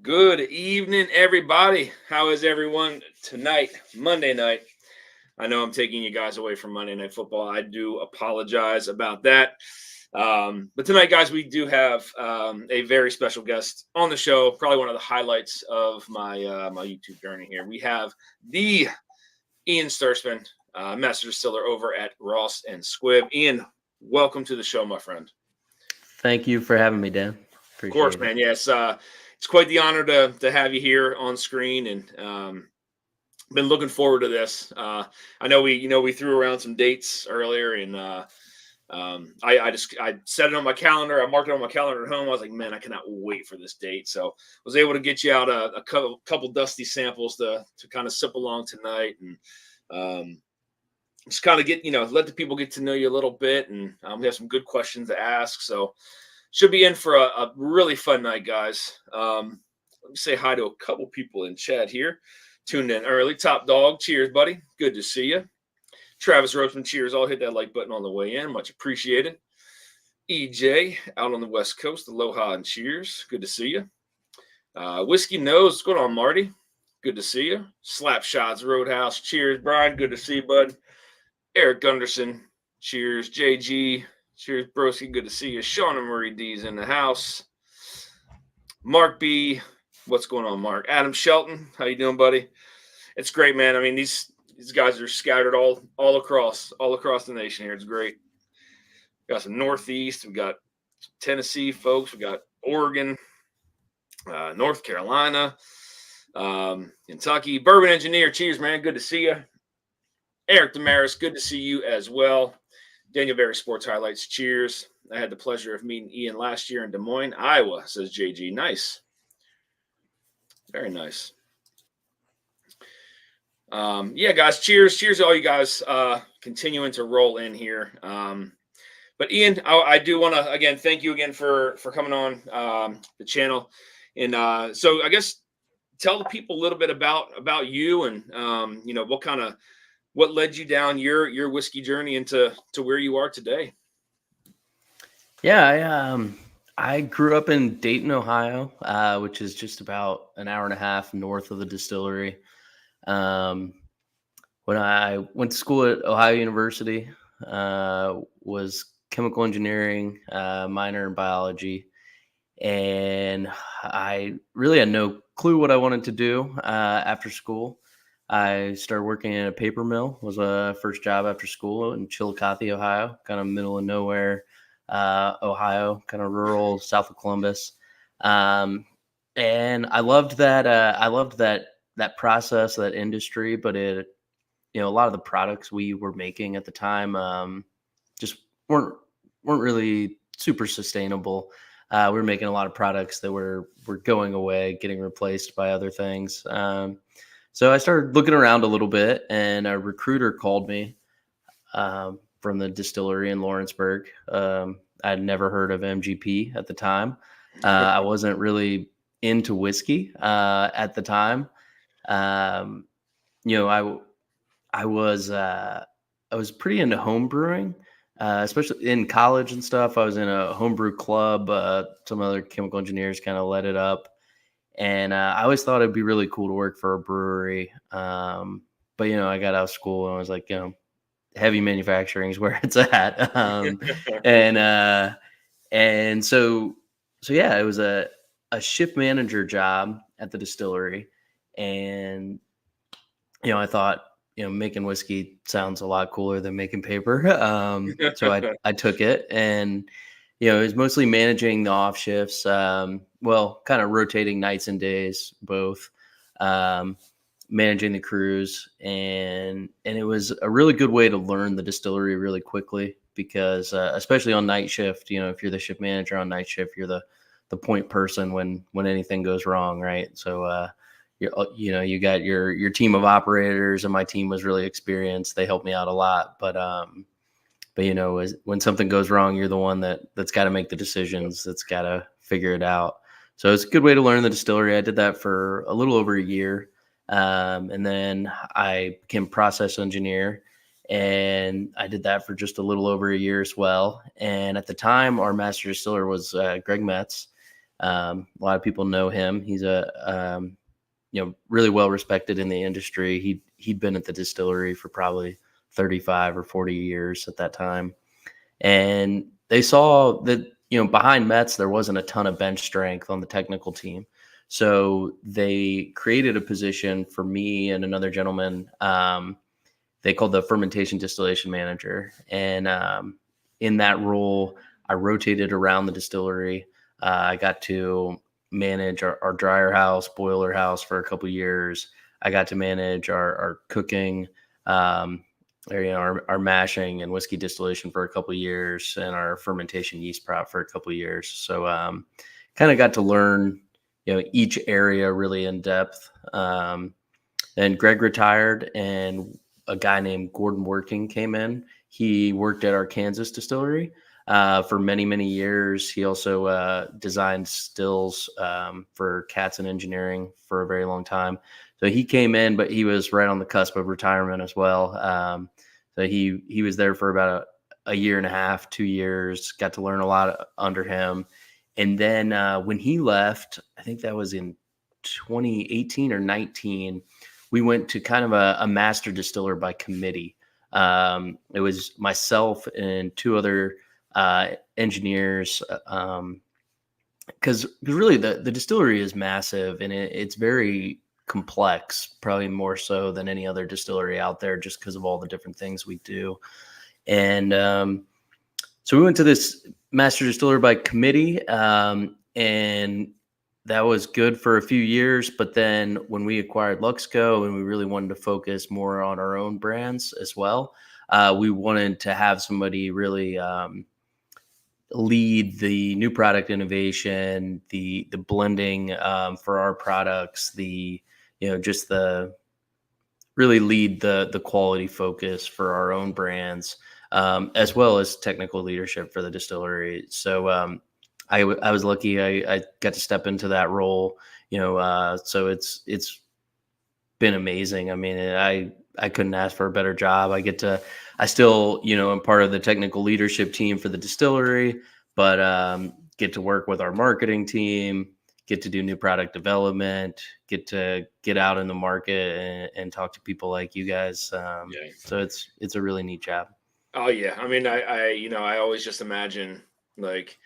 Good evening, everybody. How is everyone tonight, Monday night? I know I'm taking you guys away from Monday Night Football. I do apologize about that. But tonight, guys, we do have a very special guest on the show. Probably one of the highlights of my YouTube journey here. We have the Ian Stirsman, Master Distiller over at Ross and Squibb. Ian, welcome to the show, my friend. Thank you for having me, Dan. Of course, man. Yes, it's quite the honor to have you here on screen, and been looking forward to this. I know we threw around some dates earlier, and I set it on my calendar. I marked it on my calendar at home. I was like, man, I cannot wait for this date. So I was able to get you out a couple dusty samples to kind of sip along tonight, and just kind of get let the people get to know you a little bit, and we have some good questions to ask. So should be in for a really fun night, guys. Let me say hi to a couple people in chat here. Tuned in early. Top Dog, cheers, buddy. Good to see you. Travis Roseman, cheers. I'll hit that like button on the way in. Much appreciated. EJ, out on the West Coast. Aloha and cheers. Good to see you. Whiskey Nose, what's going on, Marty? Good to see you. Slap Shots Roadhouse, cheers. Brian, good to see you, bud. Eric Gunderson, cheers. JG, cheers, broski. Good to see you. Shauna Marie D's in the house. Mark B. What's going on, Mark? Adam Shelton. How you doing, buddy? It's great, man. I mean, these guys are scattered all across the nation here. It's great. We got some Northeast. We got Tennessee folks. We got Oregon, North Carolina, Kentucky. Bourbon Engineer. Cheers, man. Good to see you. Eric Damaris. Good to see you as well. Daniel Berry Sports Highlights. Cheers. I had the pleasure of meeting Ian last year in Des Moines, Iowa, says JG. Nice. Very nice. Yeah, guys, cheers. Cheers to all you guys continuing to roll in here. But Ian, I do want to, again, thank you again for coming on the channel. And so I guess tell the people a little bit about you and, what led you down your whiskey journey into where you are today. Yeah, I grew up in Dayton, Ohio, which is just about an hour and a half north of the distillery. When I went to school at Ohio University, was chemical engineering, minor in biology, and I really had no clue what I wanted to do after school. I started working in a paper mill, was a first job after school in Chillicothe, Ohio, kind of middle of nowhere, Ohio, kind of rural, south of Columbus. And I loved that. I loved that process, that industry, but a lot of the products we were making at the time just weren't really super sustainable. We were making a lot of products that were going away, getting replaced by other things. So I started looking around a little bit, and a recruiter called me from the distillery in Lawrenceburg. I'd never heard of MGP at the time. I wasn't really into whiskey at the time. I was pretty into home brewing, especially in college and stuff. I was in a homebrew club. Some other chemical engineers kind of led it up. And I always thought it'd be really cool to work for a brewery. But, I got out of school and I was like, heavy manufacturing is where it's at. And so yeah, it was a shift manager job at the distillery. And, I thought, making whiskey sounds a lot cooler than making paper. So I took it, and, it was mostly managing the off shifts, kind of rotating nights and days, both, managing the crews. And it was a really good way to learn the distillery really quickly because, especially on night shift, if you're the shift manager on night shift, you're the point person when anything goes wrong. Right. So, you got your team of operators, and my team was really experienced. They helped me out a lot, but when something goes wrong, you're the one that's got to make the decisions, that's got to figure it out. So it's a good way to learn the distillery. I did that for a little over a year. And then I became process engineer, and I did that for just a little over a year as well. And at the time, our master distiller was Greg Metz. A lot of people know him. He's really well respected in the industry. He'd been at the distillery for probably 35 or 40 years at that time. And they saw that, behind Mets, there wasn't a ton of bench strength on the technical team. So they created a position for me and another gentleman. They called the fermentation distillation manager. And in that role, I rotated around the distillery. I got to manage our dryer house, boiler house for a couple years. I got to manage our cooking, our mashing and whiskey distillation for a couple years, and our fermentation yeast prop for a couple years. So kind of got to learn, each area really in depth. Then Greg retired, and a guy named Gordon Working came in. He worked at our Kansas distillery for many, many years. He also designed stills for Katzen Engineering for a very long time. So he came in, but he was right on the cusp of retirement as well. So he was there for about a year and a half, 2 years, got to learn a lot under him. And then when he left, I think that was in 2018 or 19, we went to kind of a master distiller by committee. It was myself and two other engineers, because really the distillery is massive, and it's very complex, probably more so than any other distillery out there, just because of all the different things we do. And so we went to this master distiller by committee, and that was good for a few years. But then when we acquired Luxco and we really wanted to focus more on our own brands as well, we wanted to have somebody really lead the new product innovation, the blending for our products, just the really lead the quality focus for our own brands, as well as technical leadership for the distillery. So I was lucky I got to step into that role, so it's been amazing. I mean, I couldn't ask for a better job. I still, am part of the technical leadership team for the distillery, but get to work with our marketing team, get to do new product development, get to get out in the market and talk to people like you guys. Yeah. So it's a really neat job. Oh yeah. I mean, I always just imagine, like,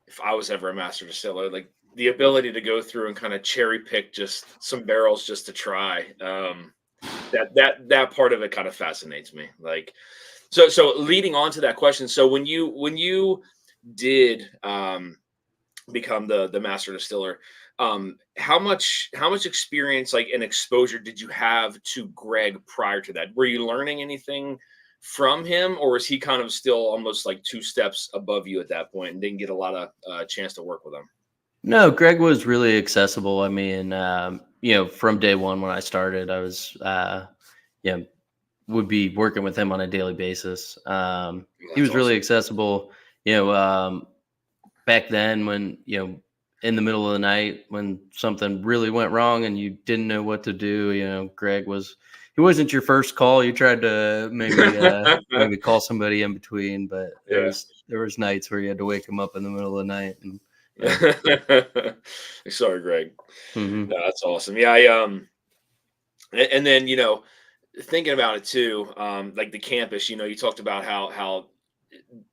if I was ever a master distiller, like the ability to go through and kind of cherry pick just some barrels just to try. That part of it kind of fascinates me. Like, so leading on to that question. So when you did become the master distiller, how much experience, like, and exposure did you have to Greg prior to that? Were you learning anything from him, or is he kind of still almost like two steps above you at that point and didn't get a lot of chance to work with him? No, Greg was really accessible. I mean, from day one when I started, I was, would be working with him on a daily basis. He That's was really awesome. accessible. Back then when, in the middle of the night when something really went wrong and you didn't know what to do, he wasn't your first call. You tried to maybe call somebody in between, but Yeah. there was nights where you had to wake him up in the middle of the night. And yeah. Sorry, Greg. Hmm. No, that's awesome. Yeah, and then thinking about it too, like the campus. You talked about how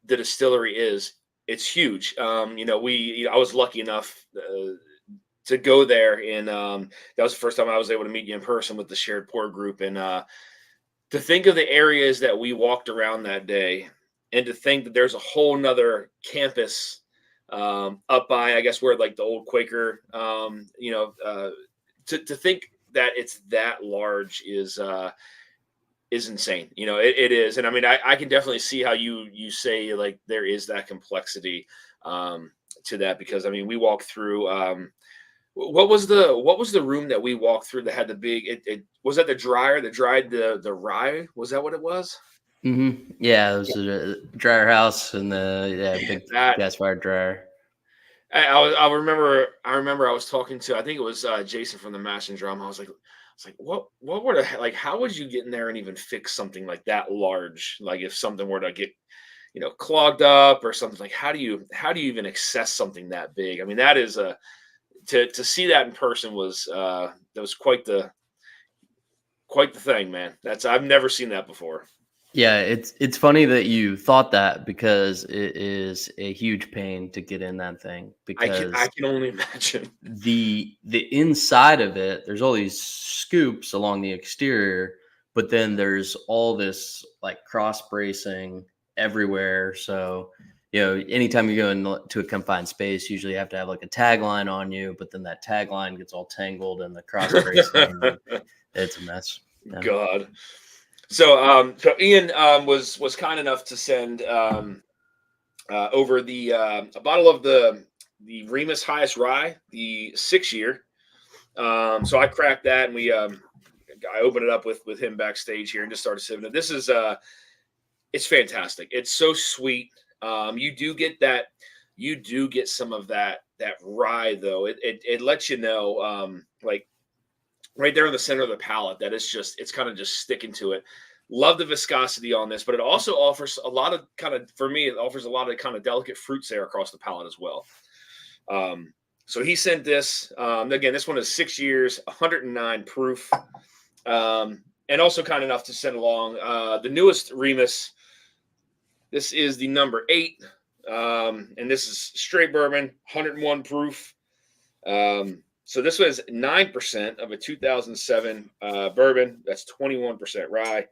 the distillery is. It's huge. I was lucky enough to go there, and that was the first time I was able to meet you in person with the shared pour group, and to think of the areas that we walked around that day, and to think that there's a whole nother campus up by, I guess, where like the old Quaker, to think that it's that large is insane. It is. And I mean, I can definitely see how you say, like, there is that complexity to that, because I mean, we walked through, what was the room that we walked through that had the big, it was that the dryer that dried the rye? Was that what it was? Hmm. Yeah, it was a dryer house and Man, big that gas fired dryer. I remember I was talking to, I think it was Jason from the Mash and Drum. I was like, what were the, like, how would you get in there and even fix something like that large? Like, if something were to clogged up or something. Like, how do you even access something that big? I mean, that is to see that in person was that was quite the thing, man. I've never seen that before. Yeah, it's funny that you thought that because it is a huge pain to get in that thing I because can only imagine. the inside of it, there's all these scoops along the exterior, but then there's all this like cross bracing everywhere. So, anytime you go into a confined space, usually you have to have like a tagline on you, but then that tagline gets all tangled in the cross bracing and it's a mess. Yeah. God. So Ian was kind enough to send over the a bottle of the Remus Highest Rye, the 6 year. So I cracked that, and I opened it up with him backstage here and just started sipping it. This is it's fantastic. It's so sweet. You do get some of that rye though. It lets you know like right there in the center of the palate that it's kind of just sticking to it. Love the viscosity on this, but it also offers a lot of for me, it offers a lot of kind of delicate fruits there across the palate as well. So he sent this. Again, this one is 6 years, 109 proof, and also kind enough to send along the newest Remus. This is the number 8, and this is straight bourbon, 101 proof. So this was 9% of a 2007 bourbon. That's 21% rye.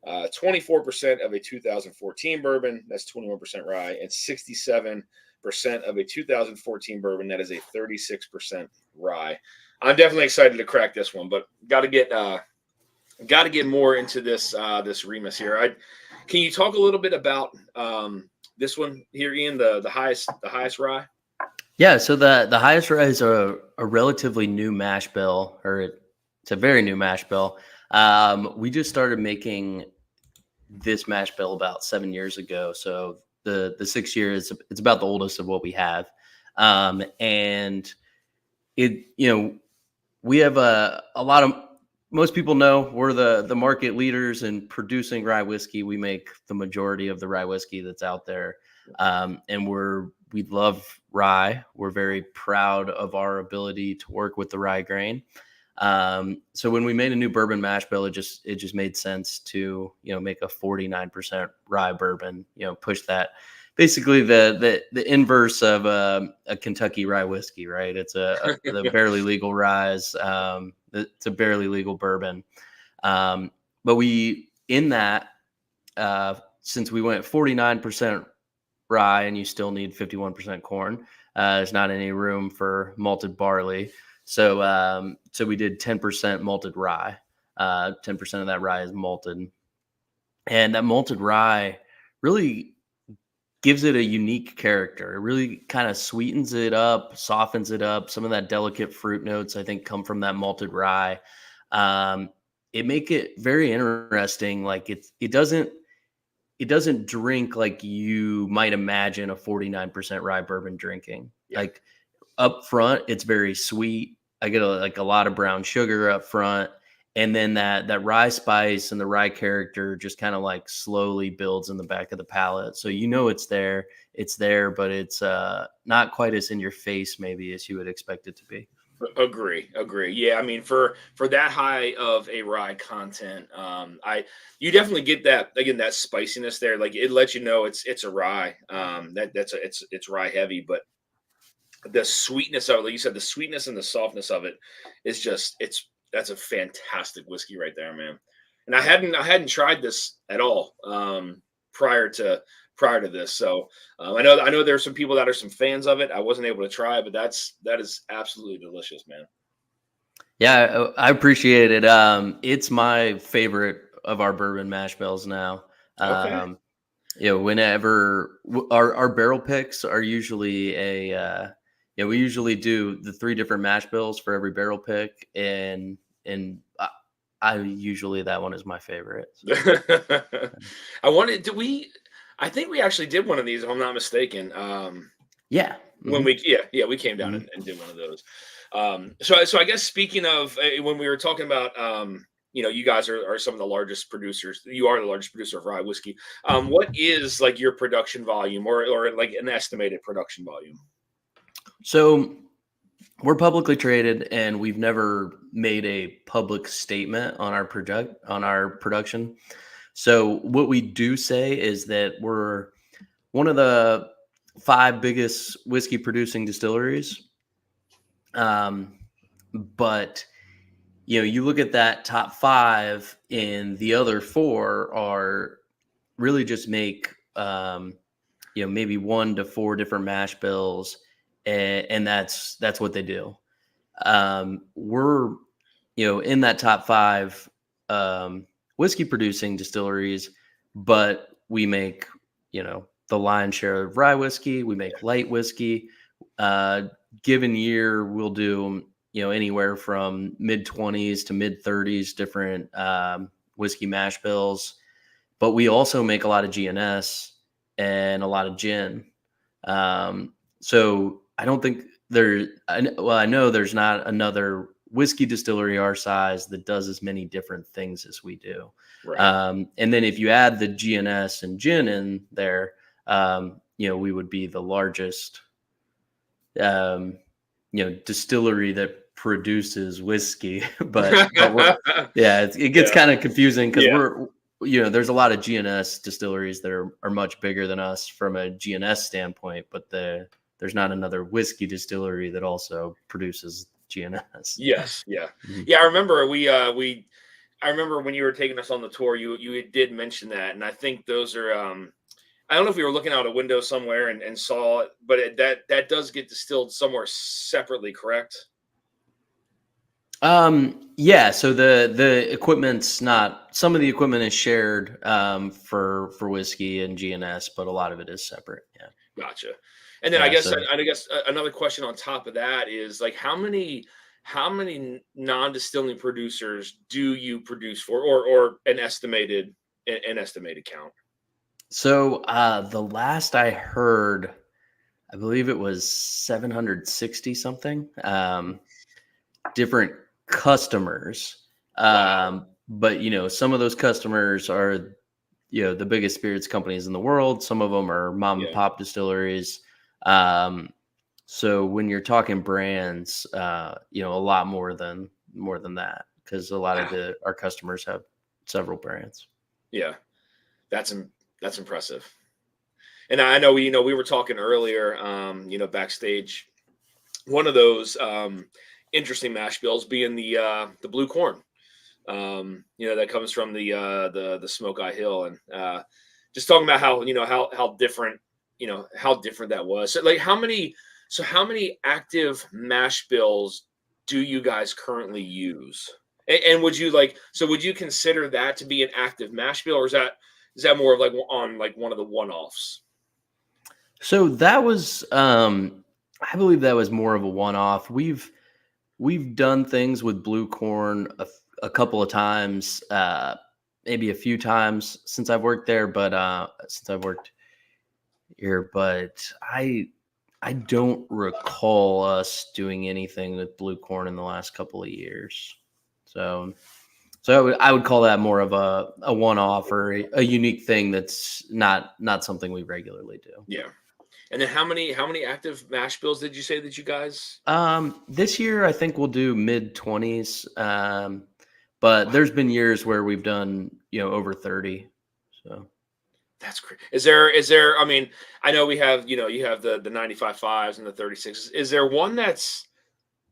24% of a 2014 bourbon. That's 21% rye, and 67% of a 2014 bourbon. That is a 36% rye. I'm definitely excited to crack this one, but got to get more into this this Remus here. Can you talk a little bit about this one here, Ian? The highest rye. Yeah, so the highest rye is a relatively new mash bill, or it's a very new mash bill. We just started making this mash bill about 7 years ago. So the 6 years, it's about the oldest of what we have. And we have a lot of, most people know we're the market leaders in producing rye whiskey. We make the majority of the rye whiskey that's out there. And we love rye. We're very proud of our ability to work with the rye grain. So when we made a new bourbon mash bill, it just made sense to, make a 49% rye bourbon, push that, basically the inverse of a Kentucky rye whiskey, right? It's the barely legal rye. It's a barely legal bourbon. But since we went 49% rye and you still need 51% corn, there's not any room for malted barley. So we did 10% malted rye. 10% of that rye is malted. And that malted rye really gives it a unique character. It really kind of sweetens it up, softens it up. Some of that delicate fruit notes, I think, come from that malted rye. It make it very interesting. Like it doesn't drink like you might imagine a 49% rye bourbon drinking. Yeah. Like up front, it's very sweet. I get a lot of brown sugar up front. And then that rye spice and the rye character just kind of like slowly builds in the back of the palate. So it's there, but it's not quite as in your face maybe as you would expect it to be. Agree. Yeah, I mean for that high of a rye content, you definitely get that, again, that spiciness there. Like it lets you know it's a rye. It's rye heavy, but the sweetness of it, like you said, the sweetness and the softness of it is that's a fantastic whiskey right there, man. And I hadn't tried this at all prior to this. So I know there's some people that are some fans of it. I wasn't able to try it, but that is absolutely delicious, man. Yeah, I appreciate it. It's my favorite of our bourbon mash bills now. Okay. Whenever our barrel picks are usually we usually do the 3 different mash bills for every barrel pick, and I usually, that one is my favorite. So. I think we actually did one of these, if I'm not mistaken. Yeah. When we came down and did one of those. So I guess speaking of when we were talking about you guys are some of the largest producers. You are the largest producer of rye whiskey. What is like your production volume, or like an estimated production volume? So we're publicly traded, and we've never made a public statement on our production. So what we do say is that we're one of the 5 biggest whiskey producing distilleries. But you look at that top 5, and the other 4 are really just make maybe 1 to 4 different mash bills, and that's what they do. We're in that top 5 whiskey producing distilleries, but we make the lion's share of rye whiskey. We make light whiskey. Given year, we'll do anywhere from mid-20s to mid-30s different whiskey mash bills. But we also make a lot of GNS and a lot of gin. So I don't think I know there's not another whiskey distillery our size that does as many different things as we do. Right. And then if you add the GNS and gin in there, we would be the largest distillery that produces whiskey. but it gets kind of confusing because there's a lot of GNS distilleries that are much bigger than us from a GNS standpoint, but there's not another whiskey distillery that also produces GNS. Yes. Yeah. Mhm. Yeah. I remember I remember when you were taking us on the tour, you did mention that. And I think those are, I don't know if we were looking out a window somewhere and saw it, but that does get distilled somewhere separately, correct? Yeah. So the equipment's not, some of the equipment is shared, for whiskey and GNS, but a lot of it is separate. Yeah. Gotcha. And then Yeah. I guess So another question on top of that is like how many non-distilling producers do you produce for, or an estimated count? So the last I heard, I believe it was 760 something different customers. Wow. But some of those customers are the biggest spirits companies in the world. Some of them are mom and Yeah. pop distilleries. So when you're talking brands, a lot more than that, because a lot Wow. of our customers have several brands. Yeah. That's impressive. And I know we were talking earlier, backstage. One of those interesting mash bills being the blue corn, that comes from the Smoke Eye Hill, and just talking about how different that was. So like how many active mash bills do you guys currently use? And would you consider that to be an active mash bill, or is that more of like on like one of the one-offs? So that was, I believe that was more of a one-off. We've done things with blue corn a couple of times, maybe a few times since I've worked there, but since I've worked here, but I don't recall us doing anything with blue corn in the last couple of years. So I would call that more of a one-off, or a unique thing that's not something we regularly do. Yeah. And then how many active mash bills did you say that you guys? This year I think we'll do mid-20s. But Wow, there's been years where we've done, over 30. So that's great. Is there? I mean, I know we have you have the 95.5s and the 36s. Is there one that's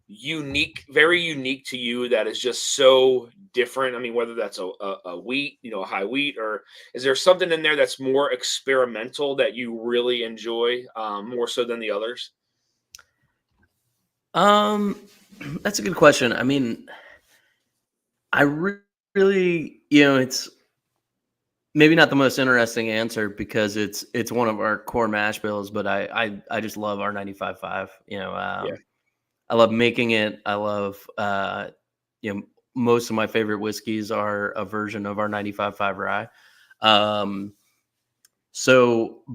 unique, very unique to you, that is just so different? I mean, whether that's a wheat, a high wheat, or is there something in there that's more experimental that you really enjoy, more so than the others? um that's a good question. I mean, I really, it's maybe not the most interesting answer, because it's one of our core mash bills, but I just love our 95.5. Yeah. I love making it. I love, you know, most of my favorite whiskeys are a version of our 95.5 rye. Um,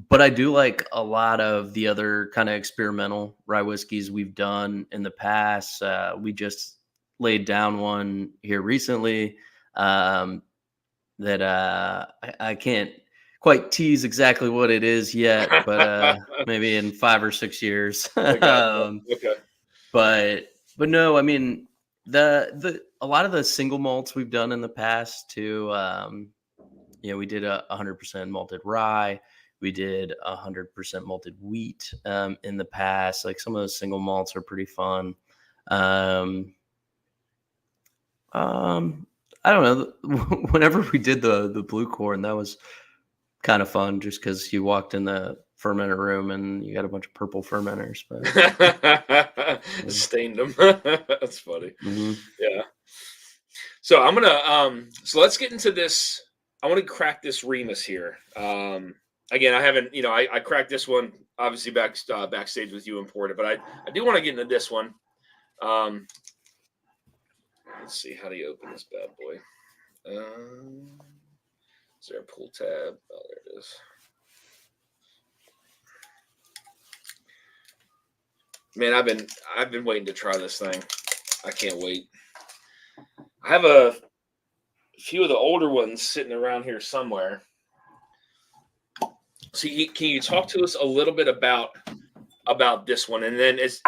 but I do like a lot of the other kind of experimental rye whiskeys we've done in the past. We just laid down one here recently. that I can't quite tease exactly what it is yet, but maybe in 5 or 6 years. I got you. Okay. But no, I mean the a lot of the single malts we've done in the past too. We did 100% malted rye. We did 100% malted wheat in the past. Like some of those single malts are pretty fun. Um, um, I don't know. Whenever we did the blue corn, that was kind of fun, just because you walked in the fermenter room and you got a bunch of purple fermenters. But Stained them. That's funny. mhm. Yeah. So I'm gonna so let's get into this. I want to crack this Remus here. Again, I haven't, I cracked this one obviously backstage with you and Porter, but I do want to get into this one. Um, let's see, how do you open this bad boy? Is there a pull tab? Oh, there it is. Man, I've been waiting to try this thing. I can't wait. I have a few of the older ones sitting around here somewhere. So can you talk to us a little bit about this one, and then as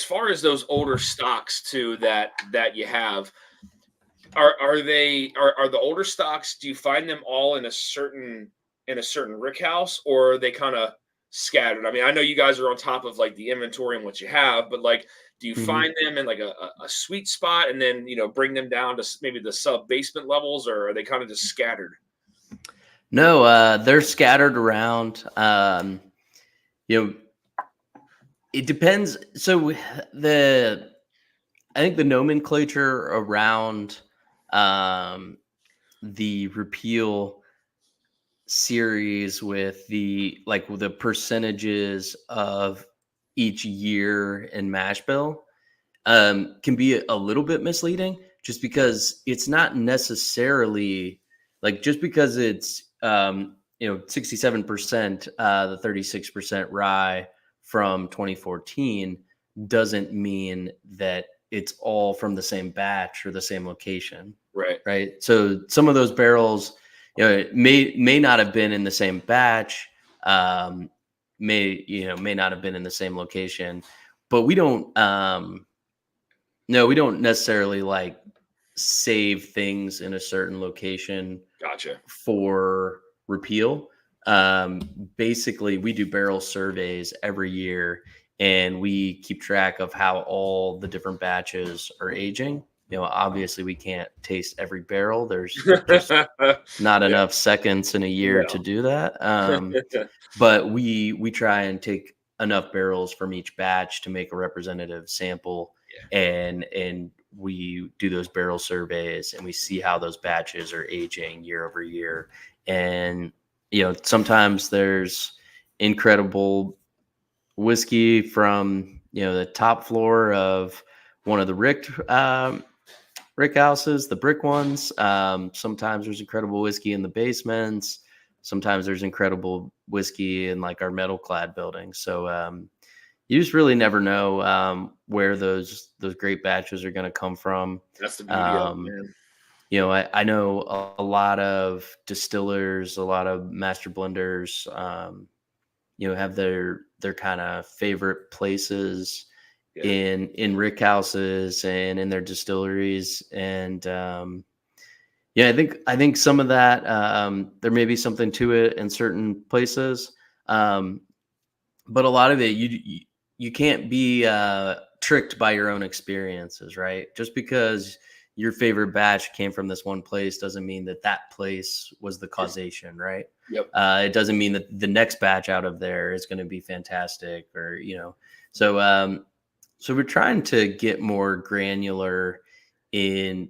far as those older stocks too that you have, are the older stocks? Do you find them all in a certain rick house, or are they kind of scattered? I mean, I know you guys are on top of like the inventory and what you have, but like, do you find them in like a sweet spot and then bring them down to maybe the sub basement levels, or are they kind of just scattered? No, they're scattered around. It depends. So I think the nomenclature around the repeal series with the percentages of each year in mash bill can be a little bit misleading, just because it's not necessarily like, just because it's 67% the 36% rye from 2014 doesn't mean that it's all from the same batch or the same location. Right. So some of those barrels, may not have been in the same batch, may not have been in the same location, but we don't no, we don't necessarily like save things in a certain location Gotcha. for repeal. Basically, we do barrel surveys every year, and we keep track of how all the different batches are aging. Obviously, we can't taste every barrel. There's just not enough seconds in a year to do that. But we try and take enough barrels from each batch to make a representative sample, and we do those barrel surveys, and we see how those batches are aging year over year. And sometimes there's incredible whiskey from the top floor of one of the rick houses, the brick ones. Sometimes there's incredible whiskey in the basements. Sometimes there's incredible whiskey in like our metal clad buildings. So you just really never know where those great batches are going to come from. That's the beauty of it, man. I know a lot of distillers, a lot of master blenders, have their kind of favorite places in rick houses and in their distilleries. And I think some of that, there may be something to it in certain places. But a lot of it, you can't be tricked by your own experiences, right? Just because your favorite batch came from this one place doesn't mean that place was the causation, right? Yep. It doesn't mean that the next batch out of there is going to be fantastic, or so we're trying to get more granular in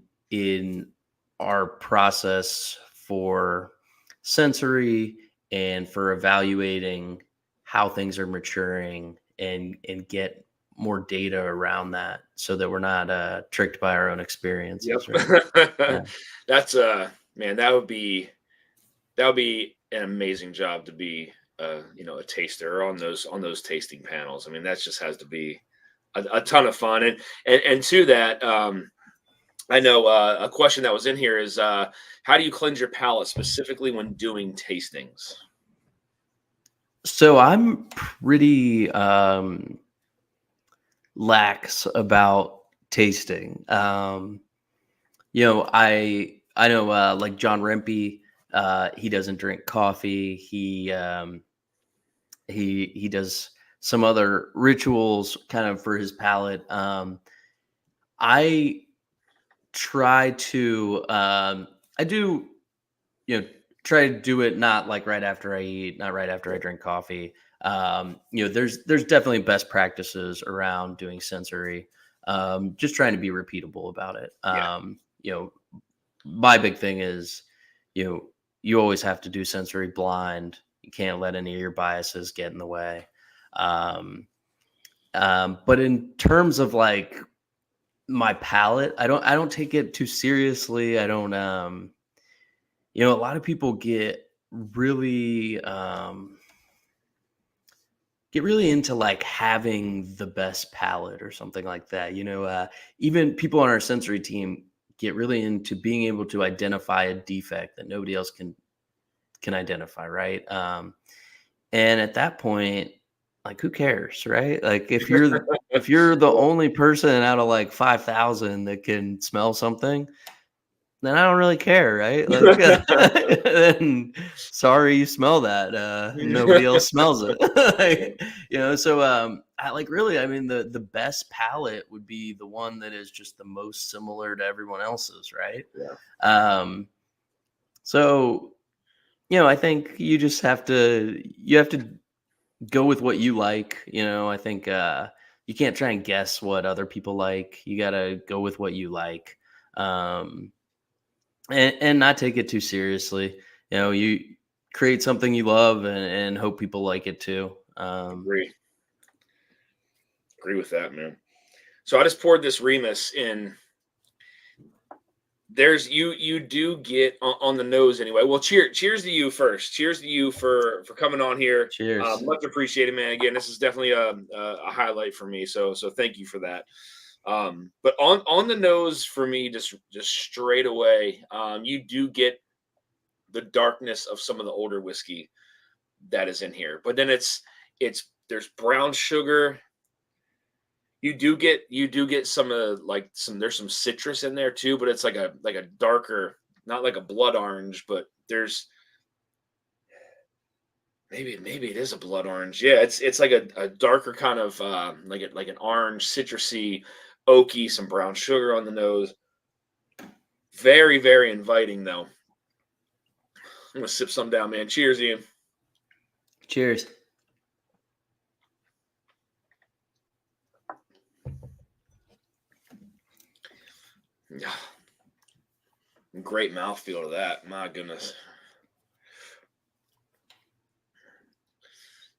our process for sensory and for evaluating how things are maturing, and get more data around that, so that we're not tricked by our own experiences. Yep. Right? Yeah. That's man, that would be an amazing job to be a taster on those tasting panels. I mean, that just has to be a ton of fun. And to that, I know a question that was in here is how do you cleanse your palate specifically when doing tastings? So I'm pretty lax about tasting. I know like John Rempe, he doesn't drink coffee. He does some other rituals kind of for his palate. I try to I do you know try to do it not like right after I eat, not right after I drink coffee. There's definitely best practices around doing sensory. Just trying to be repeatable about it. Yeah. My big thing is, you know, you always have to do sensory blind. You can't let any of your biases get in the way. Um, but in terms of like my palate, I don't take it too seriously. I don't a lot of people really get really into like having the best palate or something like that. Even people on our sensory team get really into being able to identify a defect that nobody else can identify, right? And at that point, like who cares, right? Like if you're the only person out of like 5,000 that can smell something, then I don't really care, right? Like, then sorry you smell that. Nobody else smells it. I like really, I mean, the best palette would be the one that is just the most similar to everyone else's, right? Yeah. Um, so I think you have to go with what you like. I think you can't try and guess what other people like. You gotta go with what you like. Um, and not take it too seriously. You create something you love and hope people like it too. Agree. Agree with that, man. So I just poured this Remus in. There's you do get on the nose anyway. Well, cheers to you first. Cheers to you for coming on here. Cheers. Much appreciated, man. Again, this is definitely a highlight for me. So thank you for that. But on the nose for me, just straight away, you do get the darkness of some of the older whiskey that is in here. But then it's there's brown sugar. You do get some of like there's some citrus in there too, but it's like a darker, not like a blood orange, but there's maybe it is a blood orange. Yeah, it's like a darker kind of like an orange, citrusy, oaky, some brown sugar on the nose. Very, very inviting though. I'm gonna sip some down, man. Cheers, Ian. Cheers. Yeah, great mouthfeel to that. My goodness.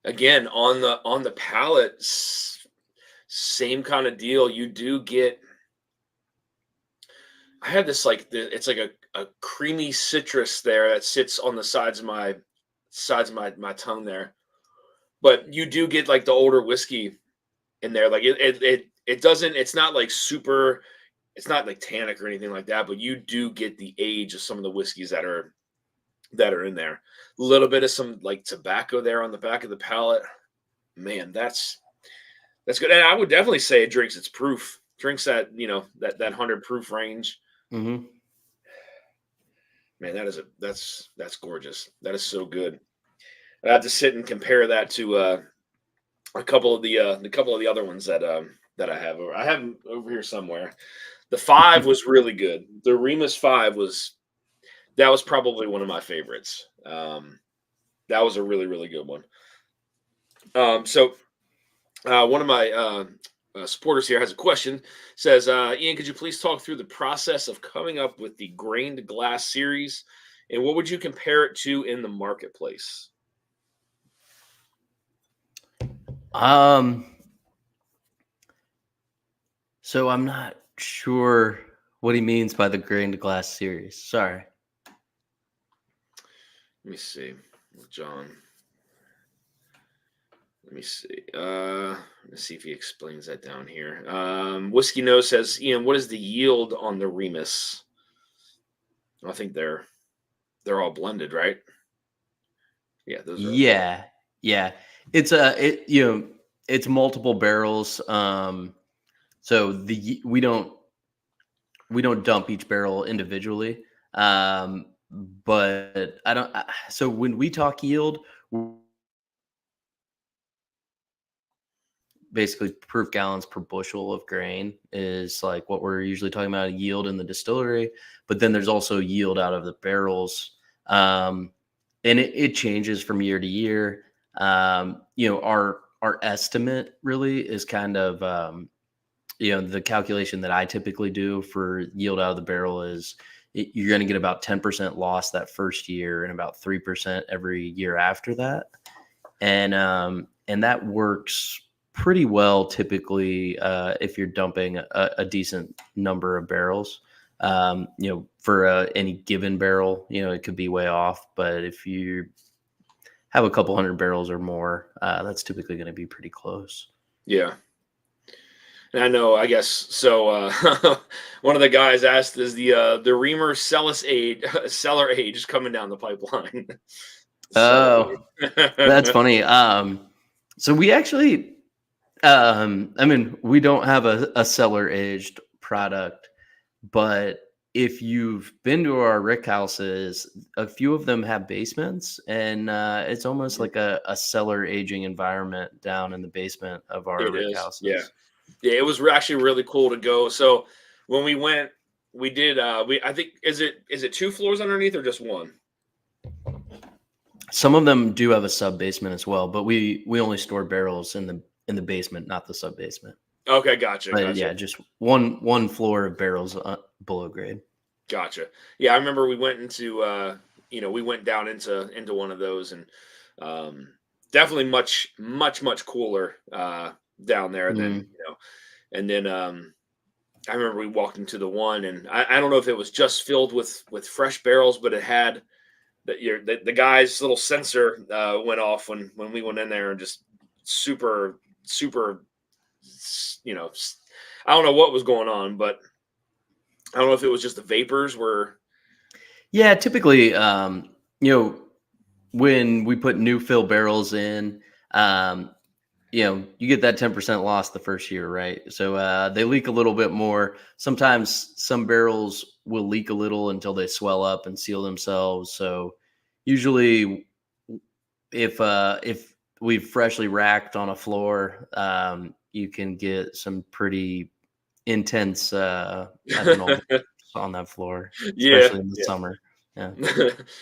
Again, on the palate, same kind of deal. You do get. I had this it's like a creamy citrus there that sits on the sides of my tongue there. But you do get like the older whiskey in there. Like it doesn't. It's not like super. It's not like tannic or anything like that. But you do get the age of some of the whiskeys that are in there. A little bit of some like tobacco there on the back of the palate. Man, that's good. And I would definitely say it drinks its proof. Drinks that 100 proof range. Hmm. Man, that's gorgeous. That is so good. I have to sit and compare that to a couple of the other ones that I have. I have 'em over here somewhere. The five was really good. The Remus five was probably one of my favorites. That was a really really good one. So one of my supporters here has a question. Says, Ian, could you please talk through the process of coming up with the grained glass series, and what would you compare it to in the marketplace? Um, so I'm not sure what he means by the grain to glass series. Sorry. Let me see, John. Let me see. Let's see if he explains that down here. Whiskey Nose says, Ian, what is the yield on the Remus? I think they're all blended, right? Yeah, those are. Yeah, yeah. It's it's multiple barrels. So we don't dump each barrel individually. But I don't. So when we talk yield, basically proof gallons per bushel of grain is like what we're usually talking about yield in the distillery. But then there's also yield out of the barrels. And it changes from year to year. Our estimate really is kind of the calculation that I typically do for yield out of the barrel is you're going to get about 10% loss that first year and about 3% every year after that. And that works pretty well typically if you're dumping a decent number of barrels. For any given barrel, it could be way off, but if you have a couple hundred barrels or more, that's typically going to be pretty close. Yeah. And I know, I guess so. One of the guys asked, "Is the Reamer cellar age coming down the pipeline?" Cellar Oh, that's age. funny. So we actually, I mean, we don't have a cellar aged product, but if you've been to our rick houses, a few of them have basements, and it's almost like a cellar aging environment down in the basement of our It rick is, yeah, houses. yeah. It was actually really cool to go. So when we went, we did. I think is it 2 floors underneath or just one? Some of them do have a sub basement as well, but we only store barrels in the basement, not the sub basement. Okay, gotcha, But gotcha. yeah, just one floor of barrels below grade. Gotcha. Yeah, I remember we went into we went down into one of those and um definitely much cooler down there than, Mm. and then I remember we walked into the one and I don't know if it was just filled with fresh barrels, but it had the guy's little sensor went off when we went in there and just super you know I don't know what was going on, but I don't know if it was just the vapors were. Yeah, typically, when we put new fill barrels in, um, you get that 10% loss the first year, right? So they leak a little bit more. Sometimes some barrels will leak a little until they swell up and seal themselves. So usually, if we've freshly racked on a floor, you can get some pretty intense ethanol on that floor, Yeah, especially in the yeah. summer. Yeah.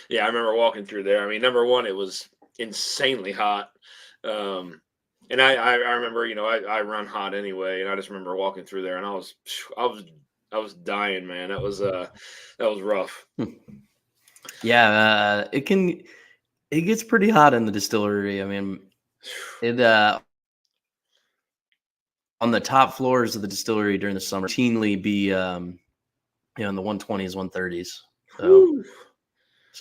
Yeah, I remember walking through there. I mean, number one, it was insanely hot. Um, and I remember, I run hot anyway, and I just remember walking through there and I was dying, man. That was rough. Yeah, it gets pretty hot in the distillery. I mean, it on the top floors of the distillery during the summer routinely be in the 120s, 130s. So Whew.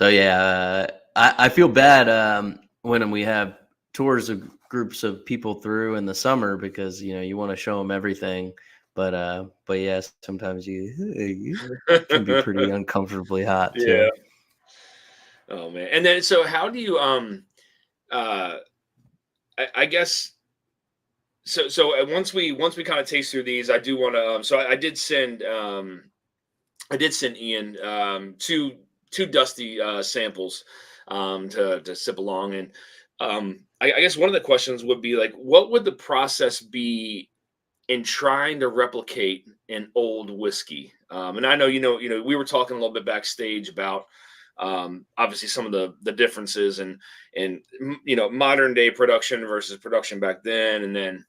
yeah, I feel bad when we have tours of groups of people through in the summer because you want to show them everything, but yeah, sometimes you can be pretty uncomfortably hot Yeah. too. Oh man. And then so how do you uh I guess so once we kind of taste through these, I do want to so I did send Ian two dusty samples to sip along, and I guess one of the questions would be like, what would the process be in trying to replicate an old whiskey? And I know we were talking a little bit backstage about obviously some of the differences and modern day production versus production back then, and then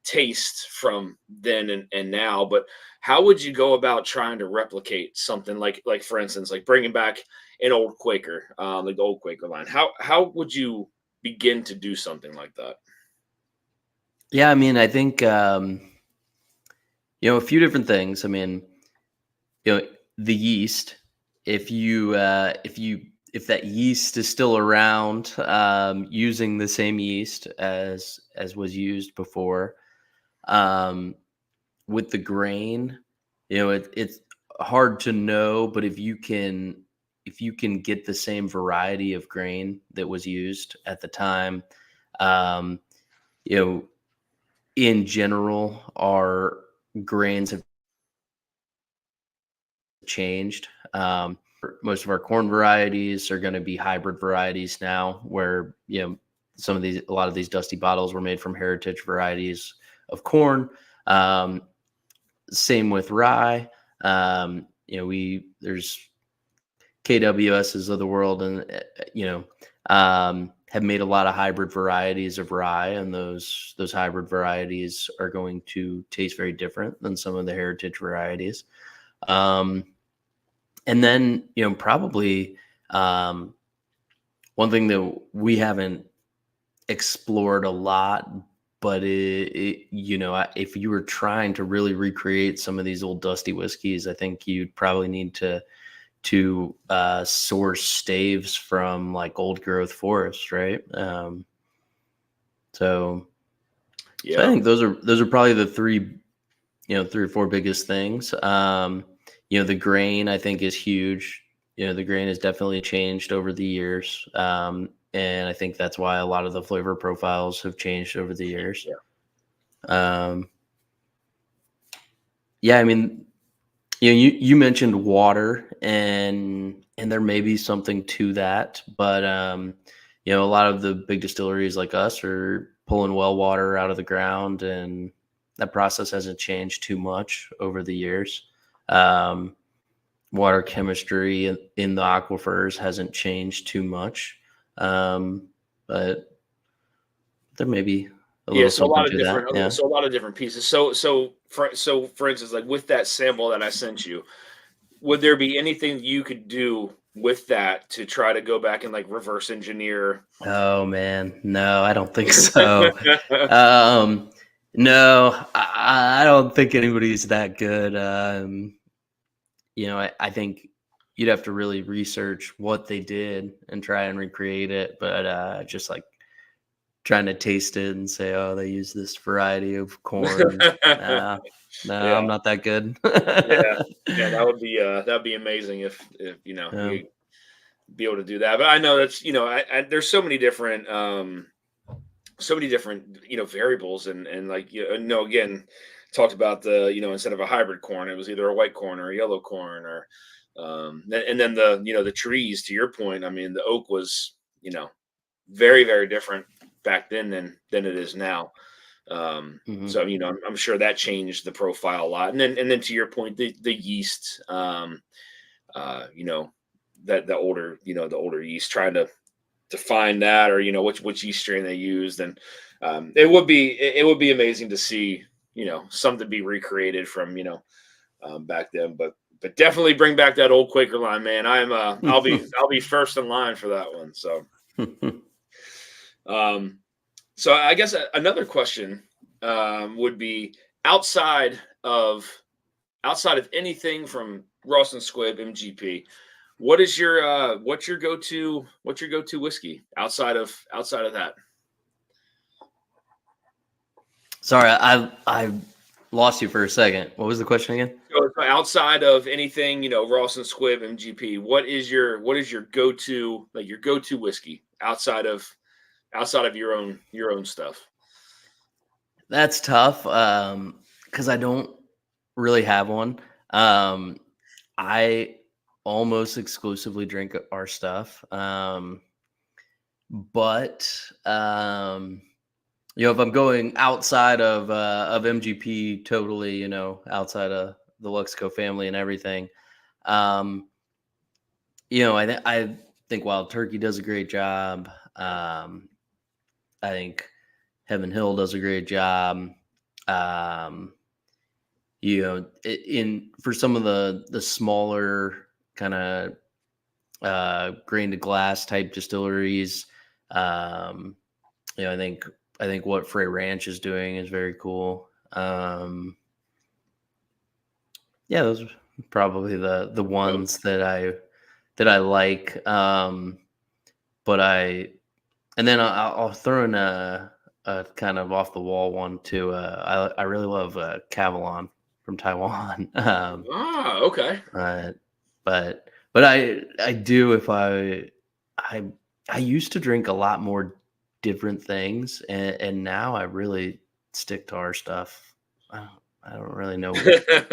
taste from then and now. But how would you go about trying to replicate something like for instance, like bringing back an old Quaker, like the old Quaker line? How would you begin to do something like that? Yeah, I mean, I think a few different things. I mean, the yeast. If you if that yeast is still around, using the same yeast as was used before. With the grain, it's hard to know, but if you can get the same variety of grain that was used at the time, um, you know, in general, our grains have changed. Most of our corn varieties are going to be hybrid varieties now, where a lot of these dusty bottles were made from heritage varieties of corn. Same with rye. There's KWSs of the world, and have made a lot of hybrid varieties of rye, and those hybrid varieties are going to taste very different than some of the heritage varieties. And then, probably one thing that we haven't explored a lot, but if you were trying to really recreate some of these old dusty whiskeys, I think you'd probably need to source staves from like old growth forests, right? So I think those are probably the three or four biggest things. The grain, I think, is huge. The grain has definitely changed over the years. And I think that's why a lot of the flavor profiles have changed over the years. I mean, you mentioned water, and there may be something to that, but a lot of the big distilleries like us are pulling well water out of the ground, and that process hasn't changed too much over the years. Water chemistry in the aquifers hasn't changed too much, but there may be a little something to that. Yeah. So a lot of different pieces. So for instance, like with that sample that I sent you, would there be anything you could do with that to try to go back and like reverse engineer? Oh man, no, I don't think so. No, I don't think anybody's that good. I think you'd have to really research what they did and try and recreate it. But just like trying to taste it and say, oh, they use this variety of corn. No, I'm not that good. Yeah, that'd be amazing if you be able to do that. But I know that's there's so many different variables, and like again, talked about the instead of a hybrid corn, it was either a white corn or a yellow corn, or and then the trees, to your point, I mean the oak was very, very different back then than it is now. So I'm sure that changed the profile a lot. And then to your point, the yeast, that the older yeast, trying to find that, or which yeast strain they used, and it would be amazing to see something be recreated from back then, but definitely bring back that old Quaker line, man. I'll be first in line for that one. So. So I guess another question would be outside of anything from Ross and Squibb MGP. What's your go-to whiskey outside of that? Sorry, I lost you for a second. What was the question again? So outside of anything, Ross and Squibb MGP, what is your go-to, like your go-to whiskey outside of your own stuff? That's tough, because I don't really have one. I almost exclusively drink our stuff, but if I'm going outside of MGP, totally, outside of the Luxico family and everything, I think Wild Turkey does a great job. I think Heaven Hill does a great job. For some of the smaller kind of grain to glass type distilleries, I think what Frey Ranch is doing is very cool. Those are probably the ones that that I like. But and then I'll throw in a kind of off the wall one too. I really love Cavalon from Taiwan. Okay. Uh, but I do if I I used to drink a lot more different things, and now I really stick to our stuff. I don't really know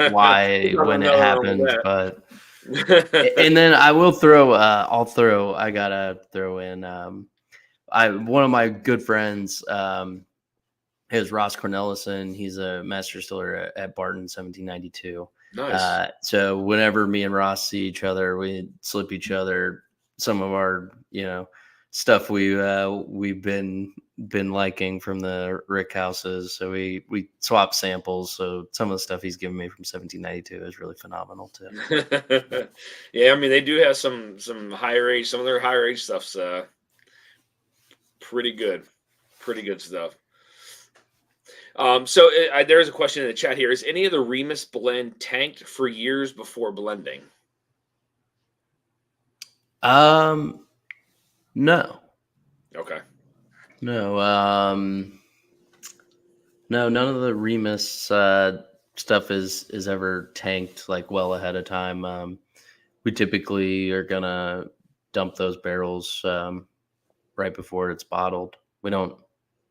why when it Nothing wrong with happens, but that. and then I will throw I gotta throw in one of my good friends is Ross Cornelison. He's a master distiller at Barton 1792. Nice. So whenever me and Ross see each other, we slip each other some of our, stuff we've been liking from the Rick houses. So we swap samples. So some of the stuff he's given me from 1792 is really phenomenal too. Yeah, I mean they do have some higher age. Some of their higher age stuff's pretty good, pretty good stuff. So there's a question in the chat here: is any of the Remus blend tanked for years before blending? No, Okay. no, no, none of the Remus stuff is ever tanked like well ahead of time. We typically are gonna dump those barrels right before it's bottled. We don't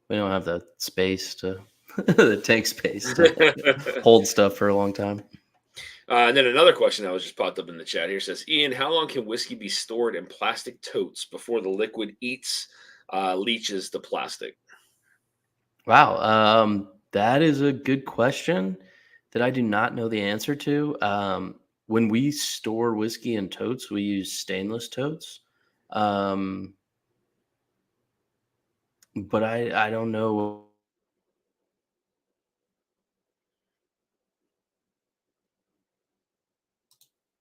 have the space to the tank space to hold stuff for a long time. And then another question that was just popped up in the chat here says, Ian, how long can whiskey be stored in plastic totes before the liquid leaches the plastic? Wow, that is a good question that I do not know the answer to. When we store whiskey in totes, we use stainless totes. But I don't know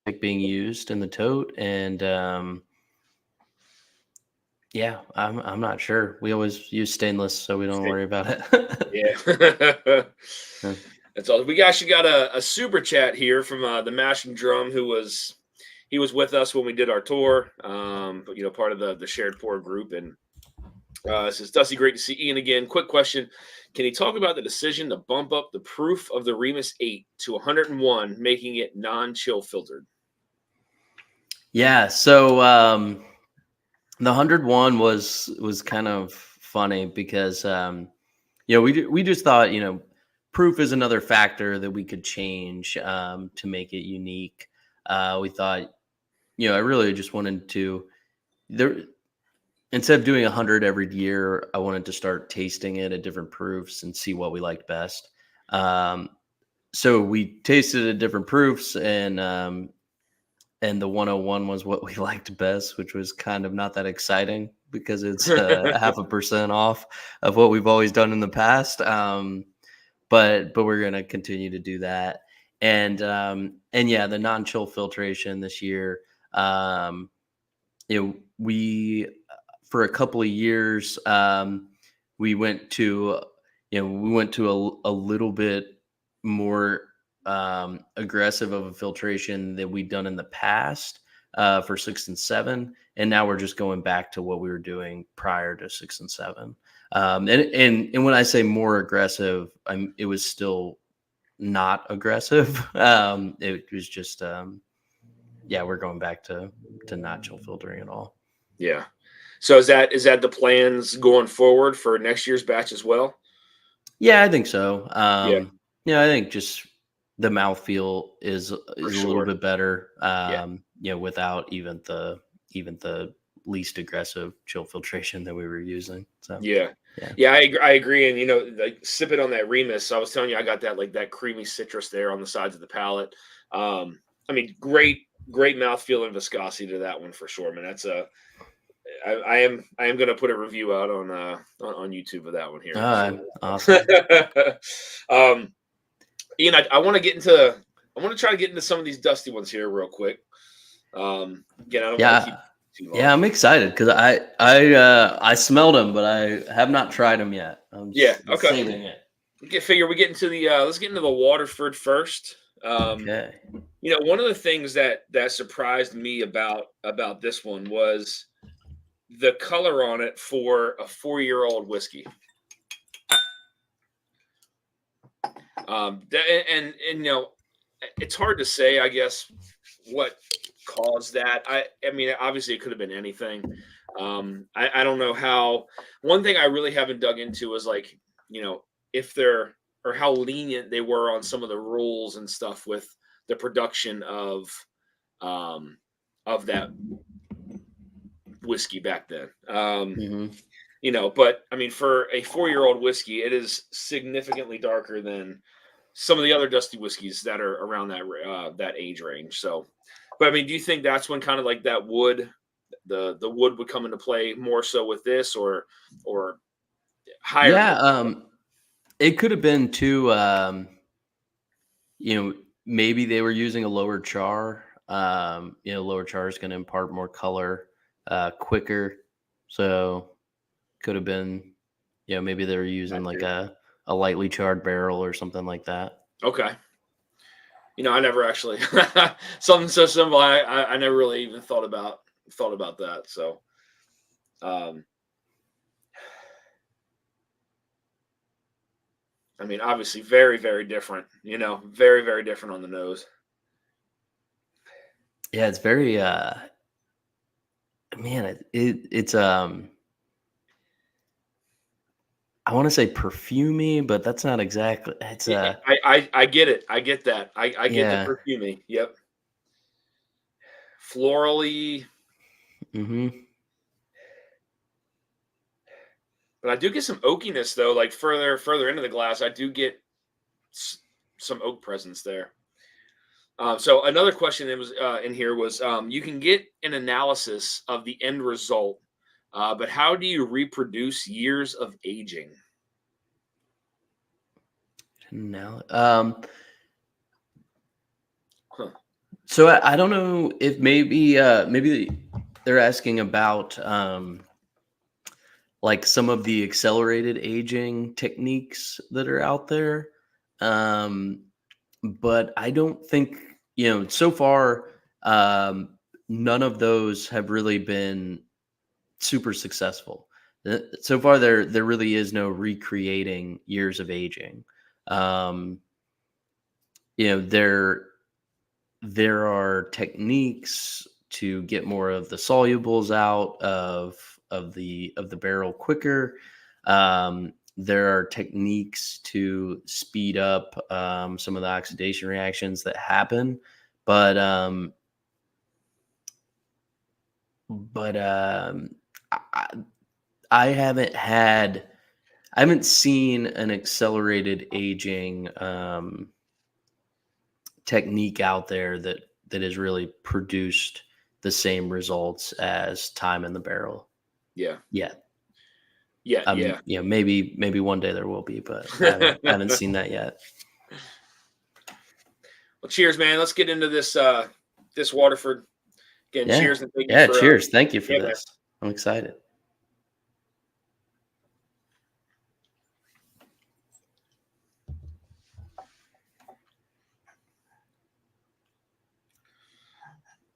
like being used in the tote, and yeah, I'm not sure. We always use stainless, so we don't worry about it. Yeah. Yeah. That's all. We actually got a super chat here from the Mashing Drum, he was with us when we did our tour, but part of the shared pour group. And it says, Dusty, great to see Ian again. Quick question: can you talk about the decision to bump up the proof of the Remus 8 to 101, making it non-chill filtered? Yeah, so the 101 was kind of funny because we just thought proof is another factor that we could change to make it unique. We thought I really just wanted to there instead of doing 100 every year, I wanted to start tasting it at different proofs and see what we liked best. So we tasted at different proofs, and the 101 was what we liked best, which was kind of not that exciting because it's 0.5% off of what we've always done in the past. But we're going to continue to do that. And yeah, the non-chill filtration this year, we, for a couple of years, we went to a little bit more aggressive of a filtration that we'd done in the past for 6 and 7, and now we're just going back to what we were doing prior to 6 and 7. And when I say more aggressive, it was still not aggressive. It was just we're going back to not chill filtering at all. Yeah. So is that the plans going forward for next year's batch as well? Yeah, I think so. Yeah. I think just the mouthfeel is a little bit better. Without even the least aggressive chill filtration that we were using. So yeah, I agree. And like sipping on that Remus, I was telling you, I got that creamy citrus there on the sides of the palate. I mean, great mouthfeel and viscosity to that one for sure. I mean, that's I am going to put a review out on YouTube of that one here. Awesome. Ian, I want to try to get into some of these dusty ones here real quick. Again, I don't want to keep too long. Yeah, I'm excited because I smelled them, but I have not tried them yet. I'm okay. saving it. We get into the let's get into the Waterford first. Okay. One of the things that surprised me about this one was the color on it for a 4-year-old whiskey. And it's hard to say, I guess, what caused that. I mean, obviously, it could have been anything. I don't know how. One thing I really haven't dug into is like, if they're or how lenient they were on some of the rules and stuff with the production of that whiskey back then. But I mean, for a 4-year-old whiskey, it is significantly darker than some of the other dusty whiskeys that are around that age range. So, but I mean, do you think that's when kind of like that wood, the wood would come into play more so with this, or higher? Yeah. It could have been too. Maybe they were using a lower char. Lower char is going to impart more color quicker. So could have been, maybe they were using like a lightly charred barrel or something like that. Okay. I never actually something so simple. I never really even thought about that. So, I mean, obviously, very, very different. Very, very different on the nose. Yeah, it's very. Man, it's I want to say perfumey, but that's not exactly. It's I get it. I get that. I get the yeah. perfumey. Yep. Florally. But I do get some oakiness though. Like further into the glass, I do get some oak presence there. So another question that was in here was, you can get an analysis of the end result, but how do you reproduce years of aging? No. So I don't know if maybe they're asking about like some of the accelerated aging techniques that are out there. But I don't think, so far, none of those have really been super successful. So far, there really is no recreating years of aging. Um, there are techniques to get more of the solubles out of the barrel quicker. There are techniques to speed up some of the oxidation reactions that happen, but I, I haven't seen an accelerated aging technique out there that has really produced the same results as time in the barrel. Yeah. Yeah. Yeah. Maybe one day there will be, but I haven't seen that yet. Well, cheers, man. Let's get into this this Waterford. Again, Yeah. cheers and thank you Yeah. for Cheers. Thank you for yeah, man. this. I'm excited.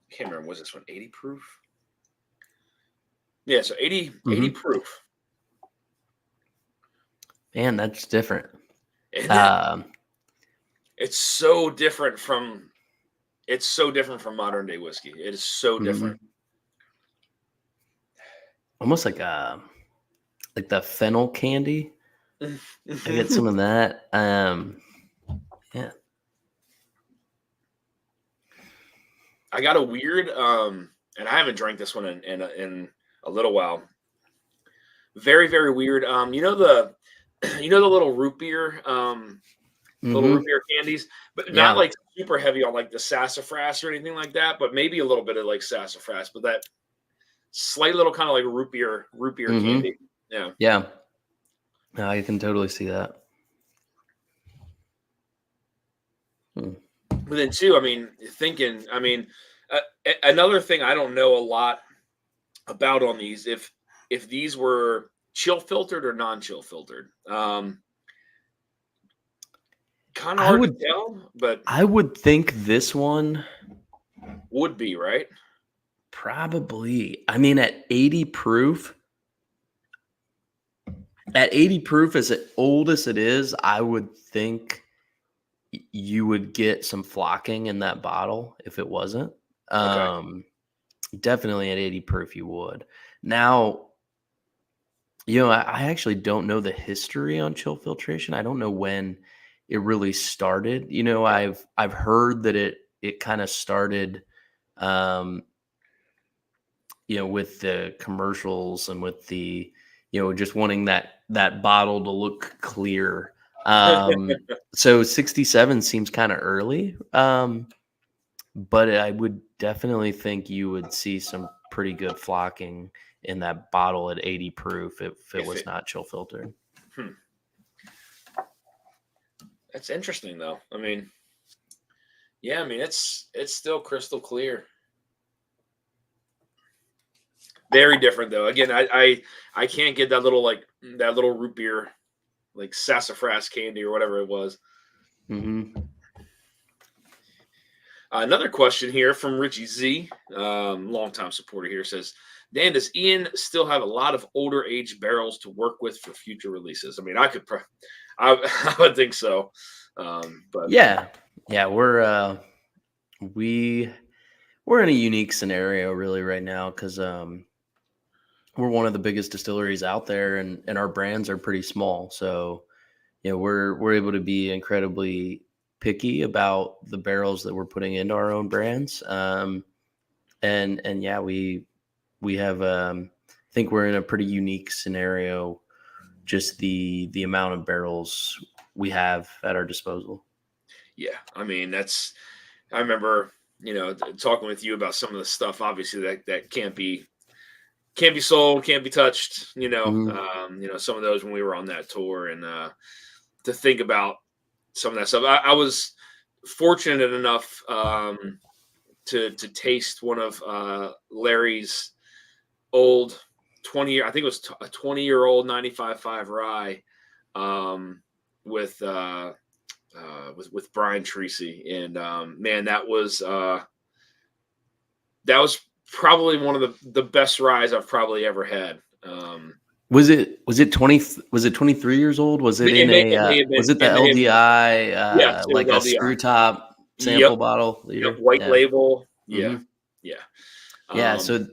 Can't remember, was this one 80 proof? Yeah, so 80 proof. Man, that's different. Isn't it? It's so different from modern day whiskey. It is so different. Almost like the fennel candy. I get some of that. Yeah. I got a weird and I haven't drank this one in a little while. Very, very weird. The little root beer little root beer candies, but not like super heavy on like the sassafras or anything like that, but maybe a little bit of like sassafras, but that slight little kind of like root beer candy. Yeah. Yeah. No, I can totally see that. But then too, I mean, another thing I don't know a lot about on these, if these were chill filtered or non-chill filtered. Kind of I hard would to tell, but I would think this one would be right. probably. I mean, at 80 proof, as old as it is, I would think you would get some flocking in that bottle if it wasn't. Okay. Definitely at 80 proof, you would. Now, I actually don't know the history on chill filtration. I don't know when it really started. I've heard that it kind of started, um, with the commercials and with the, just wanting that bottle to look clear. So 67 seems kind of early. But I would definitely think you would see some pretty good flocking in that bottle at 80 proof if it If was it, not chill filtered. hmm. That's interesting though. I mean, yeah, I mean it's still crystal clear. Very different though. Again, I can't get that little root beer like sassafras candy or whatever it was. Mm-hmm. Another question here from Richie Z, longtime supporter here says, Dan, does Ian still have a lot of older age barrels to work with for future releases? I mean, I would think so. But Yeah, we're in a unique scenario really right now because we're one of the biggest distilleries out there, and our brands are pretty small. So we're able to be incredibly picky about the barrels that we're putting into our own brands. And yeah, we have I think we're in a pretty unique scenario, just the amount of barrels we have at our disposal. yeah, I mean, I remember, talking with you about some of the stuff, obviously that can't be sold, can't be touched, Mhm. some of those when we were on that tour and, to think about some of that stuff. I was fortunate enough, to taste one of Larry's old 20 year, I think it was a 20-year-old 95.5 rye, um, with with Brian Treacy, and man, that was probably one of the best ryes I've probably ever had. Was it 23 years old? Was it in It may have been was it the it may have been LDI yes, it was like a LDI. screw top Yep, sample bottle yep, leader? white Yeah. label. Yeah, Hmm. yeah. Yeah. Um, So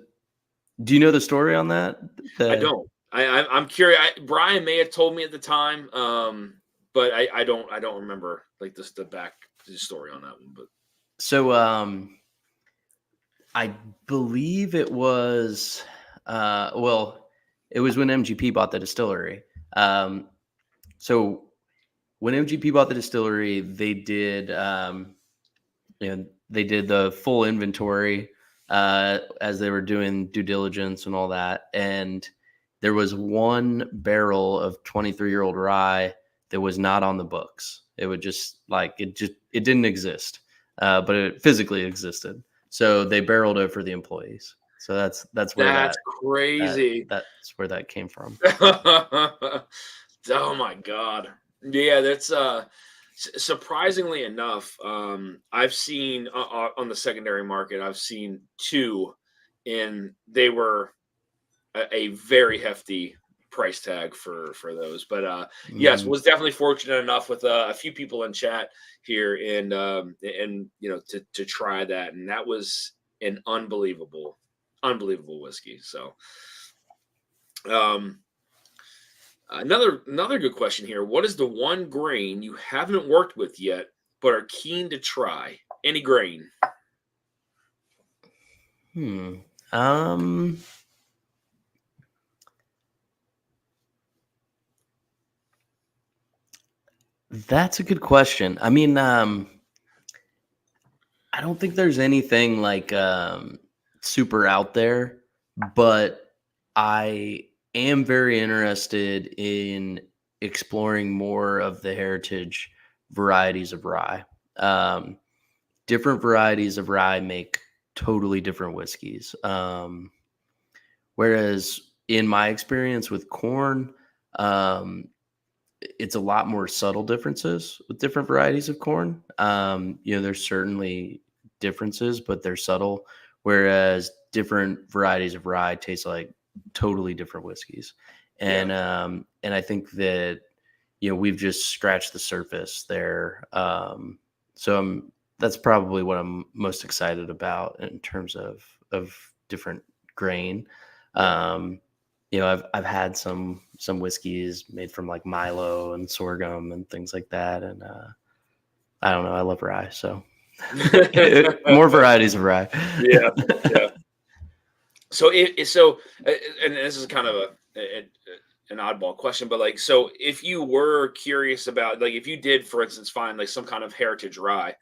do you know the story on that? I The don't. I'm curious. Brian may have told me at the time, but I don't remember like this the story on that one. But so I believe it was well, it was when MGP bought the distillery. Um, so when MGP bought the distillery, they did the full inventory as they were doing due diligence and all that. And there was one barrel of 23-year-old rye that was not on the books. It would it didn't exist, but it physically existed. So they barreled it for the employees. So that's where that's crazy. that's where that came from. Oh my god. Yeah, that's surprisingly enough, I've seen on the secondary market, I've seen two, and they were a very hefty price tag for those. But yes, Mhm. was definitely fortunate enough with a few people in chat here, and to try that, and that was an unbelievable whiskey. So um another good question here. What is the one grain you haven't worked with yet but are keen to try? Any grain? Hmm. Um, that's a good question. I mean, I don't think there's anything like super out there, but I am very interested in exploring more of the heritage varieties of rye. Um, Different varieties of rye make totally different whiskeys. Whereas in my experience with corn, um, it's a lot more subtle differences with different varieties of corn. There's certainly differences, but they're subtle. Whereas different varieties of rye taste like totally different whiskeys, and I think that we've just scratched the surface there. That's probably what I'm most excited about in terms of different grain. I've had some whiskeys made from like Milo and sorghum and things like that, and I don't know. I love rye, so more varieties of rye. Yeah. So and this is kind of an oddball question, but like, so if you were curious about, like, if you did, for instance, find like some kind of heritage rye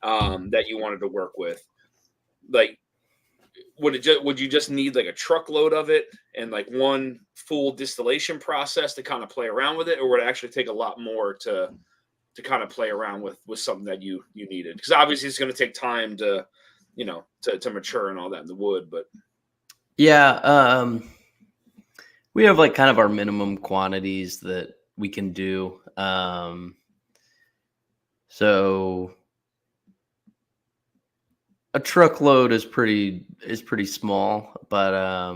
that you wanted to work with, like, would you just need like a truckload of it and like one full distillation process to kind of play around with it, or would it actually take a lot more to kind of play around with something that you needed? Because obviously it's going to take time to to mature and all that in the wood, but Yeah, we have like kind of our minimum quantities that we can do. So a truckload is pretty small, but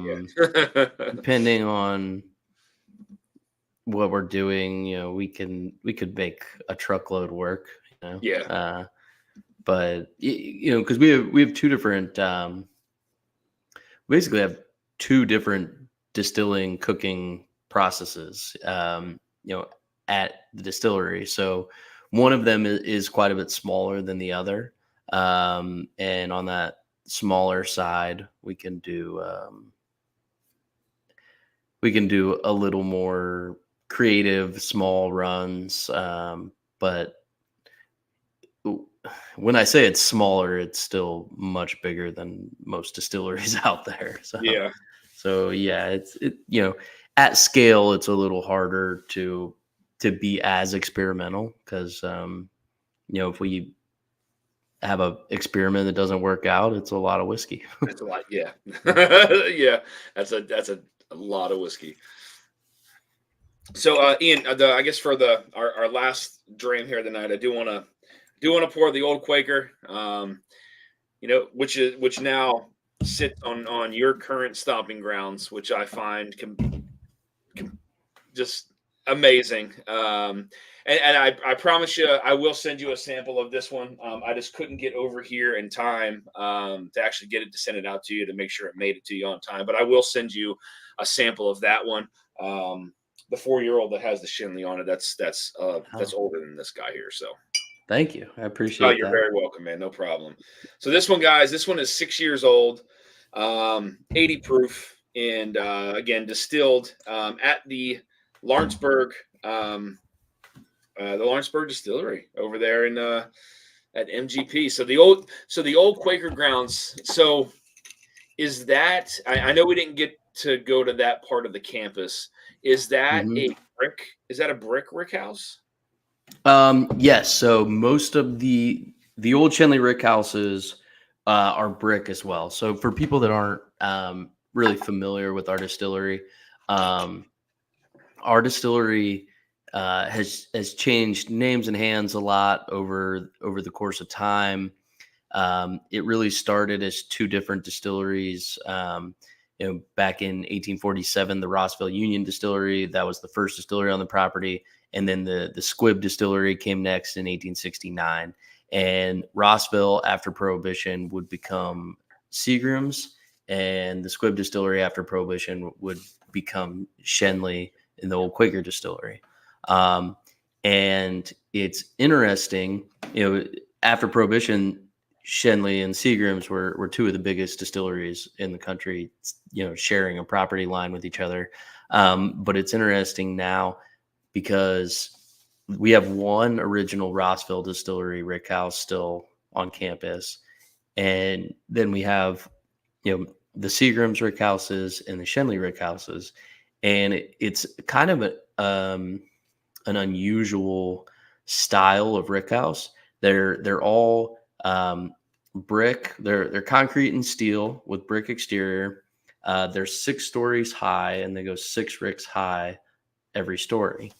depending on what we're doing, we could make a truckload work. Yeah. But because we have two different, basically have two different distilling cooking processes. At the distillery, so one of them is quite a bit smaller than the other. And on that smaller side, we can do a little more creative small runs. But when I say it's smaller, it's still much bigger than most distilleries out there. So it's at scale, it's a little harder to be as experimental because if we have a experiment that doesn't work out, it's a lot of whiskey. That's a lot. Yeah. Yeah. That's a lot of whiskey. So Ian, I guess for our last dram here tonight, I do want to pour the Old Quaker, which now sits on your current stomping grounds, which I find can just amazing. And I promise you, I will send you a sample of this one. I just couldn't get over here in time to actually get it to send it out to you to make sure it made it to you on time. But I will send you a sample of that one. The 4-year-old that has the Shinley on it, that's older than this guy here. So thank you. I appreciate you're that. very welcome, man. No problem. So this one, guys, this one is 6 years old, 80 proof, and again, distilled at the Lawrenceburg Distillery over there in at MGP. So the old Quaker grounds. So is that, I know we didn't get to go to that part of the campus. Is that a brick? Is that a brick rick house? Yes. So most of the old Shenley rick houses are brick as well. So for people that aren't really familiar with our distillery has changed names and hands a lot over the course of time. It really started as two different distilleries. Back in 1847, the Rossville Union Distillery, that was the first distillery on the property. And then the Squibb Distillery came next in 1869. And Rossville, after Prohibition, would become Seagram's, and the Squibb Distillery, after Prohibition, would become Shenley in the Old Quaker Distillery. And it's interesting, after Prohibition, Shenley and Seagram's were two of the biggest distilleries in the country, sharing a property line with each other. But it's interesting now because we have one original Rossville Distillery rick house still on campus. And then we have, the Seagram's rick houses and the Shenley rick houses. And it's kind of an unusual style of rick house. They're all brick. They're concrete and steel with brick exterior. They're 6 stories high, and they go 6 ricks high every story.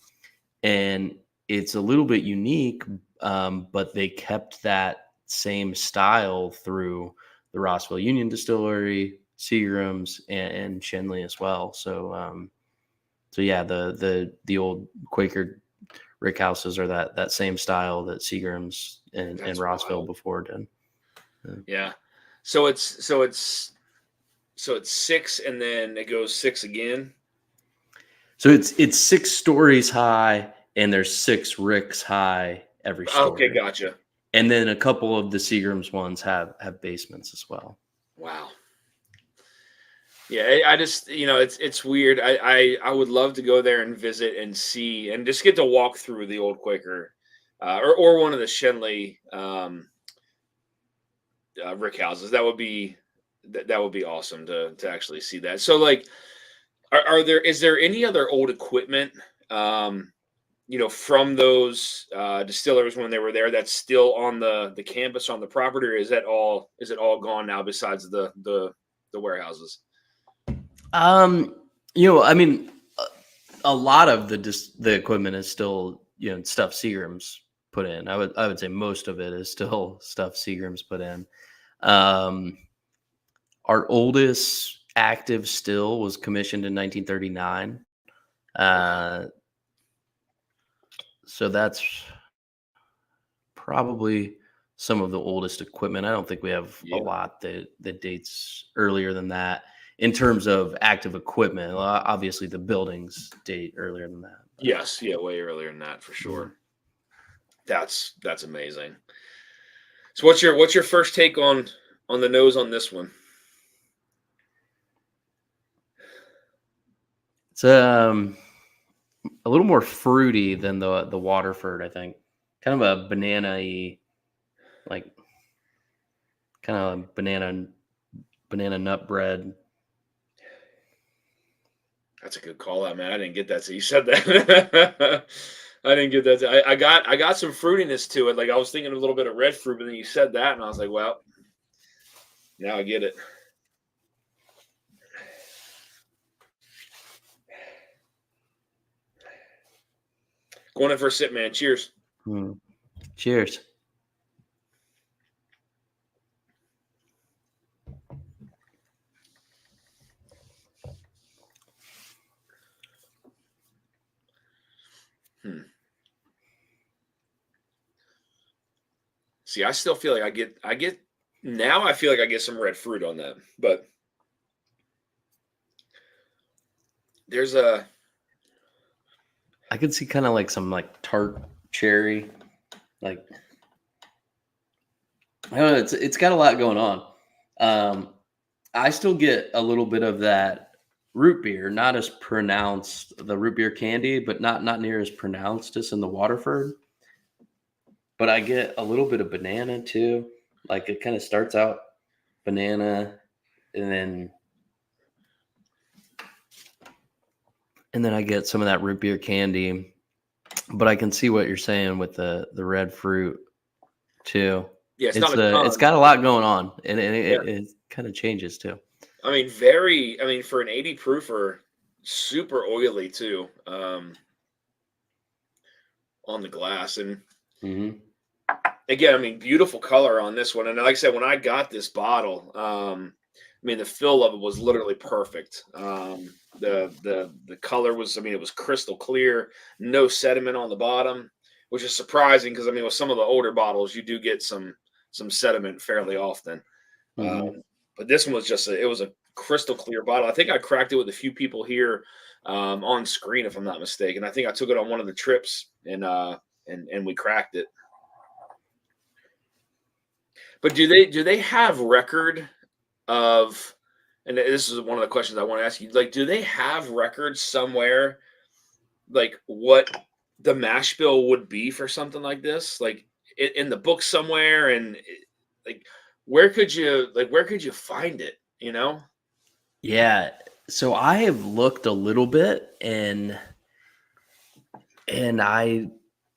and it's a little bit unique, but they kept that same style through the Rossville Union Distillery, Seagram's, and Shenley as well. So yeah, the old Quaker rick houses are that same style that Seagram's and Rossville wild. before did. Yeah. So it's 6 and then it goes 6 again. So it's 6 stories high, and there's 6 ricks high every story. Okay, gotcha. And then a couple of the Seagram's ones have basements as well. Wow. Yeah, I just, it's weird. I would love to go there and visit and see and just get to walk through the old Quaker, or one of the Shenley rick houses. That would be awesome to actually see that. So like, is there any other old equipment, from those distillers when they were there that's still on the campus on the property, or is it all gone now besides the warehouses? I mean, a lot of the equipment is still, stuff Seagram's put in. I would say most of it is still stuff Seagram's put in. Our oldest active still was commissioned in 1939. So that's probably some of the oldest equipment. I don't think we have a lot that dates earlier than that in terms of active equipment. Obviously, the buildings date earlier than that. But. Yes, yeah, way earlier than that for sure. That's amazing. So, what's your first take on the nose on this one? It's a little more fruity than the Waterford, I think. Kind of a banana-y, like kind of banana nut bread. That's a good call out, man. I didn't get that. So you said that. I didn't get that. I got some fruitiness to it. Like I was thinking a little bit of red fruit, but then you said that, and I was like, well, now I get it. Going in for a sip, man. Cheers. Cheers. See, I still feel like I get now. I feel like I get some red fruit on that, but there's I could see kind of like some like tart cherry, like I don't know. It's got a lot going on. I still get a little bit of that root beer, not as pronounced, the root beer candy, but not near as pronounced as in the Waterford. But I get a little bit of banana too. Like it kind of starts out banana, and then I get some of that root beer candy. But I can see what you're saying with the red fruit too. Yeah, it's got a lot going on, and it kind of changes too. I mean, for an 80 proofer, super oily too, on the glass. And again, I mean, beautiful color on this one. And like I said, when I got this bottle, I mean, the fill of it was literally perfect. The color was, I mean, it was crystal clear, no sediment on the bottom, which is surprising because I mean, with some of the older bottles, you do get some sediment fairly often. But this one was it was a crystal clear bottle. I think I cracked it with a few people here on screen, if I'm not mistaken. I think I took it on one of the trips and we cracked it. But do they have record of? And this is one of the questions I want to ask you. Like, do they have records somewhere, like what the mash bill would be for something like this, like in the book somewhere, and like where could you find it? You know? Yeah. So I have looked a little bit, and I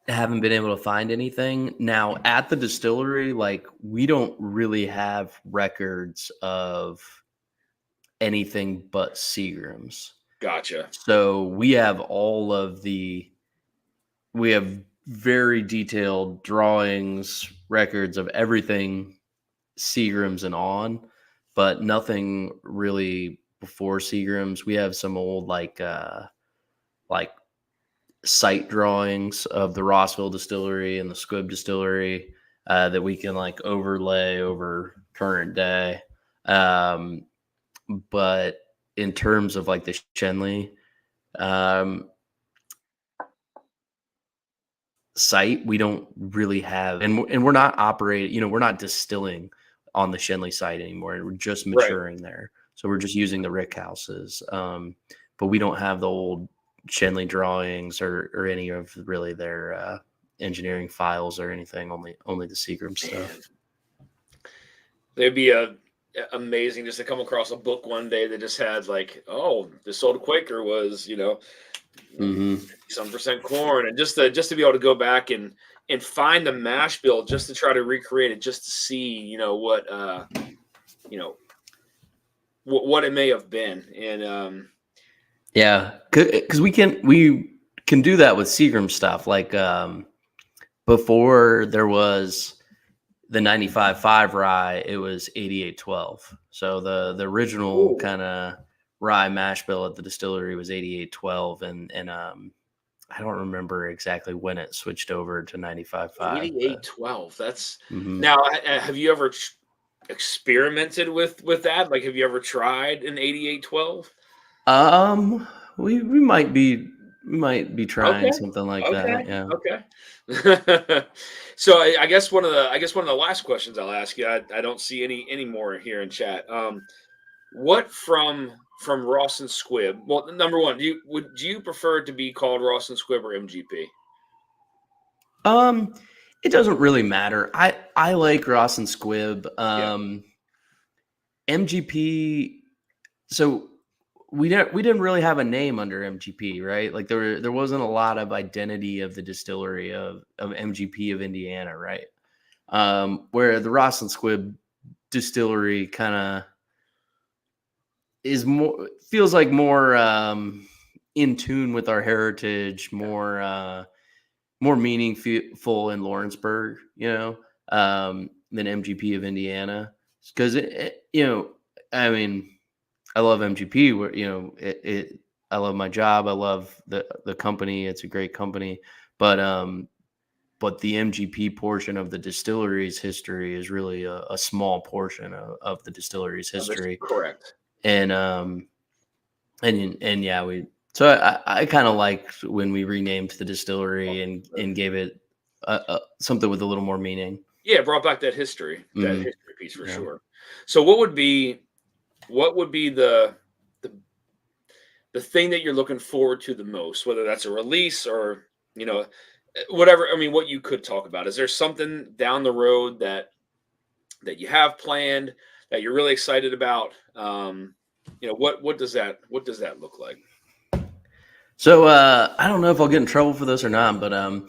haven't been able to find anything. Now at the distillery, like we don't really have records of anything but Seagram's. Gotcha. So we have all of the we have very detailed drawings, records of everything Seagram's and on, but nothing really before Seagram's. We have some old like site drawings of the Rossville distillery and the Squibb distillery that we can like overlay over current day. But in terms of like the Shenley um, site, we don't really have, and we're not operating, we're not distilling on the Shenley site anymore. We're just Right. maturing there. So we're just using the rick houses. But we don't have the old Shenley drawings or any of really their engineering files or anything, only the Seagram stuff. It'd be amazing just to come across a book one day that just had like, oh, this old Quaker was, some percent corn, and just to be able to go back and find the mash bill just to try to recreate it, just to see, what it may have been. And yeah, because we can do that with Seagram stuff. Like before there was the 95.5 rye, it was 88.12. So the original kind of rye mash bill at the distillery was 88.12, and I don't remember exactly when it switched over to 95.5. 88.12. That's now. Have you ever experimented with that? Like, have you ever tried an 88.12? We might be trying something like that. Yeah. Okay. So I guess one of the last questions I'll ask you. I don't see any more here in chat. What from Ross and Squibb? Well, number one, do you prefer it to be called Ross and Squibb or MGP? It doesn't really matter. I like Ross and Squibb. MGP. So we didn't really have a name under MGP, right? Like there wasn't a lot of identity of the distillery of MGP of Indiana, right? Where the Ross and Squibb distillery kind of feels like more in tune with our heritage, more meaningful in Lawrenceburg, than MGP of Indiana, because I mean, I love MGP. Where I love my job. I love the company. It's a great company, but the MGP portion of the distillery's history is really a small portion of the distillery's history. Correct. And yeah, so I kind of liked when we renamed the distillery and gave it something with a little more meaning. Yeah, it brought back that history piece for sure. So what would be the thing that you're looking forward to the most, whether that's a release or, whatever. I mean, what you could talk about. Is there something down the road that you have planned that you're really excited about? What does that look like? So I don't know if I'll get in trouble for this or not, but no,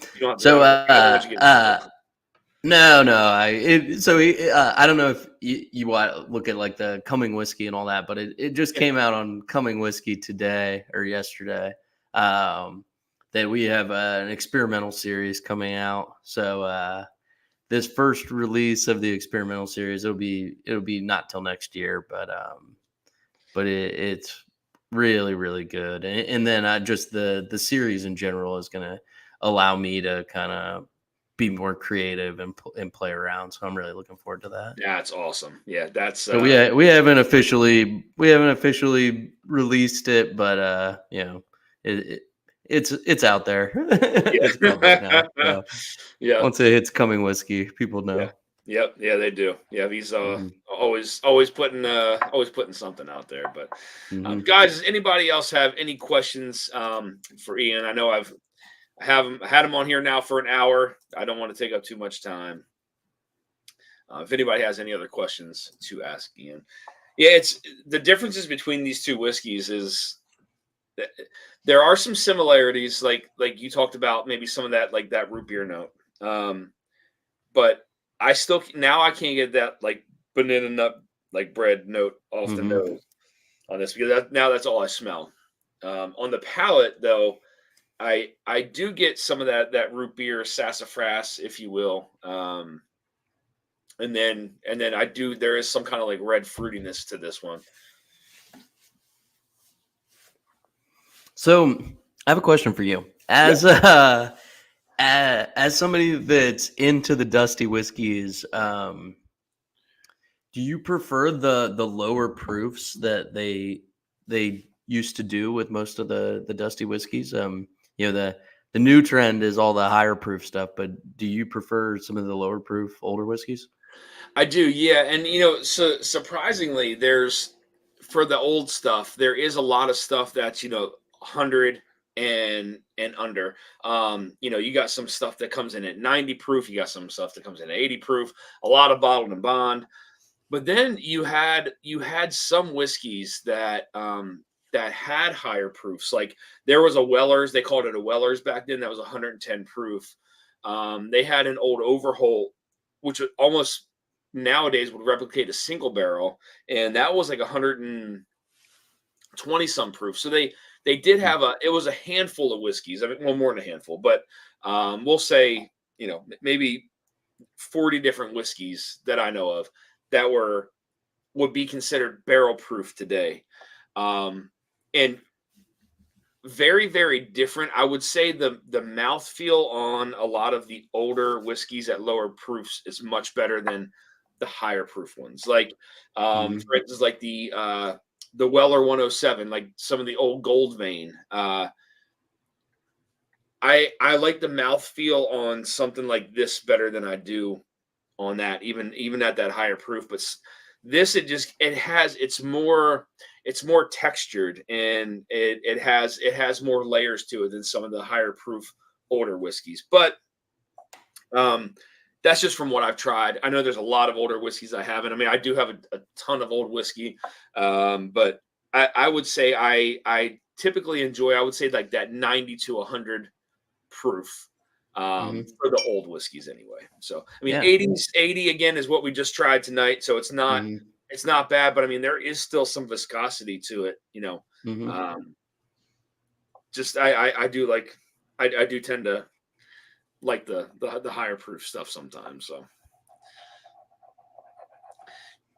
I don't know if you look at like the Cumming whiskey and all that, but it just came out on Cumming whiskey today or yesterday that we have an experimental series coming out. So this first release of the experimental series, it'll be not till next year, but it's really, really good. And then just the series in general is going to allow me to kind of be more creative and play around. So I'm really looking forward to that. Yeah, it's awesome. Yeah, that's so we haven't officially released it, but it's out there. It's public now. So yeah. Once it hits Cumming whiskey, people know. Yeah. Yep. Yeah, they do. Yeah, he's always putting something out there. But guys, does anybody else have any questions for Ian? I know I had him on here now for an hour. I don't want to take up too much time. If anybody has any other questions to ask Ian, it's the differences between these two whiskeys is that there are some similarities, like you talked about, maybe some of that, like that root beer note. But I can't get that like banana nut like bread note off the nose on this, because now that's all I smell. On the palate though, I do get some of that root beer sassafras, if you will. And then I do there is some kind of like red fruitiness to this one. So I have a question for you. Yeah. As somebody that's into the dusty whiskeys, do you prefer the lower proofs that they used to do with most of the dusty whiskeys? The new trend is all the higher proof stuff, but do you prefer some of the lower proof older whiskeys? I do, yeah. And so surprisingly, there's for the old stuff, there is a lot of stuff that's 100 and under. You got some stuff that comes in at 90 proof. You got some stuff that comes in at 80 proof. A lot of bottled and bond. But then you had some whiskeys that had higher proofs. Like there was a Weller's, they called it a Weller's back then. That was 110 proof. They had an old Overholt, which almost nowadays would replicate a single barrel, and that was like 120 some proof. So they did have it was a handful of whiskeys. I mean, well, more than a handful, but we'll say maybe 40 different whiskeys that I know of that would be considered barrel proof today. And very, very different. I would say the mouthfeel on a lot of the older whiskeys at lower proofs is much better than the higher proof ones. Like for instance, like the Weller 107, like some of the old Gold Vein. I like the mouthfeel on something like this better than I do on that, even at that higher proof. But this it's more textured, and it has more layers to it than some of the higher proof older whiskeys. But that's just from what I've tried. I know there's a lot of older whiskeys I haven't. I mean, I do have a ton of old whiskey, but I would say I typically enjoy, I would say, like that 90 to 100 proof for the old whiskeys anyway. So I mean, Yeah. 80 again is what we just tried tonight. So it's not bad, but I mean there is still some viscosity to it. Just I do like I do tend to like the higher proof stuff sometimes. So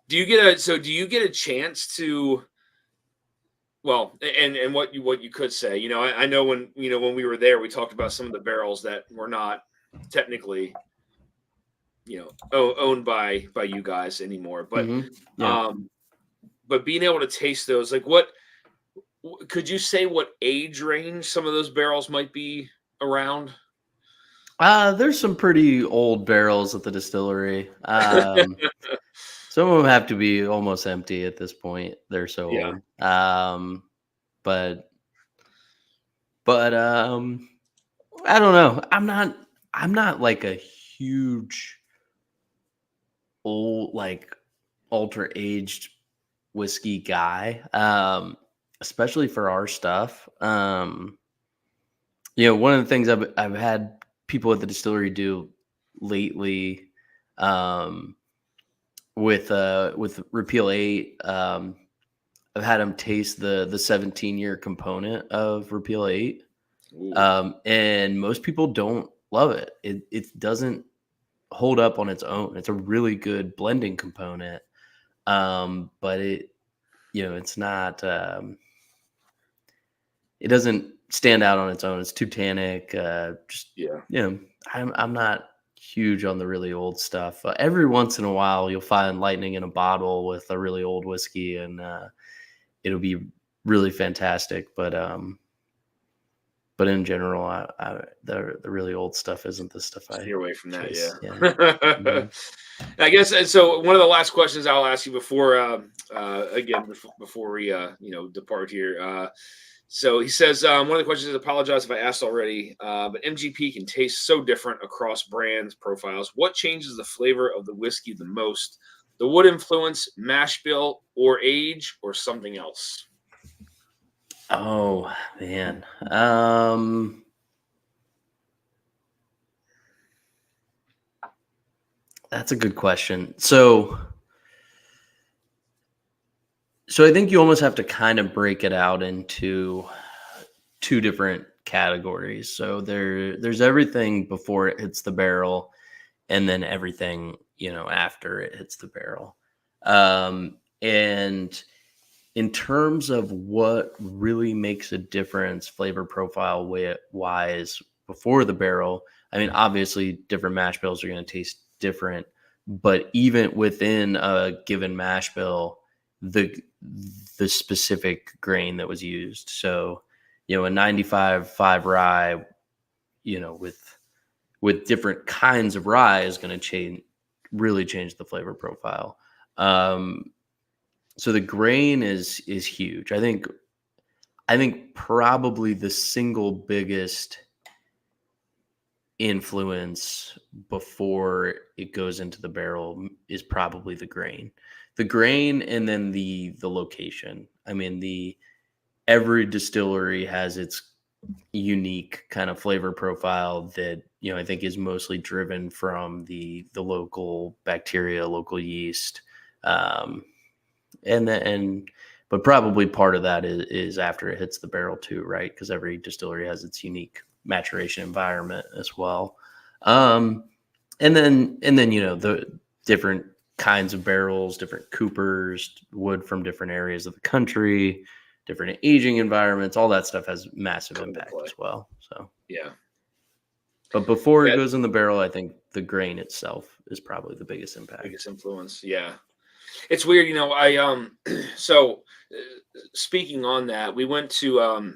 do you get a chance to, well, and what you could say, I know when when we were there, we talked about some of the barrels that were not technically owned by you guys anymore, but Yeah. but being able to taste those, like what could you say what age range some of those barrels might be around? There's some pretty old barrels at the distillery. Some of them have to be almost empty at this point. They're so Yeah. old. But I don't know. I'm not like a huge old, like, ultra aged whiskey guy. Especially for our stuff. One of the things I've had people at the distillery do lately, with Repeal 8, I've had them taste the 17-year component of Repeal 8. And most people don't love it. It doesn't hold up on its own. It's a really good blending component. But it's not, it doesn't stand out on its own. It's too tannic. I'm not huge on the really old stuff. Every once in a while, you'll find lightning in a bottle with a really old whiskey, and it'll be really fantastic. But in general, the really old stuff isn't the stuff I Stay away from that. chase. Yeah. I guess, and so one of the last questions I'll ask you before before we depart here. So he says, one of the questions is, apologize if I asked already, but MGP can taste so different across brands profiles. What changes the flavor of the whiskey the most? The wood influence, mash bill, or age, or something else? Oh man. That's a good question. So I think you almost have to kind of break it out into two different categories. So there's everything before it hits the barrel, and then everything, after it hits the barrel. And in terms of what really makes a difference flavor profile wise before the barrel, I mean, obviously different mash bills are going to taste different, but even within a given mash bill, the specific grain that was used. So, a 95.5 rye, with different kinds of rye is going to really change the flavor profile. So the grain is huge. I think probably the single biggest influence before it goes into the barrel is probably the grain. The grain, and then the location. I mean, every distillery has its unique kind of flavor profile that, I think is mostly driven from the local bacteria, local yeast. But probably part of that is after it hits the barrel too, right? Because every distillery has its unique maturation environment as well. And then the different kinds of barrels, different coopers, wood from different areas of the country, different aging environments, all that stuff has massive impact as well. So yeah. But before it goes in the barrel, I think the grain itself is probably the biggest impact. Biggest influence, yeah. It's weird, I so speaking on that, we went to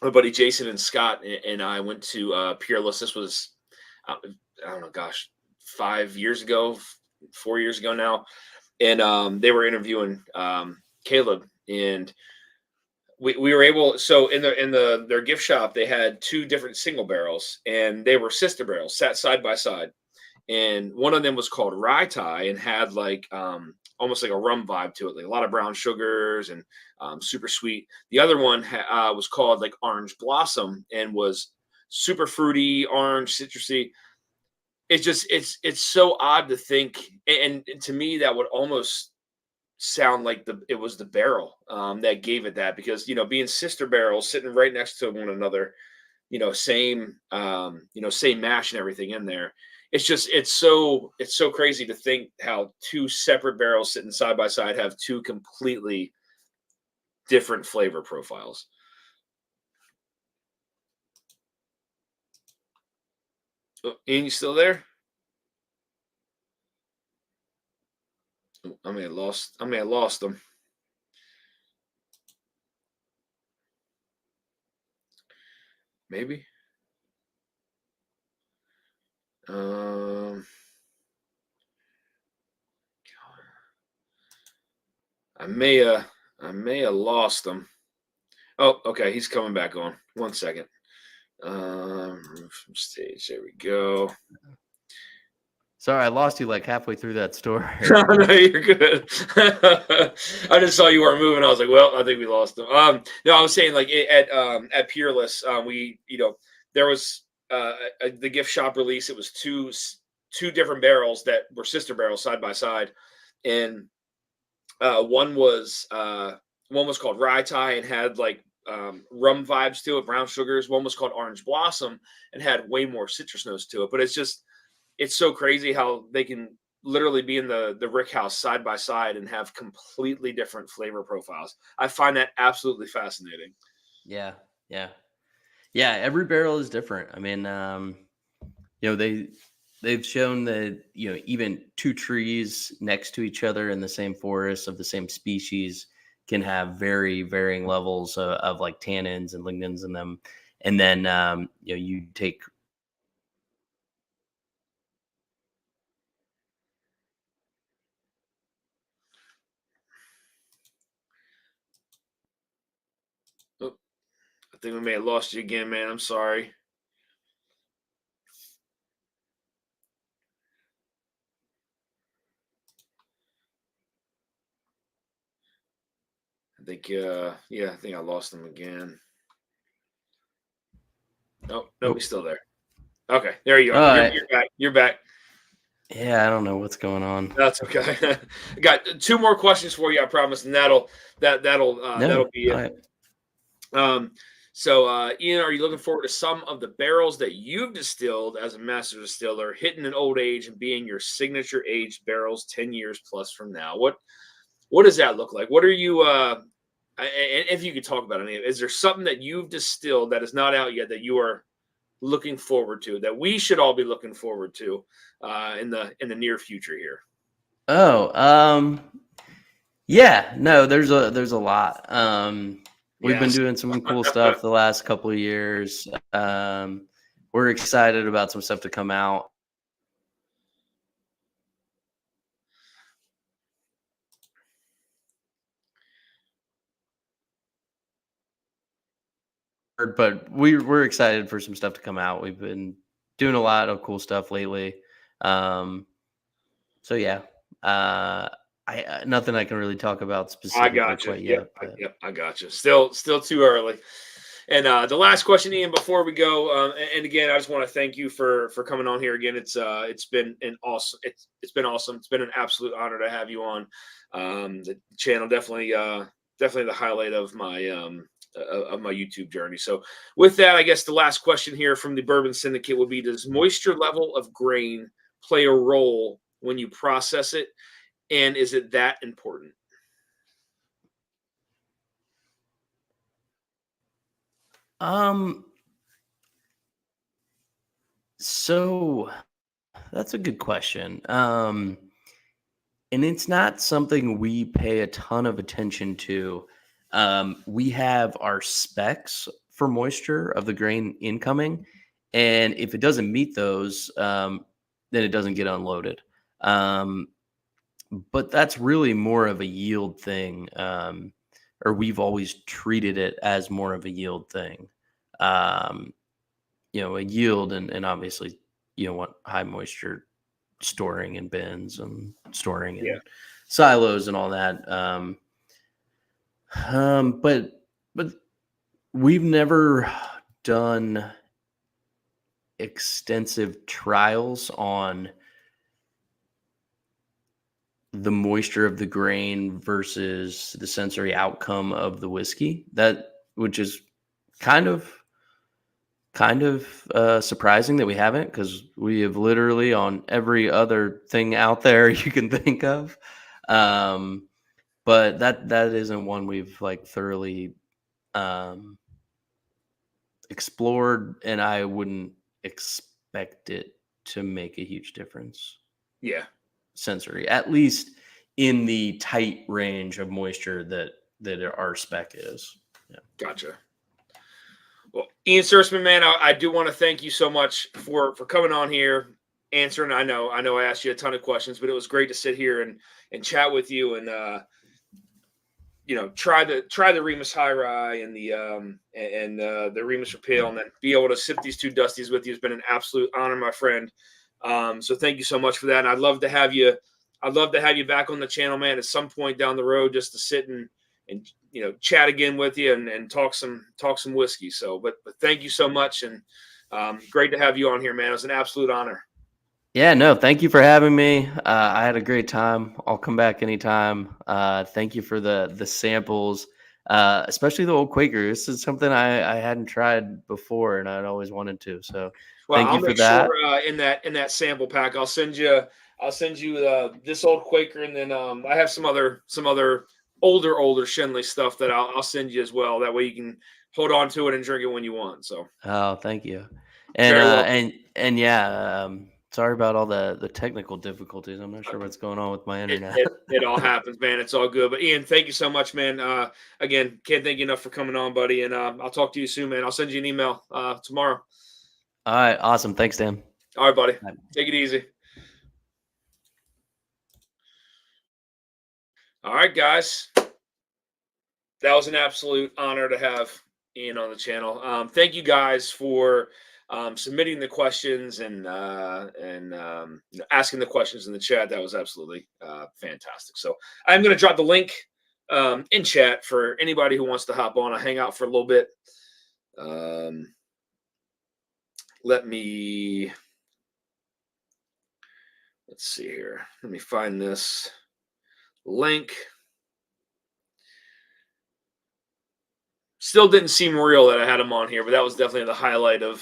my buddy Jason and Scott and I went to Peerless. This was I don't know, gosh, 5 years ago, 4 years ago now. And they were interviewing Caleb, and we were able, so in their gift shop, they had two different single barrels, and they were sister barrels sat side by side. And one of them was called Rye Tie and had like almost like a rum vibe to it, like a lot of brown sugars and super sweet. The other one was called like Orange Blossom and was super fruity, orange, citrusy. It's just it's so odd to think, and to me that would almost sound like it was the barrel that gave it that, because being sister barrels sitting right next to one another, same same mash and everything in there. It's so crazy to think how two separate barrels sitting side by side have two completely different flavor profiles. Oh, Ian, you still there? I may have lost them. Maybe. I may have lost them. Oh, okay, he's coming back on. 1 second. Remove from stage. There we go. Sorry, I lost you like halfway through that story. No, you're good. I just saw you weren't moving. I was like, well, I think we lost them. No, I was saying like at Peerless, we there was the gift shop release. It was two different barrels that were sister barrels side by side, and one was called Rye Tie and had like rum vibes to it, brown sugars. One was called Orange Blossom and had way more citrus notes to it. But it's so crazy how they can literally be in the rick house side by side and have completely different flavor profiles. I find that absolutely fascinating. Yeah. Every barrel is different. I mean, they've shown that even two trees next to each other in the same forest of the same species can have very varying levels of like tannins and lignans in them. And then you take I think we may have lost you again, man. I'm sorry. I think I think I lost him again. Nope, he's still there. Okay, there you are. You're back. You're back. Yeah, I don't know what's going on. That's okay. I got two more questions for you, I promise, and that'll be it. So, Ian, are you looking forward to some of the barrels that you've distilled as a master distiller hitting an old age and being your signature aged barrels 10 years plus from now? What does that look like? What are you and if you could talk about any, is there something that you've distilled that is not out yet that you are looking forward to, that we should all be looking forward to in the near future here? Oh, yeah, no, there's a lot. We've been Yes. doing some cool stuff the last couple of years. We're excited about some stuff to come out. But we're excited for some stuff to come out. We've been doing a lot of cool stuff lately. Um, so yeah, I nothing I can really talk about I specifically got you. quite Yep. yet. But Yep. I got you. Still too early. And the last question, Ian, before we go, and again, I just want to thank you for coming on here again. It's been an awesome. It's been awesome. It's been an absolute honor to have you on. The channel definitely the highlight of my YouTube journey. So with that, I guess the last question here from the Bourbon Syndicate would be: does moisture level of grain play a role when you process it, and is it that important? um, so that's a good question. And it's not something we pay a ton of attention to. We have our specs for moisture of the grain incoming, and if it doesn't meet those, then it doesn't get unloaded. Um, but that's really more of a yield thing, or we've always treated it as more of a yield thing. Um, a yield, and obviously, you want high moisture storing in bins and storing Yeah, in silos and all that. But we've never done extensive trials on the moisture of the grain versus the sensory outcome of the whiskey. That which is kind of surprising that we haven't, because we have literally on every other thing out there you can think of. Um, but that isn't one we've like thoroughly um, explored, and I wouldn't expect it to make a huge difference yeah. sensory, at least in the tight range of moisture that our spec is. Yeah. Gotcha. Well, Ian Stirsman, man, I do want to thank you so much for coming on here, answering. I know I asked you a ton of questions, but it was great to sit here and chat with you and try the Remus High Rye and the Remus Repeal, and then be able to sip these two Dusties with you has been an absolute honor, my friend. So thank you so much for that. And I'd love to have you. I'd love to have you back on the channel, man, at some point down the road, just to sit and chat again with you and talk some whiskey. So, but thank you so much, and great to have you on here, man. It was an absolute honor. Yeah, no, thank you for having me. I had a great time. I'll come back anytime. Thank you for the samples, especially the old Quaker. This is something I hadn't tried before, and I'd always wanted to. So Well, thank I'll you for make sure that. in that sample pack, I'll send you this old Quaker, and then I have some other older Shenley stuff that I'll send you as well. That way you can hold on to it and drink it when you want. So Oh, thank you. And very welcome. yeah, sorry about all the technical difficulties. I'm not sure what's going on with my It, internet. it it all happens, man. It's all good. But Ian, thank you so much, man. Again, can't thank you enough for coming on, buddy. And I'll talk to you soon, man. I'll send you an email tomorrow. All right, awesome. Thanks, Dan. All right, buddy. Bye. Take it easy. All right, guys. That was an absolute honor to have Ian on the channel. Thank you guys for submitting the questions and asking the questions in the chat. That was absolutely fantastic. So I'm going to drop the link in chat for anybody who wants to hop on. I hang out for a little bit. Let me let's see here. Let me find this link. Still didn't seem real that I had him on here, but that was definitely the highlight of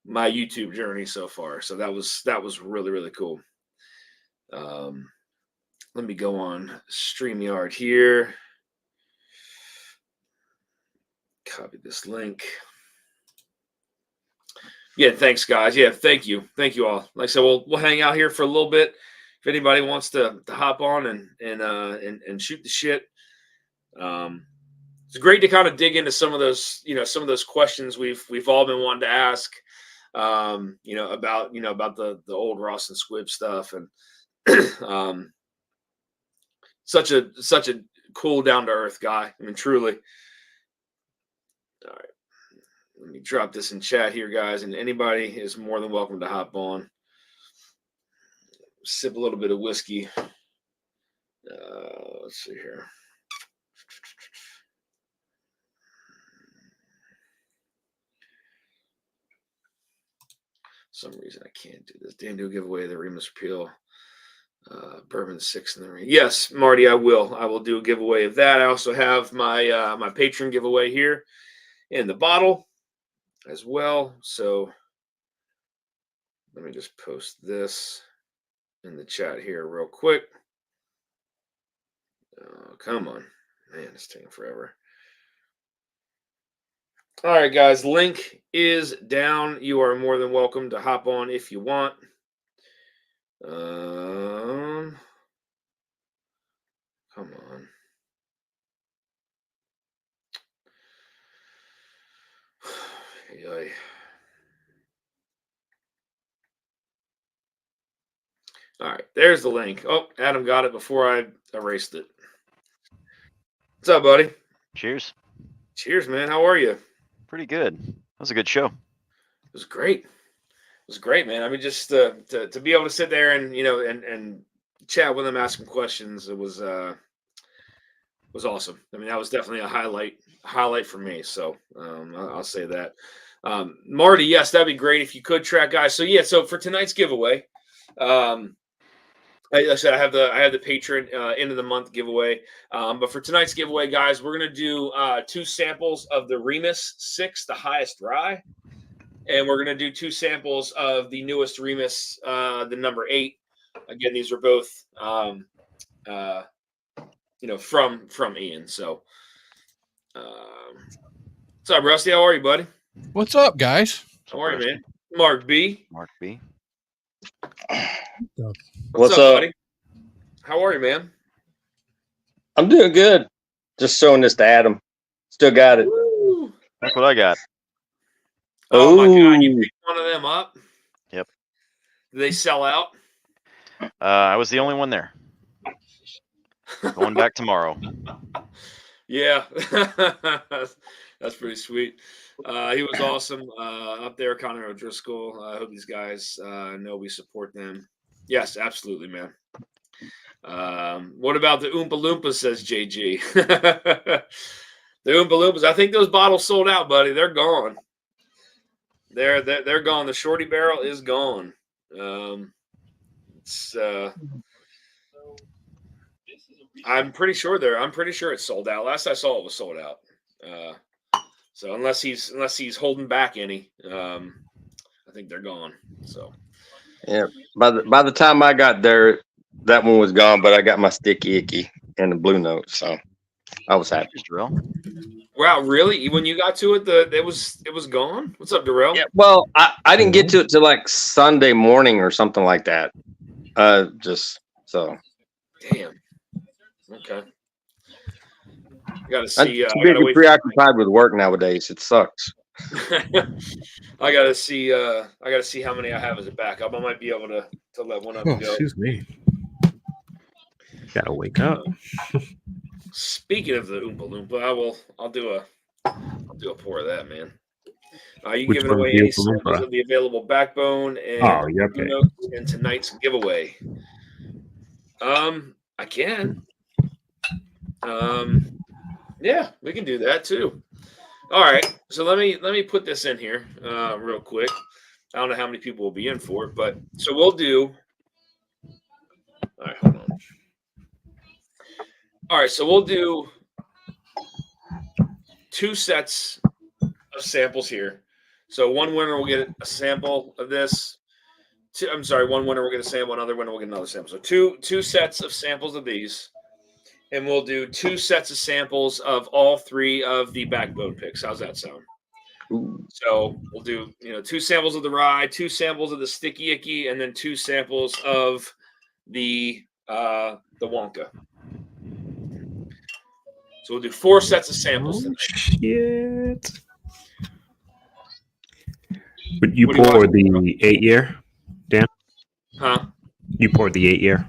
my YouTube journey so far. So that was really, really cool. Let me go on StreamYard here. Copy this link. Yeah, thanks, guys. Yeah, thank you all. Like I said, we'll hang out here for a little bit. If anybody wants to hop on and shoot the shit, it's great to kind of dig into some of those questions we've all been wanting to ask, about the old Ross and Squibb stuff, and such a cool, down to earth guy. I mean, truly. All right. Let me drop this in chat here, guys, and anybody is more than welcome to hop on. Sip a little bit of whiskey. Let's see here. For some reason I can't do this. Dan, do give away the Remus Peel Bourbon 6 in the ring. Yes, Marty, I will do a giveaway of that. I also have my my Patreon giveaway here in the bottle as well. So let me just post this in the chat here real quick. Oh, come on. Man, it's taking forever. All right, guys, link is down. You are more than welcome to hop on if you want. Come on. All right, there's the link. Oh, Adam got it before I erased it. What's up, buddy? Cheers. Cheers, man. How are you? Pretty good. That was a good show. It was great. It was great, man. I mean, just to be able to sit there and and chat with them, ask them questions. It was awesome. I mean, that was definitely a highlight for me. So I'll say that. Marty, yes, that'd be great if you could track guys. So yeah, so for tonight's giveaway, like I said, I have the patron end of the month giveaway. But for tonight's giveaway, guys, we're gonna do 2 samples of the Remus 6, the highest rye, and we're gonna do 2 samples of the newest Remus, the number 8. Again, these are both from Ian. So, what's up, Rusty? How are you, buddy? What's up, guys? How are you, man? Mark B. Mark B. What's up, buddy? How are you, man? I'm doing good. Just showing this to Adam. Still got it. Woo. That's what I got. Oh my God, you picked one of them up? Yep. Did they sell out? I was the only one there. Going back tomorrow. Yeah. That's pretty sweet. He was awesome up there, Connor O'Driscoll. I hope these guys know we support them. Yes, absolutely, man. What about the Oompa Loompas, says JG. The Oompa Loompas, I think those bottles sold out, buddy. They're gone. They're gone. The Shorty Barrel is gone. I'm pretty sure it's sold out. Last I saw it was sold out. So unless he's holding back any, I think they're gone. So Yeah. By the time I got there, that one was gone, but I got my Sticky Icky and the Blue Note, so I was happy. Darrell. Wow, really? When you got to it, it was gone. What's up, Darrell? Yeah. Well, I didn't get to it till like Sunday morning or something like that. Just so. Damn. Okay. I gotta see. I'm too busy preoccupied with work nowadays. It sucks. I gotta see how many I have as a backup. I might be able to let one of them go. Excuse me. Gotta wake up. Speaking of the Oompa Loompa, I'll do a pour of that, man. You Which giving one's away the any Oompa samples Loompa? of the available backbone and Okay. notes in tonight's giveaway? I can. Yeah, we can do that too. All right, so let me put this in here real quick. I don't know how many people will be in for it, but so we'll do. All right, hold on. All right, so we'll do 2 sets of samples here. So one winner will get a sample of this. One winner will get a sample, another winner will get another sample. So two sets of samples of these, and we'll do 2 sets of samples of all 3 of the backbone picks. How's that sound? Ooh. So we'll do 2 samples of the rye, 2 samples of the sticky icky, and then 2 samples of the Wonka. So we'll do 4 sets of samples tonight. Shit. But you What do you poured want? the 8-year, Dan? Huh? You poured the 8-year?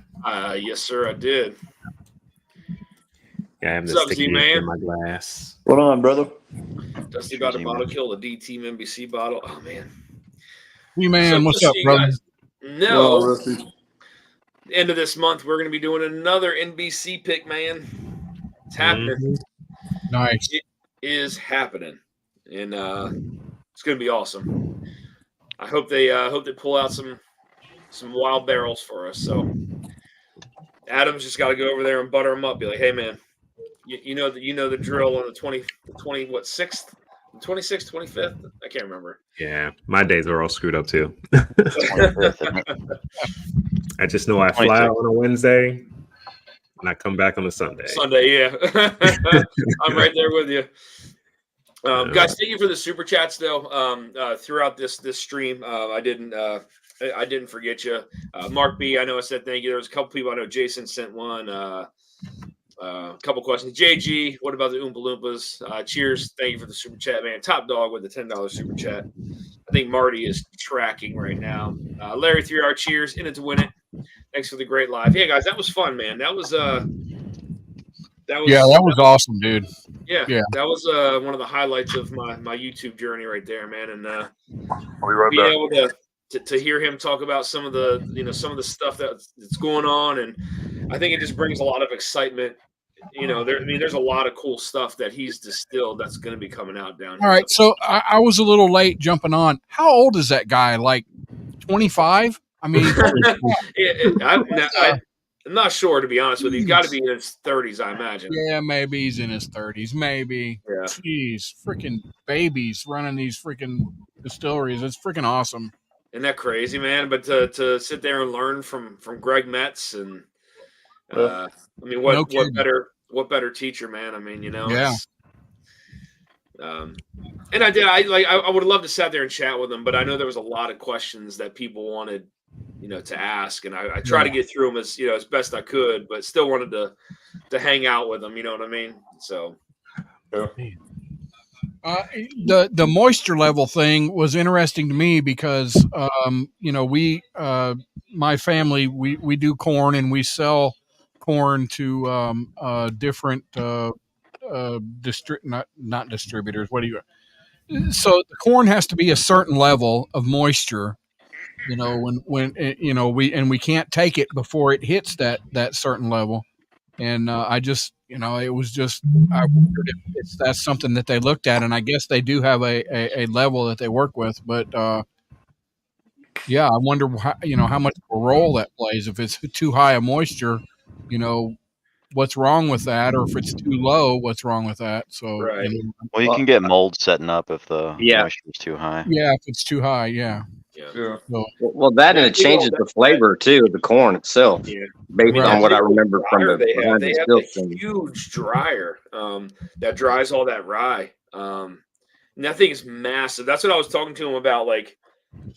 Yes, sir, I did. Yeah, I have the What's up, sticky Z-Man? in my glass. What on, brother? Dusty about to bottle kill the D Team NBC bottle. Oh man. Man, what's just up, so you brother? guys What know, on, Rusty? end of this month we're going to be doing another NBC pick, man. It's happening. Mhm. Nice. It is happening, and it's going to be awesome. I hope they pull out some wild barrels for us. So Adam's just got to go over there and butter them up. Be like, hey man, you know the drill on the 20 what 6th, 26th, 25th. I can't remember. Yeah, my days are all screwed up too. 25th, isn't it? I just know I fly 26th. out on a Wednesday and I come back on a Sunday. Sunday, yeah. I'm right there with you. Guys, thank you for the super chats though. Throughout this stream, I didn't forget you. Mark B, I know I said thank you. There was a couple people. I know Jason sent one. A couple questions. JG, what about the Oompa Loompas? Cheers. Thank you for the super chat, man. Top dog with the $10 super chat. I think Marty is tracking right now. Larry 3R, cheers. In it to win it. Thanks for the great live. Yeah, guys, that was fun, man. That was That was awesome, dude. Yeah, Yeah. that was one of the highlights of my YouTube journey right there, man. And I'll be right being back. able to hear him talk about some of the stuff that's going on, and I think it just brings a lot of excitement. There's a lot of cool stuff that he's distilled that's going to be coming out down here. All right, so I was a little late jumping on. How old is that guy? Like 25? I mean, I'm not sure, to be honest with you. He's got to be in his 30s, I imagine. yeah, maybe he's in his 30s. Maybe. Yeah. Jeez, freaking babies running these freaking distilleries. It's freaking awesome. Isn't that crazy, man? But to sit there and learn from Greg Metz and what better teacher, man? I mean, Yeah. And I would have loved to sat there and chat with him, but I know there was a lot of questions that people wanted, to ask, and I tried to get through them as best I could, but still wanted to hang out with them. You know what I mean? So. Yeah. The moisture level thing was interesting to me because we my family we do corn and we sell corn to different not distributors. What do you? So the corn has to be a certain level of moisture. When we can't take it before it hits that certain level. And I just, it was just, I wondered if that's something that they looked at, and I guess they do have a level that they work with. But I wonder how much of a role that plays. If it's too high a moisture, what's wrong with that, or if it's too low, what's wrong with that? So, Right. Well, you can get mold setting up if the Yeah. moisture is too high. yeah, if it's too high, yeah. Yeah. So, Well, that and it changes the flavor too of the corn itself, Yeah. based Right. on what I remember from Dryer the they have behind the a still thing. huge dryer that dries all that rye. And that thing is massive. That's what I was talking to him about. Like,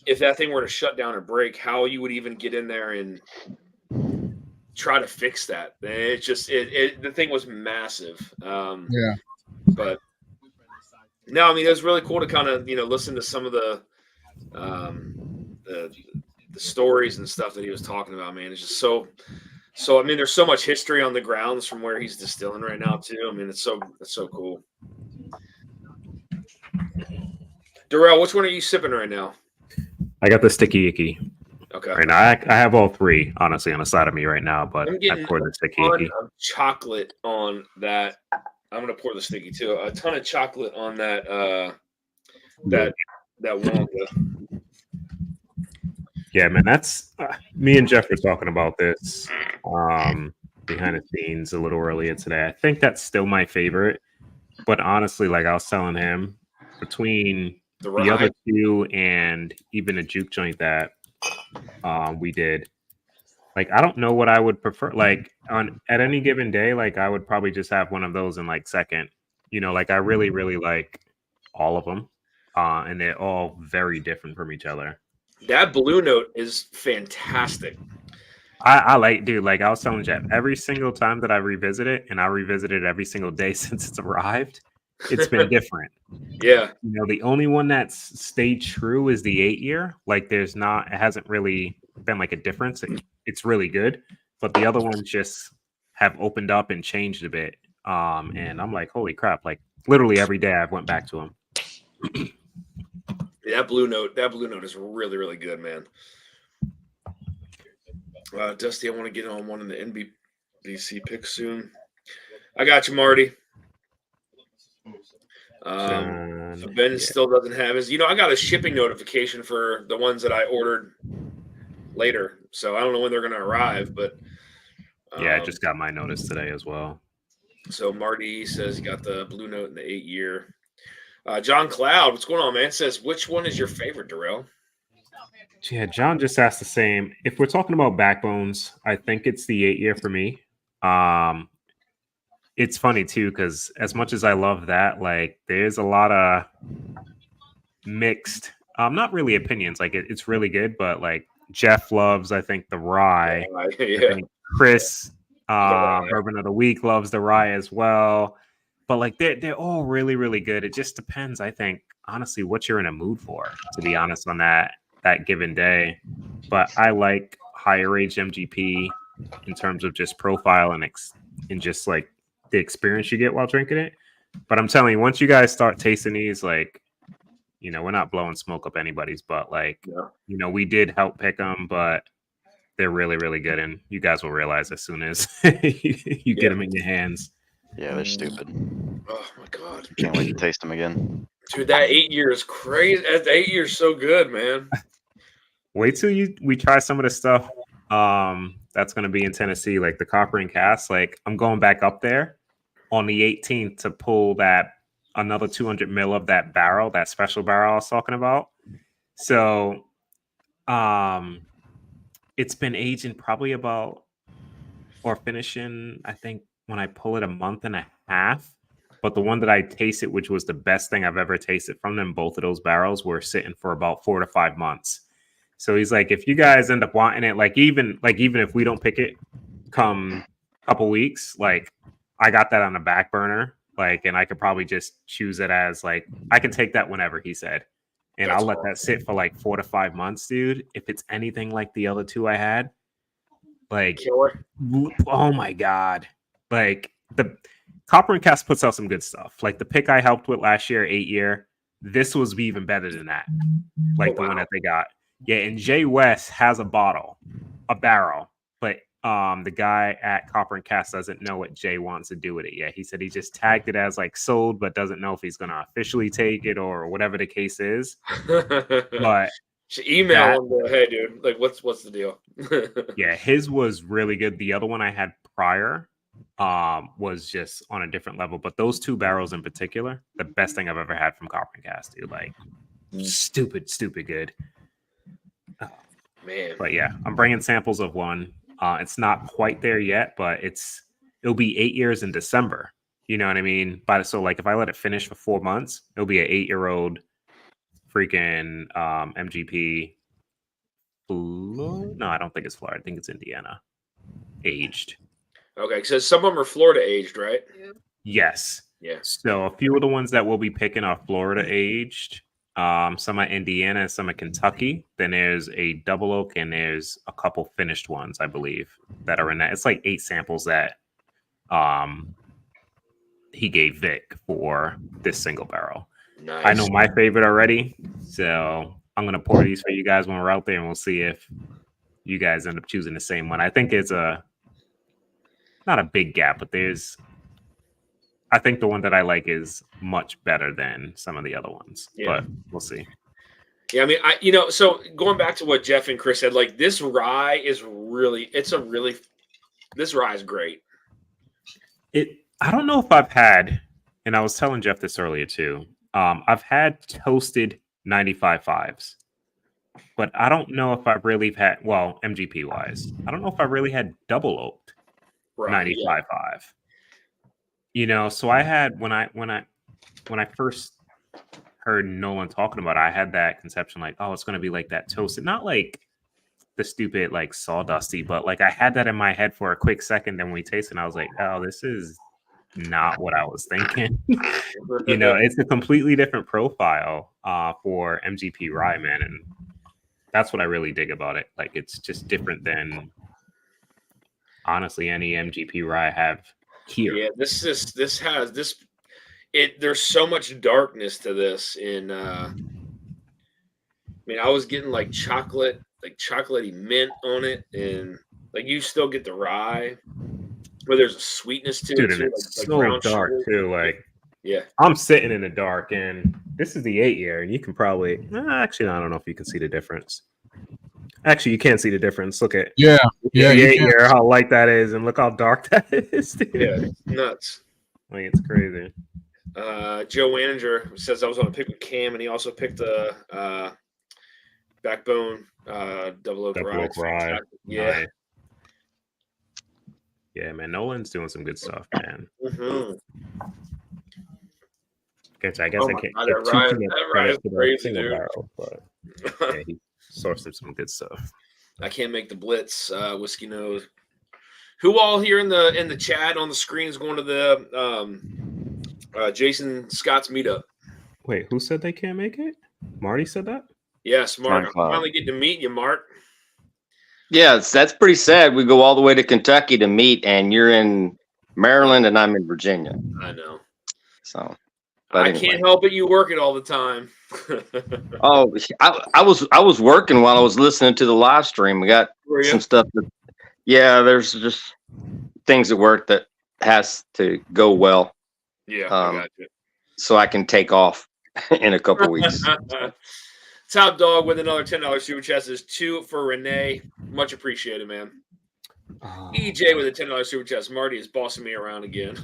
if that thing were to shut down or break, how you would even get in there and try to fix that. It's just the thing was massive. yeah. But no, I mean, it was really cool to kind of listen to some of the stories and stuff that he was talking about. Man, it's just so. I mean, there's so much history on the grounds from where he's distilling right now too. I mean, it's so cool. Darrell, which one are you sipping right now? I got the sticky icky Okay. right now. I have all 3 honestly on the side of me right now, but I'm I getting poured the sticky ton icky. of chocolate on that. I'm gonna pour the sticky too. A ton of chocolate on that. That Wonka. Yeah, man, that's me and Jeff were talking about this behind the scenes a little earlier today. I think that's still my favorite. But honestly, like I was telling him, between The the other rye. two and even a juke joint that we did, like I don't know what I would prefer. Like on at any given day, like I would probably just have one of those in like second. You know, like I really, really like all of them, and they're all very different from each other. That Blue Note is fantastic. I like, dude, like I was telling Jeff, every single time that I revisit it, and I revisit it every single day since it's arrived, it's been different. Yeah. You know, the only one that's stayed true is the 8-year. Like, it hasn't really been like a difference. It's really good, but the other ones just have opened up and changed a bit. And I'm like, holy crap! Like, literally every day I've went back to them. That Blue Note is really, really good, man. Dusty, I want to get on one in the NBC pick soon. I got you, Marty. So Ben still doesn't have his. I got a shipping notification for the ones that I ordered later, so I don't know when they're going to arrive. But I just got my notice today as well. So Marty says he got the Blue Note in the 8-year. John Cloud, what's going on, man? Says, which one is your favorite, Darrell? Yeah, John just asked the same. If we're talking about backbones, I think it's the 8-year for me. It's funny too, because as much as I love that, like there's a lot of mixed, not really opinions. Like it's really good, but like Jeff loves, I think, the rye. Yeah. I think Chris, Bourbon of the Week, loves the rye as well. But like they're all really, really good. It just depends, I think, honestly, what you're in a mood for, to be honest, on that given day. But I like higher age MGP in terms of just profile and just like the experience you get while drinking it. But I'm telling you, once you guys start tasting these, like, we're not blowing smoke up anybody's butt. Like, we did help pick them, but they're really, really good. And you guys will realize as soon as you get them in your hands. Yeah, they're stupid. Oh my God. Can't wait to taste them again. Dude, that 8-year is crazy. That 8-year is so good, man. Wait till we try some of the stuff that's going to be in Tennessee, like the Copper and Cask. Like, I'm going back up there on the 18th to pull another 200 mil of that barrel, that special barrel I was talking about. So it's been aging probably finishing, I think, when I pull it, a month and a half. But the one that I tasted, which was the best thing I've ever tasted from them, both of those barrels were sitting for about 4 to 5 months. So he's like, if you guys end up wanting it, even if we don't pick it come a couple weeks, like I got that on the back burner, and I could probably just choose it as I can take that whenever, he said. And I'll let that sit for 4 to 5 months, dude. If it's anything like the other two I had, Killer. Oh my God. The Copper and Cask puts out some good stuff. Like the pick I helped with last year, 8-year, this was even better than that. The one that they got. Yeah, and Jay West has a barrel, but the guy at Copper and Cask doesn't know what Jay wants to do with it yet. He said he just tagged it as sold, but doesn't know if he's going to officially take it or whatever the case is. But email him, hey dude, what's the deal? Yeah, his was really good. The other one I had prior was just on a different level. But those two barrels in particular, the best thing I've ever had from Copper and Cask, dude. Stupid good. Man. But yeah, I'm bringing samples of one. It's not quite there yet, but it'll be 8 years in December. You know what I mean? So if I let it finish for 4 months, it'll be an 8-year-old freaking MGP. No, I don't think it's Florida. I think it's Indiana aged. Okay, so some of them are Florida aged, right? Yes. Yeah. So a few of the ones that we'll be picking are Florida aged. Some are Indiana and some are Kentucky. Then there's a double oak and there's a couple finished ones, I believe, that are in that. It's 8 samples that he gave Vic for this single barrel. Nice. I know my favorite already, so I'm gonna pour these for you guys when we're out there, and we'll see if you guys end up choosing the same one. I think it's not a big gap, but I think the one that I like is much better than some of the other ones. Yeah. But we'll see. Yeah, I mean, so going back to what Jeff and Chris said, this rye is this rye is great. I don't know if I've had and I was telling Jeff this earlier too. I've had toasted 95.5s, but I don't know if I've really had, well, MGP wise, I don't know if I really had double oaked Right. 95.5. You know, so I had when I first heard Nolan talking about it, I had that conception like, oh, it's going to be like that toasted, not like the stupid like sawdusty, but like I had that in my head for a quick second. Then when we tasted, I was like, oh, this is not what I was thinking. You know, it's a completely different profile for MGP rye, man, and that's what I really dig about it. Like, it's just different than honestly any MGP rye I have here. Yeah, there's so much darkness to this. I mean, I was getting like chocolatey mint on it, and like you still get the rye, but there's a sweetness to Dude, it and too, it's like so brown dark sugar. too. Like, Yeah, I'm sitting in the dark, and this is the 8-year, and you can probably actually, I don't know if you can see the difference. Actually, you can't see the difference. Look at Yeah, the you can. 8-year, how light that is, and look how dark that is, dude. yeah, it's nuts. Like, it's crazy. Joe Waninger says I was on a pick with Cam, and he also picked a Backbone double oak rye. Rye. Yeah. Nice. Yeah, man. Nolan's doing some good stuff, man. Mm-hmm. I guess Oh I my can't God, give that too rye- much that rye credit is to the crazy, single dude. barrel, but yeah, he sourced him some good stuff. I can't make the Blitz whiskey nose. Who all here in the chat on the screen is going to the Jason Scott's meetup? Wait, who said they can't make it? Marty said that? Yes, Mark. I'm SoundCloud. finally getting to meet you, Mark. Yeah, that's pretty sad. We go all the way to Kentucky to meet, and you're in Maryland, and I'm in Virginia. I know. So, but I anyway. can't help it. You work it all the time. Oh, I was working while I was listening to the live stream. We got Were you? some stuff that, yeah, there's just things at work that has to go well, Yeah, I got you. so I can take off in a couple weeks. Top Dog with another $10 super chat says 2 for Renee. Much appreciated, man. EJ with a $10 super chat. Marty is bossing me around again.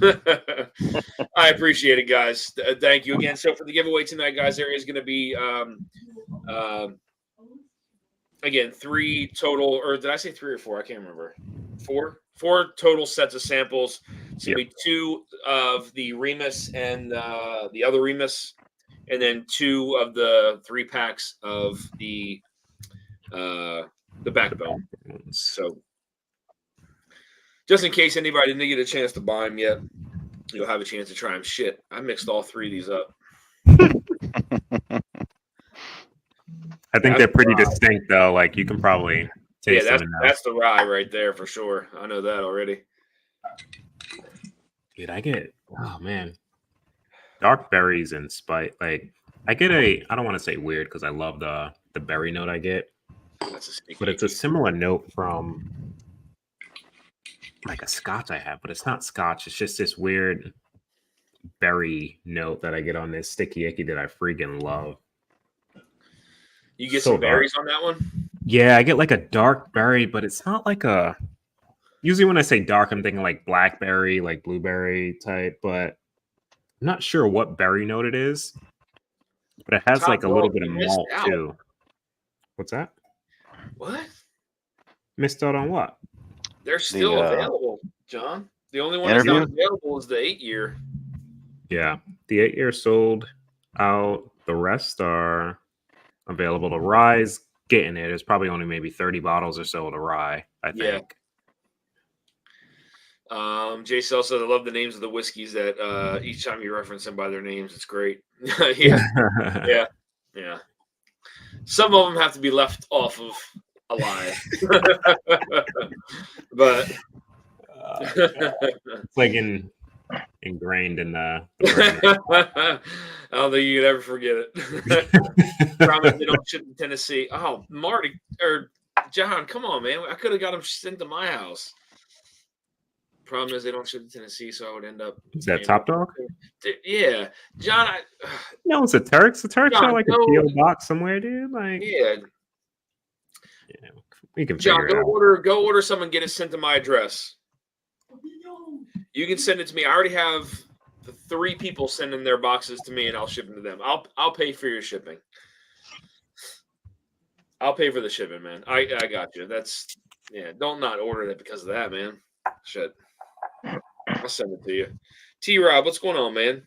I appreciate it, guys. Thank you again. So for the giveaway tonight, guys, there is going to be again 3 total, or did I say 3 or 4? I can't remember. 4 total sets of samples. It's going to be 2 of the Remus and the other Remus, and then 2 of the 3 packs of the Backbone. So just in case anybody didn't get a chance to buy them yet, you'll have a chance to try them. Shit, I mixed all 3 of these up. I think they're pretty distinct, though. Like, you can probably taste them. That's the rye right there for sure. I know that already. Dude, oh man, dark berries and spice. Like, I get I don't want to say weird because I love the berry note I get, but it's a similar note from like a Scotch I have, but it's not Scotch. It's just this weird berry note that I get on this sticky icky that I freaking love. You get So some berries on that one? Yeah, I get like a dark berry, but it's not like a. Usually when I say dark, I'm thinking like blackberry, like blueberry type, but I'm not sure what berry note it is. But it has like a little bit of malt too. What's that? What? Missed out on what? They're still available, John. The only one that's not available is the 8-year. Yeah, the 8-year sold out. The rest are available. The rye's getting it. There's probably only maybe 30 bottles or so of the rye, I think. Jay Sell said, I love the names of the whiskeys that each time you reference them by their names. It's great. Yeah. Some of them have to be left off of alive. But it's like ingrained in the I don't think you could ever forget it. Promise they don't ship to Tennessee. Oh, Marty or John, come on, man. I could have got them sent to my house. Problem is they don't ship to Tennessee, so I would end up. Is that Top Dog? Yeah, John. No, it's a Turks. The Turks John, are like a PO box somewhere, dude. Like, yeah, we can John, figure it out. Go order some and get it sent to my address. You can send it to me. I already have the 3 people send in their boxes to me, and I'll ship them to them. I'll pay for your shipping. I'll pay for the shipping, man. I got you. Don't not order it because of that, man. Shit. I'll send it to you. T-Rob, what's going on, man?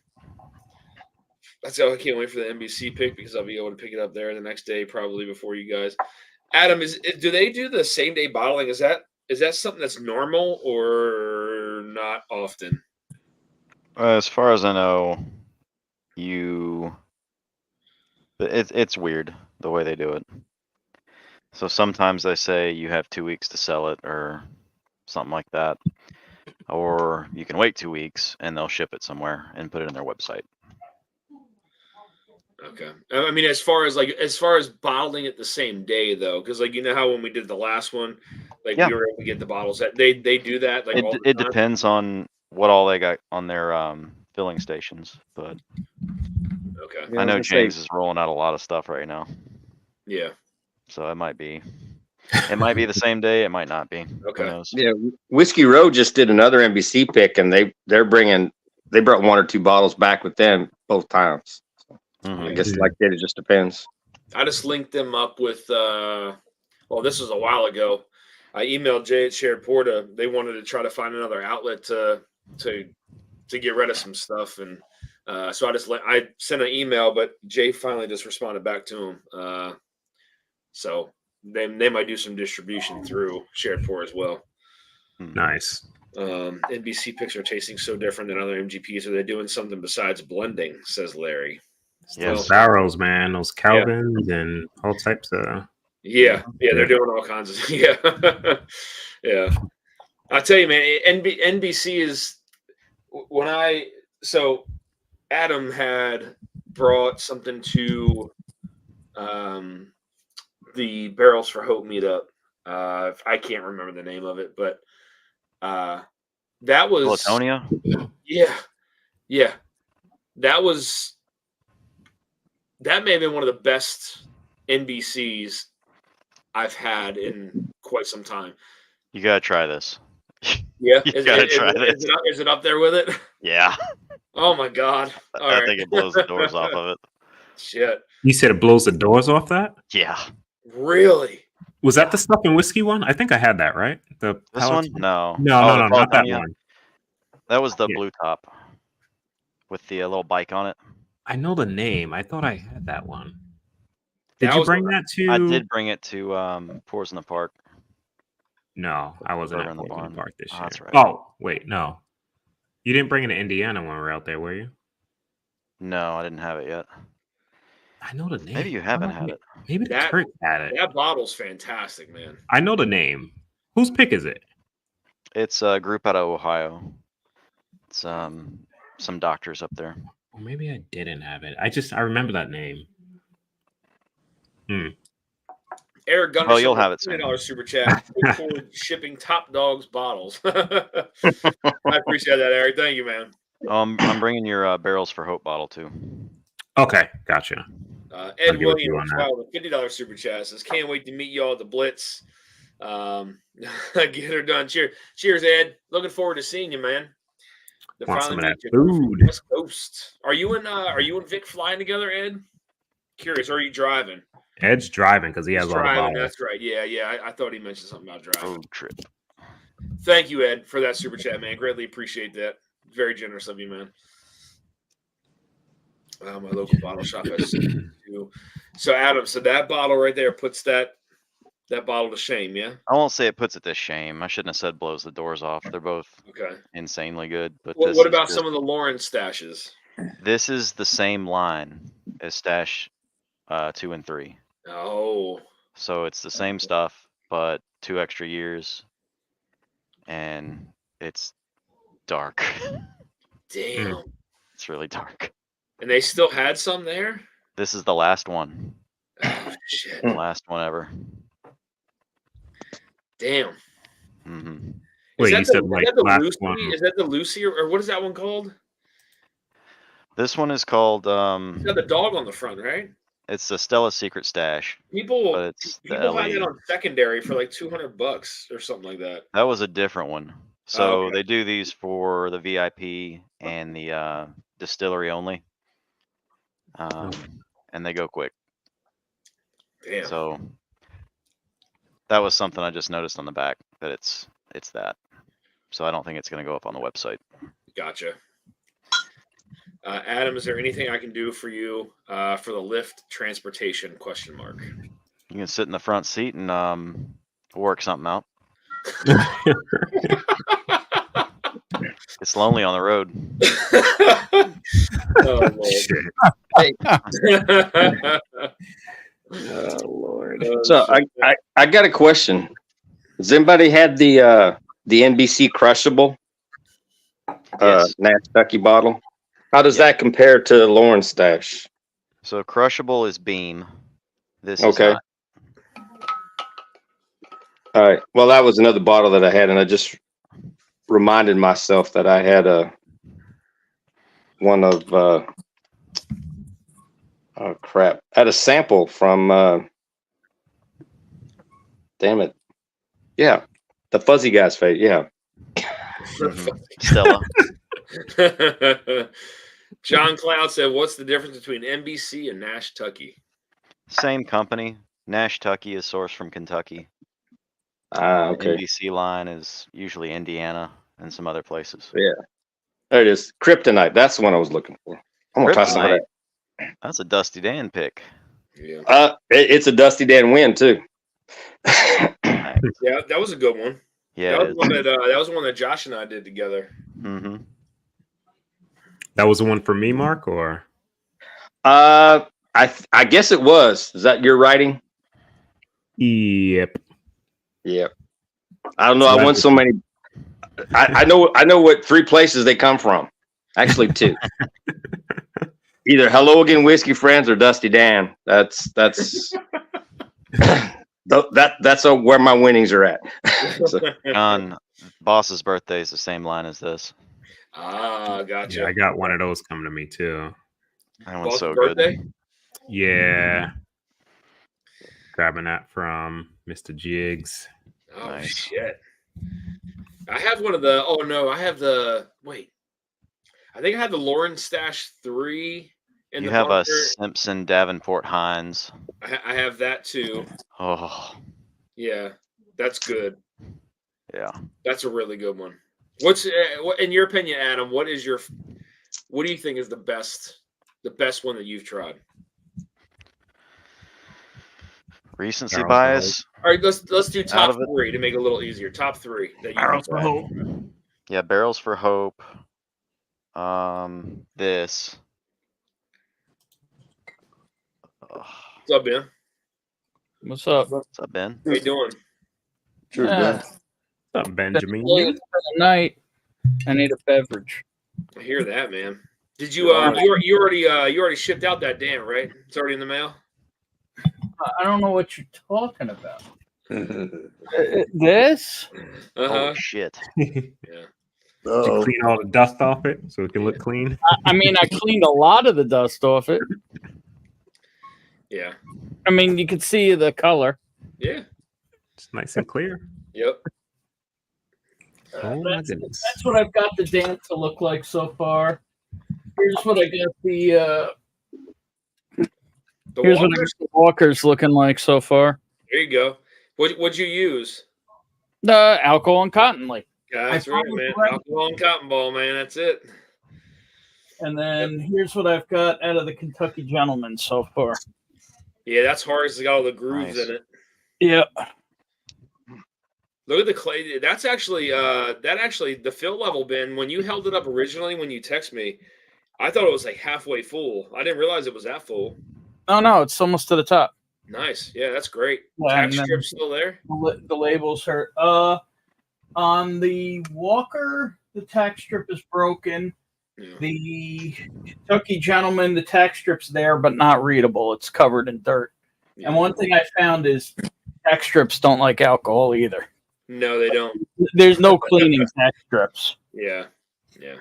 I can't wait for the NBC pick because I'll be able to pick it up there the next day, probably before you guys. Adam, do they do the same day bottling? Is that something that's normal or not often? As far as I know, it's weird the way they do it. So sometimes they say you have 2 weeks to sell it or something like that. Or you can wait 2 weeks and they'll ship it somewhere and put it in their website. Okay. I mean, as far as bottling it the same day, though, because like, you know how when we did the last one, like Yeah. we were able to get the bottles that they do that like all the It time? depends on what all they got on their filling stations, but Okay. Yeah, I know was gonna say, James is rolling out a lot of stuff right now, Yeah. so it might be the same day, it might not be. Okay. Who knows? yeah, Whiskey Row just did another NBC pick, and they brought 1 or 2 bottles back with them both times. Mhm. I guess like that, it just depends. I just linked them up with this was a while ago. I emailed Jay at Shared Porta. They wanted to try to find another outlet to get rid of some stuff, and so I sent an email, but Jay finally just responded back to him. So they might do some distribution through Shared Porta as well. Nice. NBC picks are tasting so different than other MGPs. Are they doing something besides blending? Says Larry. Yes. Those barrels, man. Those Calvins and all types of. Yeah, they're doing all kinds of yeah. I tell you, man, NBC is so Adam had brought something to the Barrels for Hope meetup. I can't remember the name of it, but that was Platonia? yeah. That may have been one of the best NBCs I've had in quite some time. You gotta try this. Yeah, You gotta try this. Is it up there with it? Yeah. Oh my god! All I right. think it blows the doors off of it. Shit, You said it blows the doors off that? Yeah. really? Was that the stuff and whiskey one? I think I had that, right? The This one? Palatine? No. No, Oh, no, the not that Platonia? one. That was the Yeah. blue top with the little bike on it. I know the name. I thought I had that one. That Did you was bring one that to? I did bring it to Pours in the Park. No, I wasn't Bourbon at in the Portland Barn. Park this Oh, year. that's right. Oh, wait, no. You didn't bring it to Indiana when we were out there, were you? No, I didn't have it yet. I know the name. Maybe you haven't had it. Maybe That- Kurt had it. That bottle's fantastic, man. I know the name. Whose pick is it? It's a group out of Ohio. It's some doctors up there. Or maybe I didn't have it. I remember that name. Eric Gunner, Oh, you'll have it soon. $20 super chat. Look forward to shipping Top Dogs bottles. I appreciate that, Eric. Thank you, man. I'm bringing your Barrels for Hope bottle too. Okay, gotcha. Ed get with you Williams, on that. wow, the $50 super chat says, "Can't wait to meet y'all at the Blitz. Get her done. Cheers, Ed. Looking forward to seeing you, man. To Want some of finally that meet you from food. the West Coast. Are you and Vic flying together, Ed? Curious. Or are you driving? Ed's driving because he has He's all the driving. bottles. That's right. Yeah. I thought he mentioned something about driving. Road trip. Thank you, Ed, for that super chat, man. Greatly appreciate that. Very generous of you, man. My local bottle shop has too. So, Adam, that bottle right there puts that bottle to shame, yeah? I won't say it puts it to shame. I shouldn't have said blows the doors off. They're both Okay. insanely good. But What this is about just- some of the Lauren stashes? This is the same line as Stash 2 and 3. Oh, So it's the same stuff, but 2 extra years. And it's dark. damn. It's really dark. And they still had some there? This is the last one. Oh, shit. The last one ever. Damn. Hmm Wait, you said like last Lucy? one. Is that the Lucy or what is that one called? This one is called It's got the dog on the front, right? it's the Stella Secret Stash. People But it's the buy LE. that on secondary for like $200 or something like that. That was a different one. So okay. they do these for the VIP and the distillery only, and they go quick. Damn. So that was something I just noticed on the back, that it's that. So I don't think it's going to go up on the website. Gotcha. Adam, is there anything I can do for you for the lift transportation ? You can sit in the front seat and work something out. It's lonely on the road. Oh, Lord. So I got a question. Has anybody had the NBC crushable Yes. Nantucket bottle? How does that compare to Lauren's stash? So crushable is Beam. This is Okay. not. All right. Well, that was another bottle that I had, and I just reminded myself that I had one of oh crap. I had a sample from damn it. Yeah. The fuzzy guy's face. Yeah. Stella. John Cloud said, "What's the difference between NBC and Nash Tucky?" Same company. Nash Tucky is sourced from Kentucky. Okay. NBC line is usually Indiana and some other places. Yeah. There it is. Kryptonite. That's the one I was looking for. I'm gonna try some of Kryptonite. that. That's a Dusty Dan pick. Yeah. It's a Dusty Dan win too. Yeah, that was a good one. Yeah, that was one that Josh and I did together. Mm-hmm. That was the one for me, Mark, or? I guess it was. Is that your writing? Yep. Yep. I don't know. I won so many. I know what 3 places they come from. Actually, 2. Either Hello Again Whiskey Friends or Dusty Dan. That's that's where my winnings are at. So, On Boss's birthday is the same line as this. Gotcha. Yeah, I got one of those coming to me too. That one's Boss's so birthday? good. Yeah. Grabbing that from Mr. Jigs. Oh Nice. shit! I have one of the. Oh no, I have the. Wait, I think I have the Lauren Stash 3 in You the have bunker. a Simpson Davenport Hines. I have that too. Oh, Yeah, that's good. yeah. That's a really good one. What's in your opinion, Adam? What do you think is the best one that you've tried? Recency Barrels bias. All right, let's do Out top of it. 3 to make it a little easier. Top 3 that you Barrels think for hope. Yeah, Barrels for Hope. This. Ugh. What's up, Ben? What's up? What's up, Ben? How you doing? Sure, Yeah. Ben. What's up, Benjamin? Late for the night. I need a beverage. I hear that, man. Did you you already shipped out that Dan, right? It's already in the mail. I don't know what you're talking about. This? Oh shit. Did Oh, you clean all the dust off it so it can look clean? I mean, I cleaned a lot of the dust off it. Yeah. I mean, you could see the color. Yeah. It's nice and clear. Yep. Oh my goodness. That's what I've got the dance to look like so far. Here's what I got here's what I got the walkers looking like so far. There you go. What'd you use? The alcohol and cotton lake. That's right, man. Alcohol and cotton ball, man. That's it. And then here's what I've got out of the Kentucky Gentleman so far. Yeah, that's hard. It's got all the grooves Nice. in it. Yep. Look at the clay. That's actually the fill level, Ben. When you held it up originally, when you text me, I thought it was like halfway full. I didn't realize it was that full. Oh no, it's almost to the top. Nice. Yeah, that's great. Yeah, Tax and then strip's still there. the labels hurt. On the Walker, the tax strip is broken. Yeah. The Kentucky Gentleman, the tax strip's there, but not readable. It's covered in dirt. Yeah. And one thing I found is tax strips don't like alcohol either. No, they don't. There's no cleaning tax strips. Yeah. Yeah.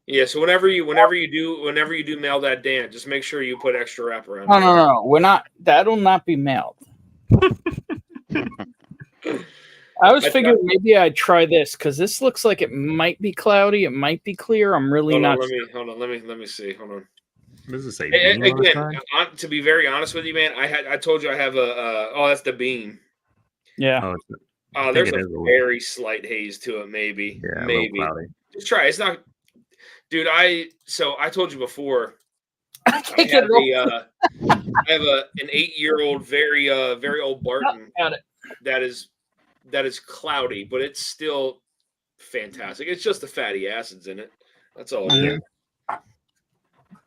Yeah, so whenever you do mail that Dan, just make sure you put extra wraparound. No. We're not. That'll not be mailed. I was figuring maybe I'd try this because this looks like it might be cloudy. It might be clear. I'm really not. Hold on. Let me see. Hold on. What does it say? Hey, Beam on the again, side? to be very honest with you, man, I told you I have a. Oh, that's the beam. Yeah. Oh, I think There's it a is a little- very slight haze to it. Maybe. yeah, a little Maybe. cloudy. Just try it. It's not, dude. I told you before. I I have an 8-year-old, very old Barton Got it. that is cloudy, but it's still fantastic. It's just the fatty acids in it. That's all it is.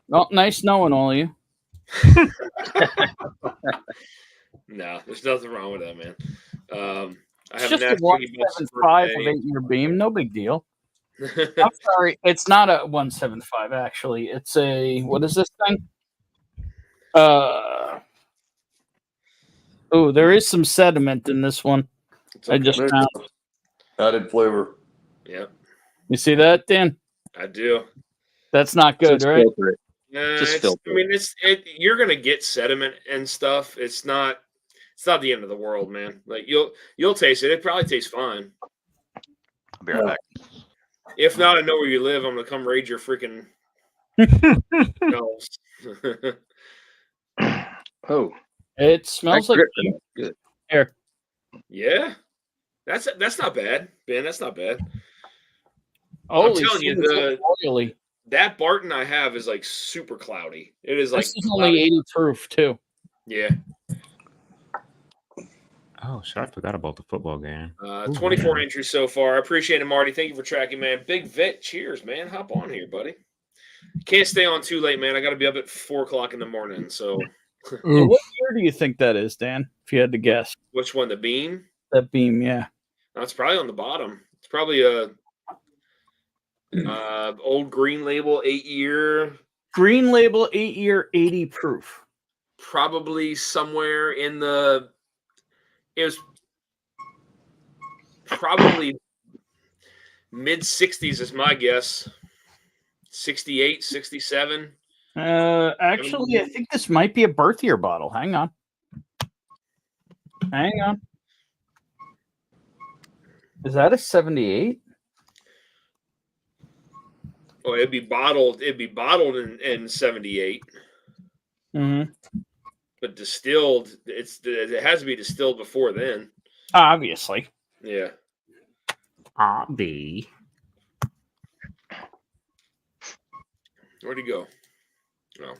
Well, nice knowing all of you. No, there's nothing wrong with that, man. I It's have just a an 175 of 8-year beam. No big deal. I'm sorry. It's not a 175, actually. It's a, what is this thing? Oh, there is some sediment in this one. I just found. Added flavor. Yep, You see that, Dan? I do. That's not good, Just right? filter it. Just It's, filter I mean, you're gonna get sediment and stuff. It's not the end of the world, man. Like you'll taste it. It probably tastes fine. I'll be right back. If not, I know where you live. I'm gonna come raid your freaking nose. Oh, It smells like good. air. Yeah, that's not bad, Ben. That's not bad. Holy telling you, shit, it's oily. That Barton I have is like super cloudy. It is like This is only 80 proof, too. yeah. Oh, shit, I forgot about the football game. 24 entries so far. I appreciate it, Marty. Thank you for tracking, man. Big Vet, cheers, man. Hop on here, buddy. Can't stay on too late, man. I got to be up at 4:00 in the morning. So, Well, what year do you think that is, Dan? If you had to guess. which one? The beam? That beam, yeah. That's probably on the bottom. It's probably a old green label 8-year. Green label 8-year 80 proof. Probably somewhere in the. It was probably mid 60s is my guess. 68, 67. Actually, I think this might be a birth year bottle. Hang on. Is that a 78? Oh, it'd be bottled in 78. Mm-hmm. But distilled, it has to be distilled before then. Obviously. Yeah. The Where'd he go? Oh.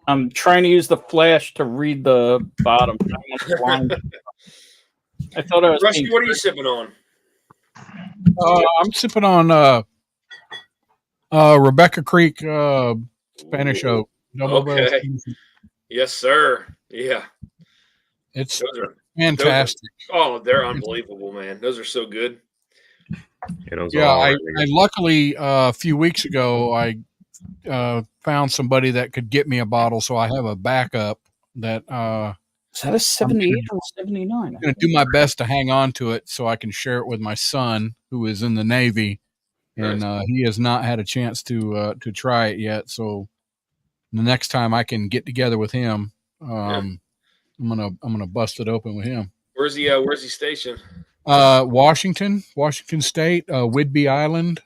I'm trying to use the flash to read the bottom. I thought I was. Rusty, what are you sipping on? I'm sipping on Rebecca Creek Spanish Oak. Okay. Yes, sir. Yeah. It's Those are fantastic. they're unbelievable, man. Those are so good. I luckily a few weeks ago I found somebody that could get me a bottle, so I have a backup that is that a 78 or 79? I'm going to do my best to hang on to it so I can share it with my son who is in the Navy, and he has not had a chance to try it yet. So the next time I can get together with him, I'm gonna bust it open with him. Where's he stationed? Washington State, Whidbey Island.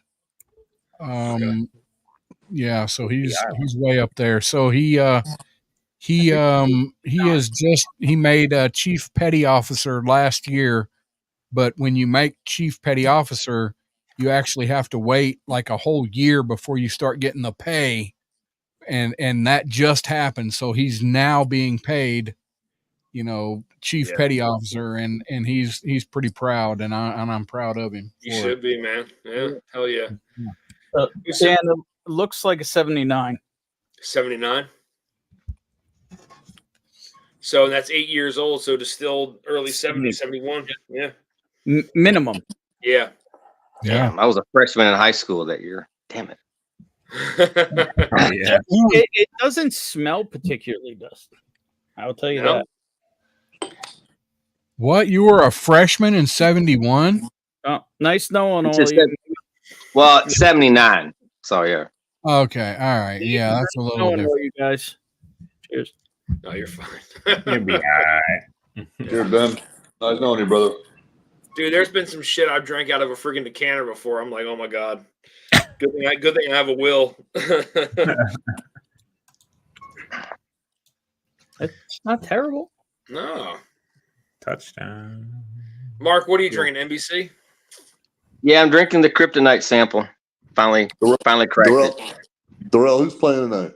Yeah, so he's way up there. So he made a chief petty officer last year, but when you make chief petty officer, you actually have to wait like a whole year before you start getting the pay, and that just happened. So he's now being paid, chief petty officer, and he's pretty proud, and I'm proud of him. You should be, man. Yeah, hell yeah. Dan, it looks like a 79. 79. So that's 8 years old. So distilled early 70, 71. Yeah. Minimum. Yeah. Damn, I was a freshman in high school that year. Damn it. It doesn't smell particularly dusty. I'll tell you that. What? You were a freshman in 71? Oh, nice knowing all you. Well, 79. So yeah. Okay. All right. Yeah, that's a little different. You guys. Cheers. No, you're fine. You'll be all right. Cheers, Ben. Nice knowing you, brother. Dude, there's been some shit I've drank out of a friggin' decanter before. I'm like, oh my god. Good thing I have a will. It's not terrible. No. Touchdown. Mark, what are you drinking? NBC? Yeah, I'm drinking the kryptonite sample. Finally cracked it. Darrell, who's playing tonight?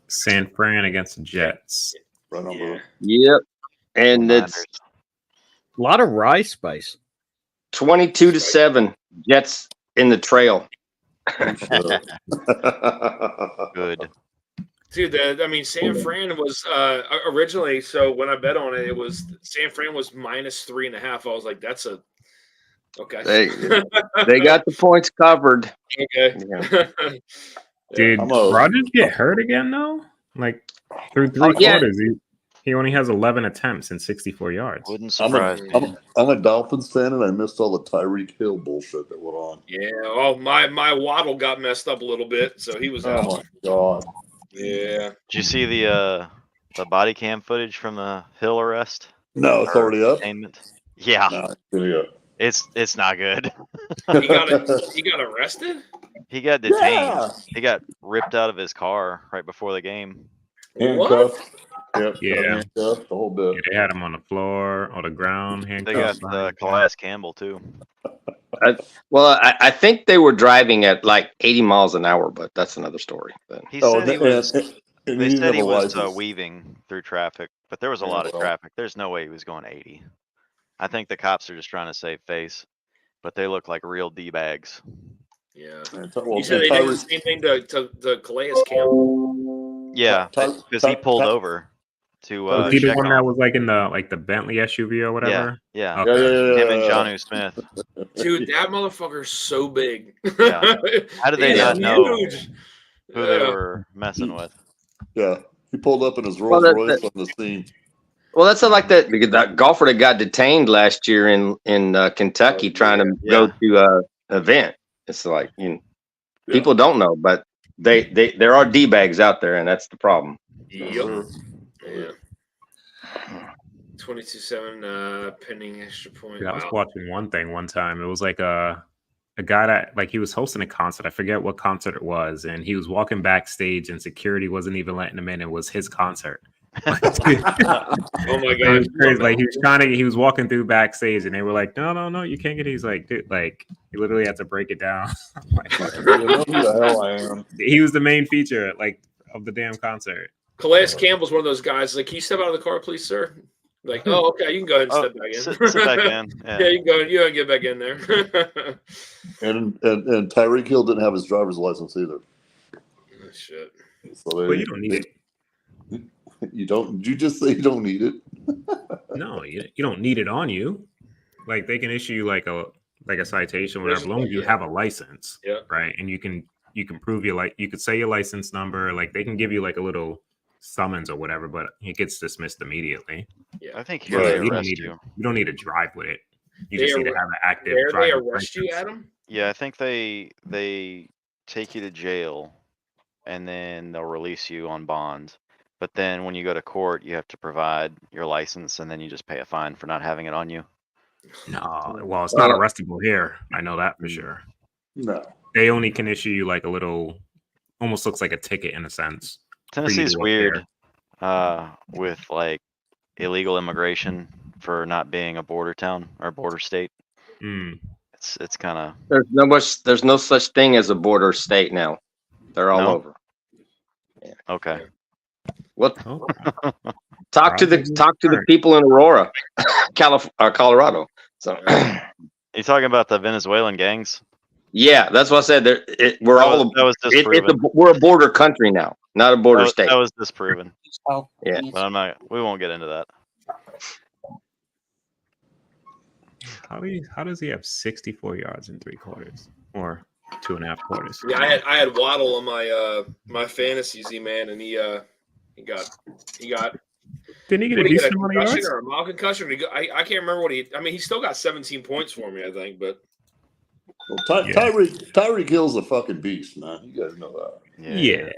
San Fran against the Jets. Right on, brother. Yep. And Niners. it's A lot of rye spice. 22-7. Jets in the trail. Good. Dude, San Fran was originally, so when I bet on it, it was San Fran was -3.5. I was like, that's a okay. They got the points covered. Okay. Yeah. Did Rodgers get hurt again though? Like through three quarters, he only has 11 attempts and 64 yards. Wouldn't surprise me. I'm a Dolphins fan, and I missed all the Tyreek Hill bullshit that went on. Yeah. Oh, my Waddle got messed up a little bit, so he was out. Oh my god. Yeah. Did you see the body cam footage from the Hill arrest? No, it's already up. Yeah, No, it's already up. it's not good. He got arrested? He got detained. Yeah. He got ripped out of his car right before the game. Handcuffed. Yep. Yeah. Handcuffed, the whole bit. Yeah, they had him on the floor or the ground, They handcuffed. got Calais Campbell too. I think they were driving at like 80 miles an hour, but that's another story. But He said he was. and They he said he never was license. weaving through traffic, but there was a Yeah, lot of well. traffic. There's no way he was going 80. I think the cops are just trying to save face, but they look like real D-bags. Yeah. Well, You said they did the Tyreek- same thing to Calais Campbell. Yeah, because he pulled over to Was he the check one on that him. was like in the Bentley SUV or whatever? Yeah. Okay. Him and Jonnu Smith. Dude, that motherfucker's so big. Yeah. How did they He's not know huge. who they were messing with? Yeah, he pulled up in his Well, Rolls Royce on the scene. well, that's like that golfer that got detained last year in Kentucky trying to go to an event. It's like people don't know, but there are D-bags out there, and that's the problem. Yep. Yeah. 22-7 pending extra point. Dude, I was Wow. watching one thing one time. It was like a guy that like he was hosting a concert. I forget what concert it was, and he was walking backstage, and security wasn't even letting him in. It was his concert. Oh my It god. was crazy. Like he was walking through backstage, and they were like, "No, you can't get." He's like, "Dude, like you literally had to break it down." I'm like, You know who the hell I am? he was the main feature, like of the damn concert. Calais Campbell's one of those guys. Like, can you step out of the car, please, sir? Like, oh, okay, you can go ahead and step back in. Sit back in. Yeah, you can go. You can get back in there. And Tyreek Hill didn't have his driver's license either. Oh, shit. So Well, you don't need it. You don't. Did you just say you don't need it? No, you don't need it on you. Like they can issue you like a citation, whatever, as long as you have a license. Yeah. Right. And you can prove you could say your license number. Like they can give you like a little summons or whatever, but it gets dismissed immediately. I think here Right. they You don't arrest need you. You don't need to drive with it. You They just need to arre- have an active Where they driver's arrest you, license. Adam? Yeah, I think they take you to jail, and then they'll release you on bond. But then when you go to court, you have to provide your license, and then you just pay a fine for not having it on you. No, well, it's not arrestable here. I know that for sure. No. They only can issue you like a little, almost looks like a ticket in a sense. Tennessee's to up weird with like illegal immigration for not being a border town or border state. Mm. It's kind of There's no such thing as a border state now. They're all No? over. okay. Well, Oh, talk to the people in Aurora, Colorado. So You talking about the Venezuelan gangs? yeah, that's what I said. We're all That was disproven. we're a border country now, not a border state. That was disproven. Oh, Yeah. But we won't get into that. how does he have 64 yards in 3/4 or 2.5 quarters? Yeah, I had Waddle on my my fantasy Z-Man, and he got Didn't he get what a did he get, decent a amount of concussion yards? or a mild concussion? I can't remember what he. I mean, he still got 17 points for me, I think. But Well, Tyreek Hill's a fucking beast, man. You guys know that. Yeah.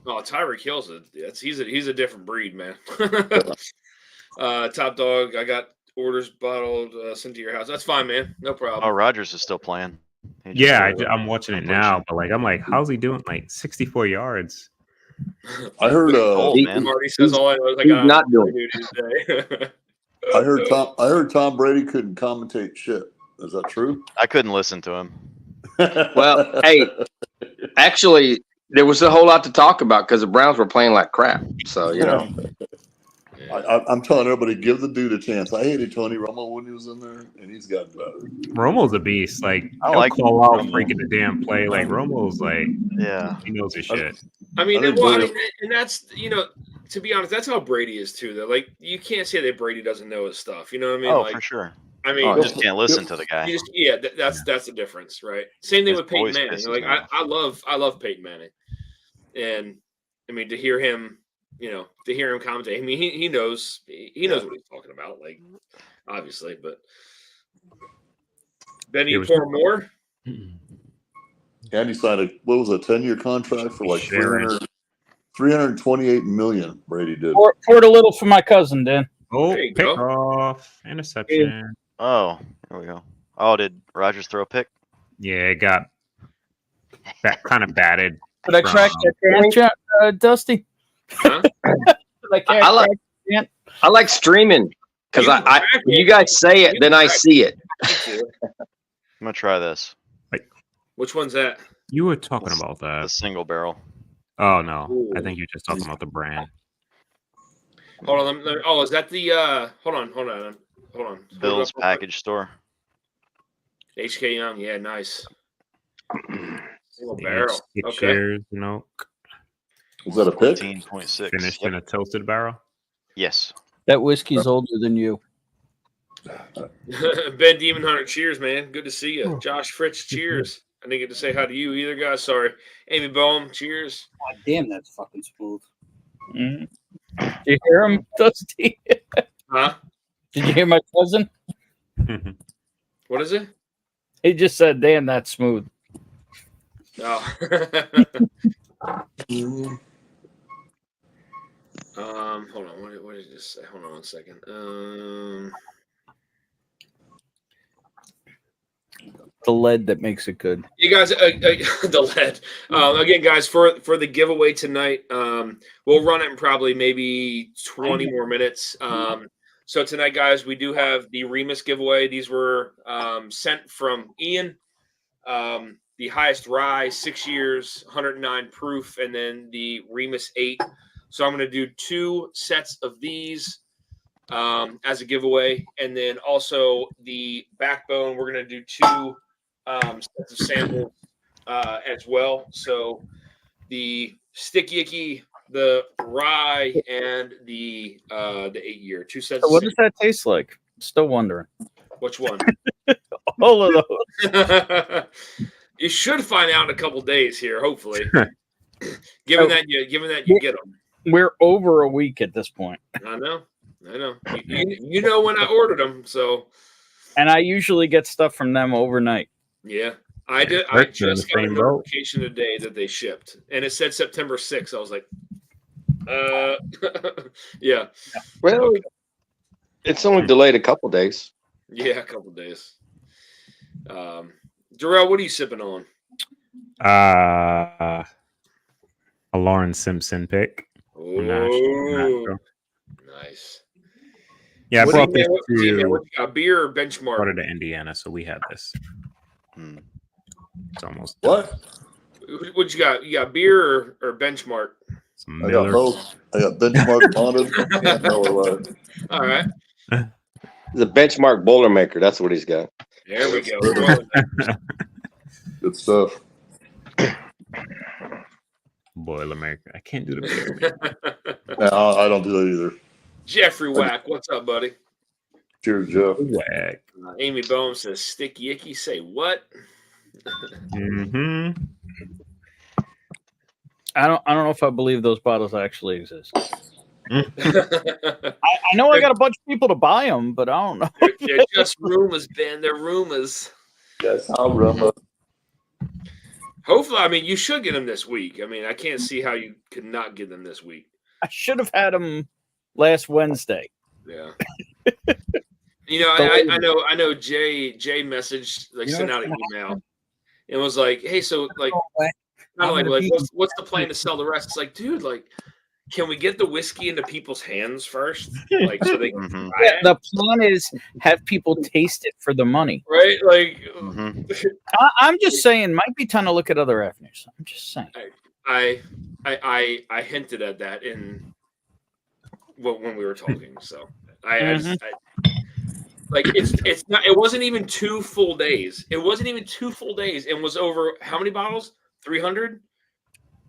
oh, Tyreek Hill's he's a different breed, man. Top dog. I got orders bottled sent to your house. That's fine, man. No Oh, problem. Rogers is still playing. He just Yeah, scored I'm watching it completion. now, but like I'm like, how's he doing? Like 64 yards. I heard Old, man. Marty says all I know is I he's got not doing today. I heard Tom Brady couldn't commentate shit. Is that true? I couldn't listen to him. Well, hey, actually, there was a whole lot to talk about because the Browns were playing like crap. So, you know. I'm telling everybody, give the dude a chance. I hated Tony Romo when he was in there, and he's gotten better. Romo's a beast. Like I he'll like call out Romo. freaking the damn play. Like Romo's like Yeah. he knows his shit. I mean, I think well, I Brady- mean, and that's, you know, to be honest, that's how Brady is too. Though, like, you can't say that Brady doesn't know his stuff. You know what I mean? Oh, like, for sure. I mean, You just can't listen to the guy. you just, yeah, that's the difference, right? Same thing His with Peyton voice Manning. pisses Like, me off. I love Peyton Manning, and I mean, to hear him, you know, to hear him commentate. I mean, he knows what he's talking about. Like, obviously, but Benny, you pour more. And he signed a 10-year contract for like Sharon. 328 million. Brady did. Poured a little for my cousin, Dan. Oh, There you pick go. off, interception. Oh, there we go. Oh, did Rogers throw a pick? Yeah, it got kind of batted. Did I crack that chant, Dusty? Huh? I like streaming because you guys say it, then I see it. I'm gonna try this. Which one's that? You were talking about The that. single barrel. Oh no, I Ooh. think you're just talking about the brand. Hold on. Oh, is that the? Hold on. Bill's package store. HK Young, yeah, nice. Single barrel. Six Okay. shares, you know, Was that a pick? 14.6. finished in a tilted barrel. Yes. That whiskey's older than you. Ben Demon Hunter, cheers, man. Good to see you. Josh Fritz, cheers. I didn't get to say hi to you either, guys. Sorry. Amy Boehm, cheers. God damn, that's fucking smooth. Did you hear him, Dusty? Huh? Did you hear my cousin? What is it? He just said, "Damn, that's smooth." Oh. Hold on. What did you say? Hold on 1 second. The lead that makes it good. You guys, the lead. Again, guys, for the giveaway tonight, we'll run it in probably maybe 20 more minutes. So tonight, guys, we do have the Remus giveaway. These were sent from Ian. The highest rye, 6 years, 109 proof, and then the Remus 8. So I'm going to do 2 sets of these as a giveaway, and then also the backbone. We're going to do 2 sets of samples as well. So the sticky icky, the rye, and the 8 year. 2 sets. So what does that taste like? Still wondering. Which one? All of those. You should find out in a couple days here, hopefully. given that you get them. We're over a week at this point. I know. You know when I ordered them, so. And I usually get stuff from them overnight. Yeah, I did. I just got a notification today that they shipped, and it said September 6th. I was like, yeah. Well, it's only delayed a couple days. Yeah, a couple days. Jarrell, what are you sipping on? A Lauren Simpson pick. Oh, nice. Yeah, I brought this what you to got, beer or benchmark? brought it to Indiana, so we had this. It's almost What? What you got? You got beer or benchmark? some I got Miller. both. I got benchmark bonded and Miller Lite. All right. The benchmark Boilermaker. That's what he's got. There we go. Good stuff. Boilermaker. I can't do the beer. No, I don't do that either. Jeffrey Wack, what's up, buddy? Cheers, Jeff. Whack. Amy Boehm says, "Sticky icky." Say what? Mm-hmm. I don't know if I believe those bottles actually exist. I know I got a bunch of people to buy them, but I don't know. They're just rumors, Ben. They're rumors. Yes, I'll run. Hopefully, I mean, you should get them this week. I mean, I can't see how you could not get them this week. I should have had them last Wednesday. Yeah. You know, I know Jay messaged, like, You know sent what's out an gonna email and was like, hey, so like kind of like what's the plan to sell the rest? It's like, dude, like, can we get the whiskey into people's hands first? Like, so they can Mhm. try it? The plan is have people taste it for the money. Right? Like Mhm. I'm just saying, might be time to look at other avenues. I'm just saying. I hinted at that in when we were talking. So like it's not. It wasn't even 2 full days. It wasn't even 2 full days, and was over how many bottles? 300.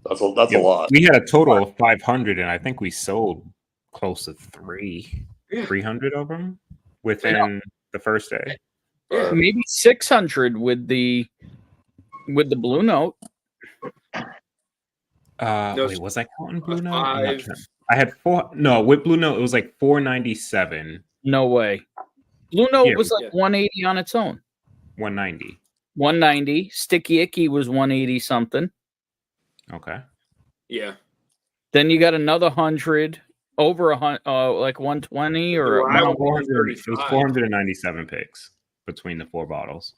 That's a lot. We had a total of 500, and I think we sold close to 300 of them within the first day. Yeah. Maybe 600 with the Blue Note. No, Wait, was I counting Blue Note? I'm not 5. sure. I had 4. No, with Blue Note, it was like 497, No way. Blue Note Yeah, was like 180 on its own. 190. 190. Sticky Icky was 180 something. Okay. Yeah. Then you got another 100 over like 120 or Well, I was 400, it was 135. 497 picks between the 4 bottles.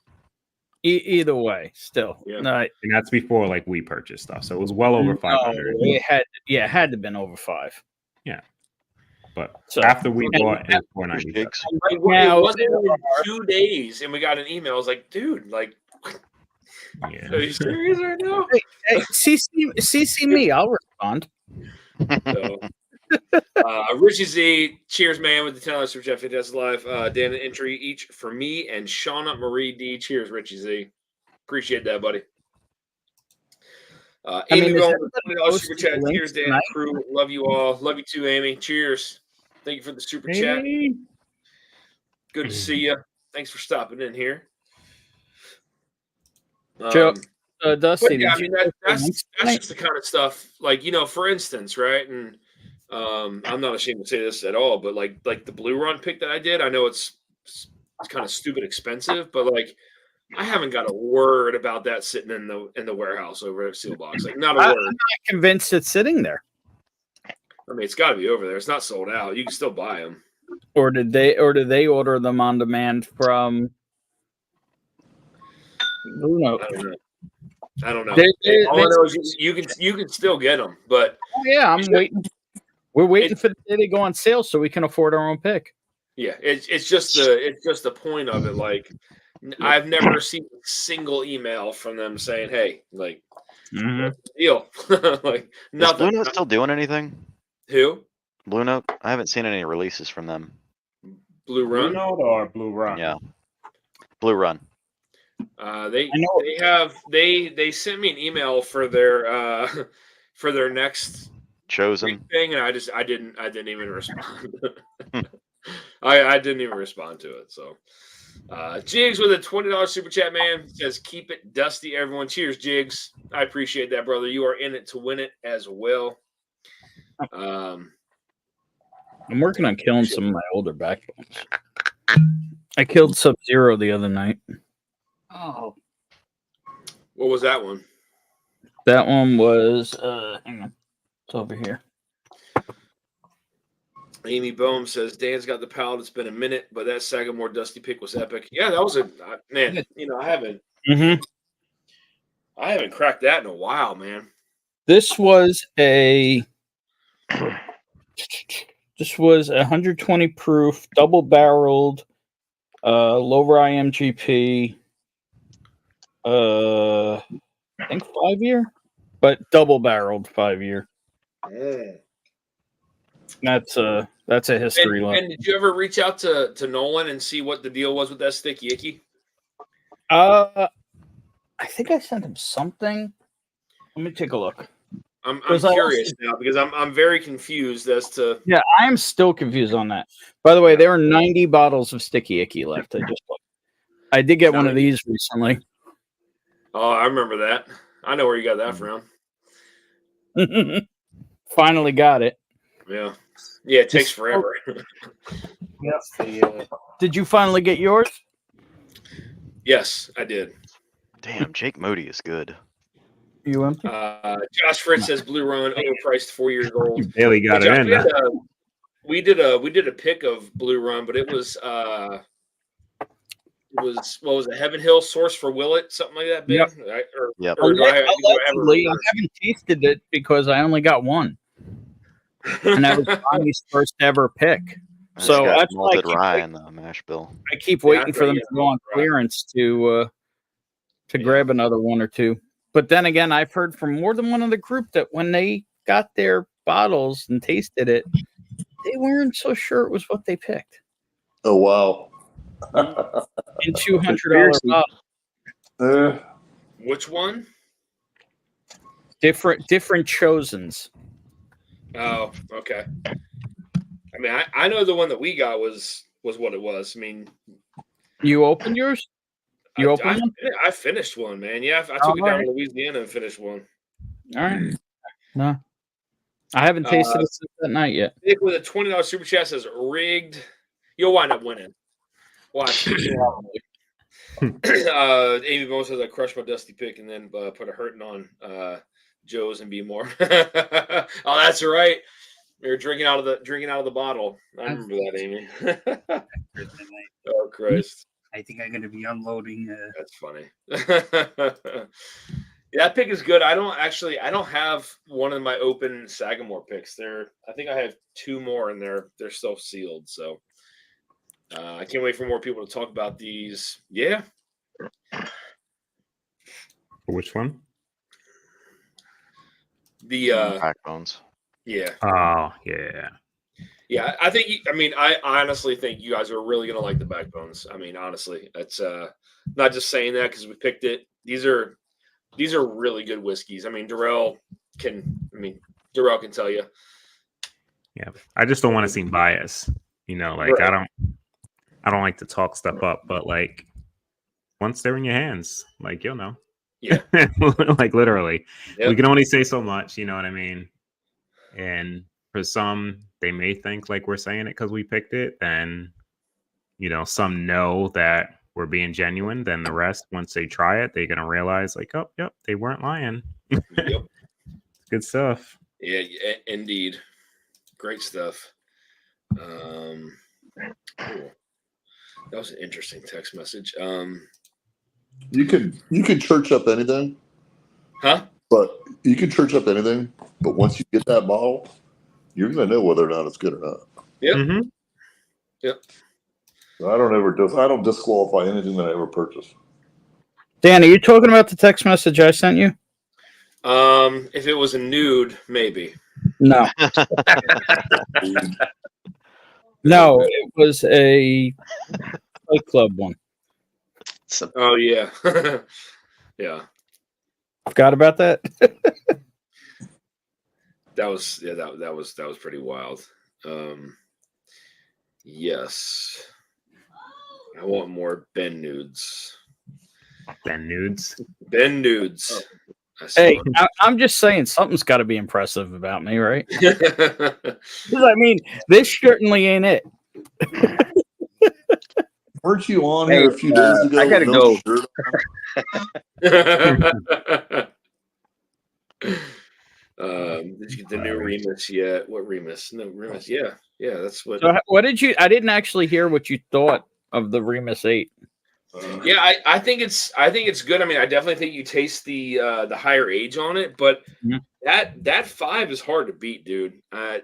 Either way, still. Yeah. No, And that's before like we purchased stuff. So it was well over 500. it had to have been over 5. Yeah. But So- after we and- bought, it was 497. Jigs. It Now, wasn't even 2 days, and we got an email. I was like, dude, like, Yeah. are you serious right now? Hey, CC me. I'll respond. So, Richie Z, cheers, man, with the $10 super chat. Fantastic life. Dan and entry each for me and Shauna Marie D. Cheers, Richie Z. Appreciate that, buddy. Amy is Bone, everybody $20 super chat. posting Cheers, Dan links and crew. Love you all. Love you too, Amy. Cheers. Thank you for the super chat. Hey. Good to see you. Thanks for stopping in here. Joe, Dusty, But yeah, I did mean you that's post the links just the kind of stuff, like, you know, for instance, right? And I'm not ashamed to say this at all, but like the Blue Run pick that I did, I know it's kind of stupid expensive, but like I haven't got a word about that sitting in the warehouse over at Sealbox. Like, not a I'm word. not convinced it's sitting there. I mean, it's got to be over there. It's not sold out. You can still buy them. Or did they order them on demand from Blue Note? I don't know. They- All I know is you can still get them, but Oh, yeah, I'm waiting. We're waiting for the day they go on sale so we can afford our own pick. yeah, it's just the point of it. Like, I've never received a single email from them saying, "Hey, like, what's the deal?" Like, Is nothing. Blue Note still doing anything? Who? Blue Note? I haven't seen any releases from them. Blue Blue Run. Note or Blue Run? Yeah. Blue Run. They sent me an email for their next Chosen. thing, and I didn't even respond. I didn't even respond to it. So, Jigs with a $20 super chat, man, says, "Keep it dusty, everyone." Cheers, Jigs. I appreciate that, brother. You are in it to win it as well. I'm working on killing some of my older backbones. I killed Sub-Zero the other night. Oh, What was that one? That one was hang on. It's over here. Amy Bohm says, "Dan's got the palate. It's been a minute, but that Sagamore Dusty pick was epic." Yeah, that was a man. You know, I haven't cracked that in a while, man. This was a 120 proof, double barreled, low rye MGP. I think 5-year, but double barreled 5-year. That's a history lesson. And did you ever reach out to Nolan and see what the deal was with that Sticky Icky? I think I sent him something. Let me take a look. I'm Was I curious now because I'm very confused as to. Yeah, I am still confused on that. By the way, there are 90 bottles of Sticky Icky left. I did get one of these recently. Oh, I remember that. I know where you got that from. Finally got it. Yeah, it takes forever. Yes. Did you finally get yours? Yes, I did. Damn, Jake Modi is good. You empty? Josh Fritz says Blue Run overpriced 4 years old. You barely got Josh, it in. we did a pick of Blue Run, but it was what was it, Heaven Hill Source for Willet, something like that, Ben? Yep. Right? Or, Yep. or do I have Allegedly, I haven't tasted it because I only got one, and that was Johnny's first ever pick. It's So got that's why malted rye in the mash bill. I keep Yeah, waiting that's for right, them yeah, to go on right. clearance to grab another one or two. But then again, I've heard from more than one of the group that when they got their bottles and tasted it, they weren't so sure it was what they picked. Oh wow. In $200 bottles. Which one? Different chosens. Oh, okay. I mean, I know the one that we got was what it was. I mean, You opened yours? You opened one? I finished one, man. Yeah, I took it down to Louisiana and finished one. All right. No. I haven't tasted it since that night yet. Nick with a $20 super chat says rigged. You'll wind up winning. Watch. Amy Bones says I crushed my dusty pick and then put a hurting on Joe's and be more. Oh, that's right. We were drinking out of the bottle. I remember that, Amy. Oh Christ. I think I'm going to be unloading. That's funny. Yeah, that pick is good. I don't have one of my open Sagamore picks. I think I have two more and they're still sealed. So I can't wait for more people to talk about these. Yeah. Which one? The backbones. Yeah. Oh yeah. Yeah, I honestly think you guys are really gonna like the backbones. I mean, honestly, it's not just saying that because we picked it. These are really good whiskeys. I mean, Darrell can tell you. Yeah, I just don't want to seem biased. Like right. I don't like to talk stuff up, but like once they're in your hands, like you'll know. Yeah. Like literally, yep. We can only say so much. You know what I mean? And for some, they may think like we're saying it because we picked it. Then, some know that we're being genuine. Then the rest, once they try it, they're gonna realize like, oh, yep, they weren't lying. Yep. Good stuff. Yeah, indeed. Great stuff. Cool. That was an interesting text message. You can church up anything. Huh? But you can church up anything. But once you get that bottle, you're gonna know whether or not it's good or not. Yep. Mm-hmm. Yep. I don't disqualify anything that I ever purchase. Dan, are you talking about the text message I sent you? If it was a nude, maybe. No. No, it was a Fight Club one. Oh yeah. Yeah. Forgot about that. That was pretty wild. Yes. I want more Ben nudes. Ben nudes. Ben nudes. Hey, I'm just saying something's got to be impressive about me, right? I mean, this certainly ain't it. Weren't you on here a few days ago? I gotta go. Did you get the new Remus yet? What Remus? No Remus. Yeah, that's what. So what did you? I didn't actually hear what you thought of the Remus 8. Yeah, I think it's good. I mean, I definitely think you taste the higher age on it, but that 5 is hard to beat, dude. I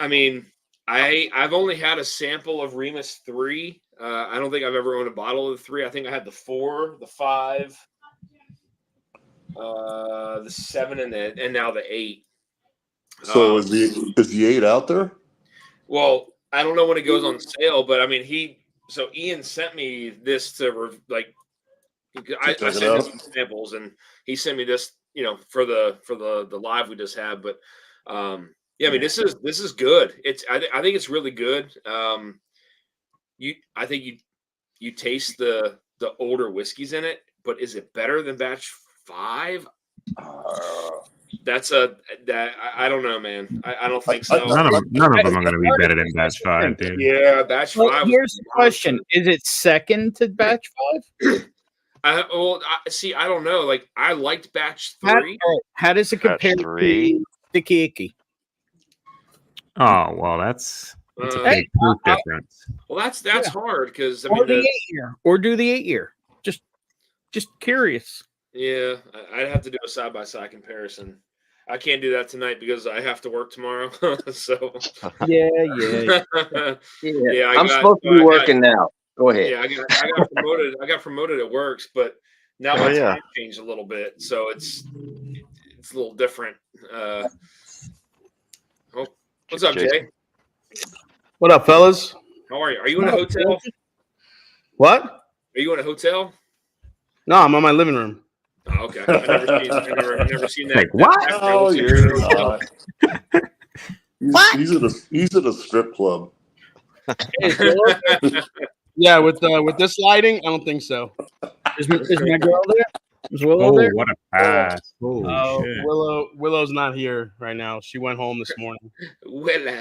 mean, I've only had a sample of Remus 3. I don't think I've ever owned a bottle of the 3. I think I had the 4, the 5, the 7, and now the 8. So is the 8 out there? Well, I don't know when it goes on sale, but I mean, So Ian sent me this to I sent him some samples, and he sent me this, for the live we just had. But yeah, I mean, this is good. I think it's really good. I think you taste the older whiskeys in it, but is it better than batch 5? I don't know, man. I don't think so. None of them are going to be better than batch 5, dude. Yeah, batch 5. Here's the question: is it second to batch 5? I don't know. Like, I liked batch 3. How does it compare to Sticky Icky? Oh well, that's It's a Uh, big proof difference. well, that's hard because I Or mean, the 8-year, or do the 8-year. Just curious. yeah, I'd have to do a side by side comparison. I can't do that tonight because I have to work tomorrow. So Yeah. yeah, I'm supposed to be working now. Go ahead. Yeah, I got promoted. I got promoted at Works, but now my time changed a little bit, so it's a little different. What's up, Jay? What up, fellas? How are you? Are you in a hotel? What? Are you in a hotel? No, I'm on my living room. Oh, okay. I never seen that. Like, what? Oh, you're not. He's at a strip club. Yeah, with this lighting, I don't think so. Is my girl there? Is Willow there? What a pass. Holy shit. Willow's not here right now. She went home this morning. Willow.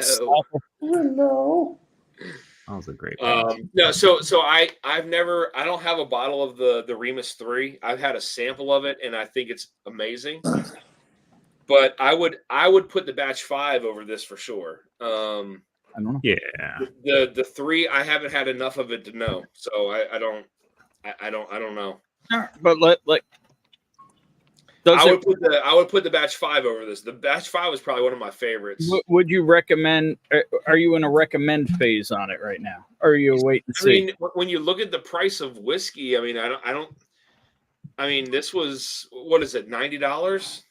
That was a great pass. No, so I don't have a bottle of the Remus 3. I've had a sample of it and I think it's amazing. But I would put the batch 5 over this for sure. I don't know. Yeah. The 3, I haven't had enough of it to know. So I don't know. But I would put the batch 5 over this. The batch 5 was probably one of my favorites. Would you recommend? Are you in a recommend phase on it right now? Or are you wait and see? I mean, when you look at the price of whiskey, I mean, I mean, this was, what is it, $90?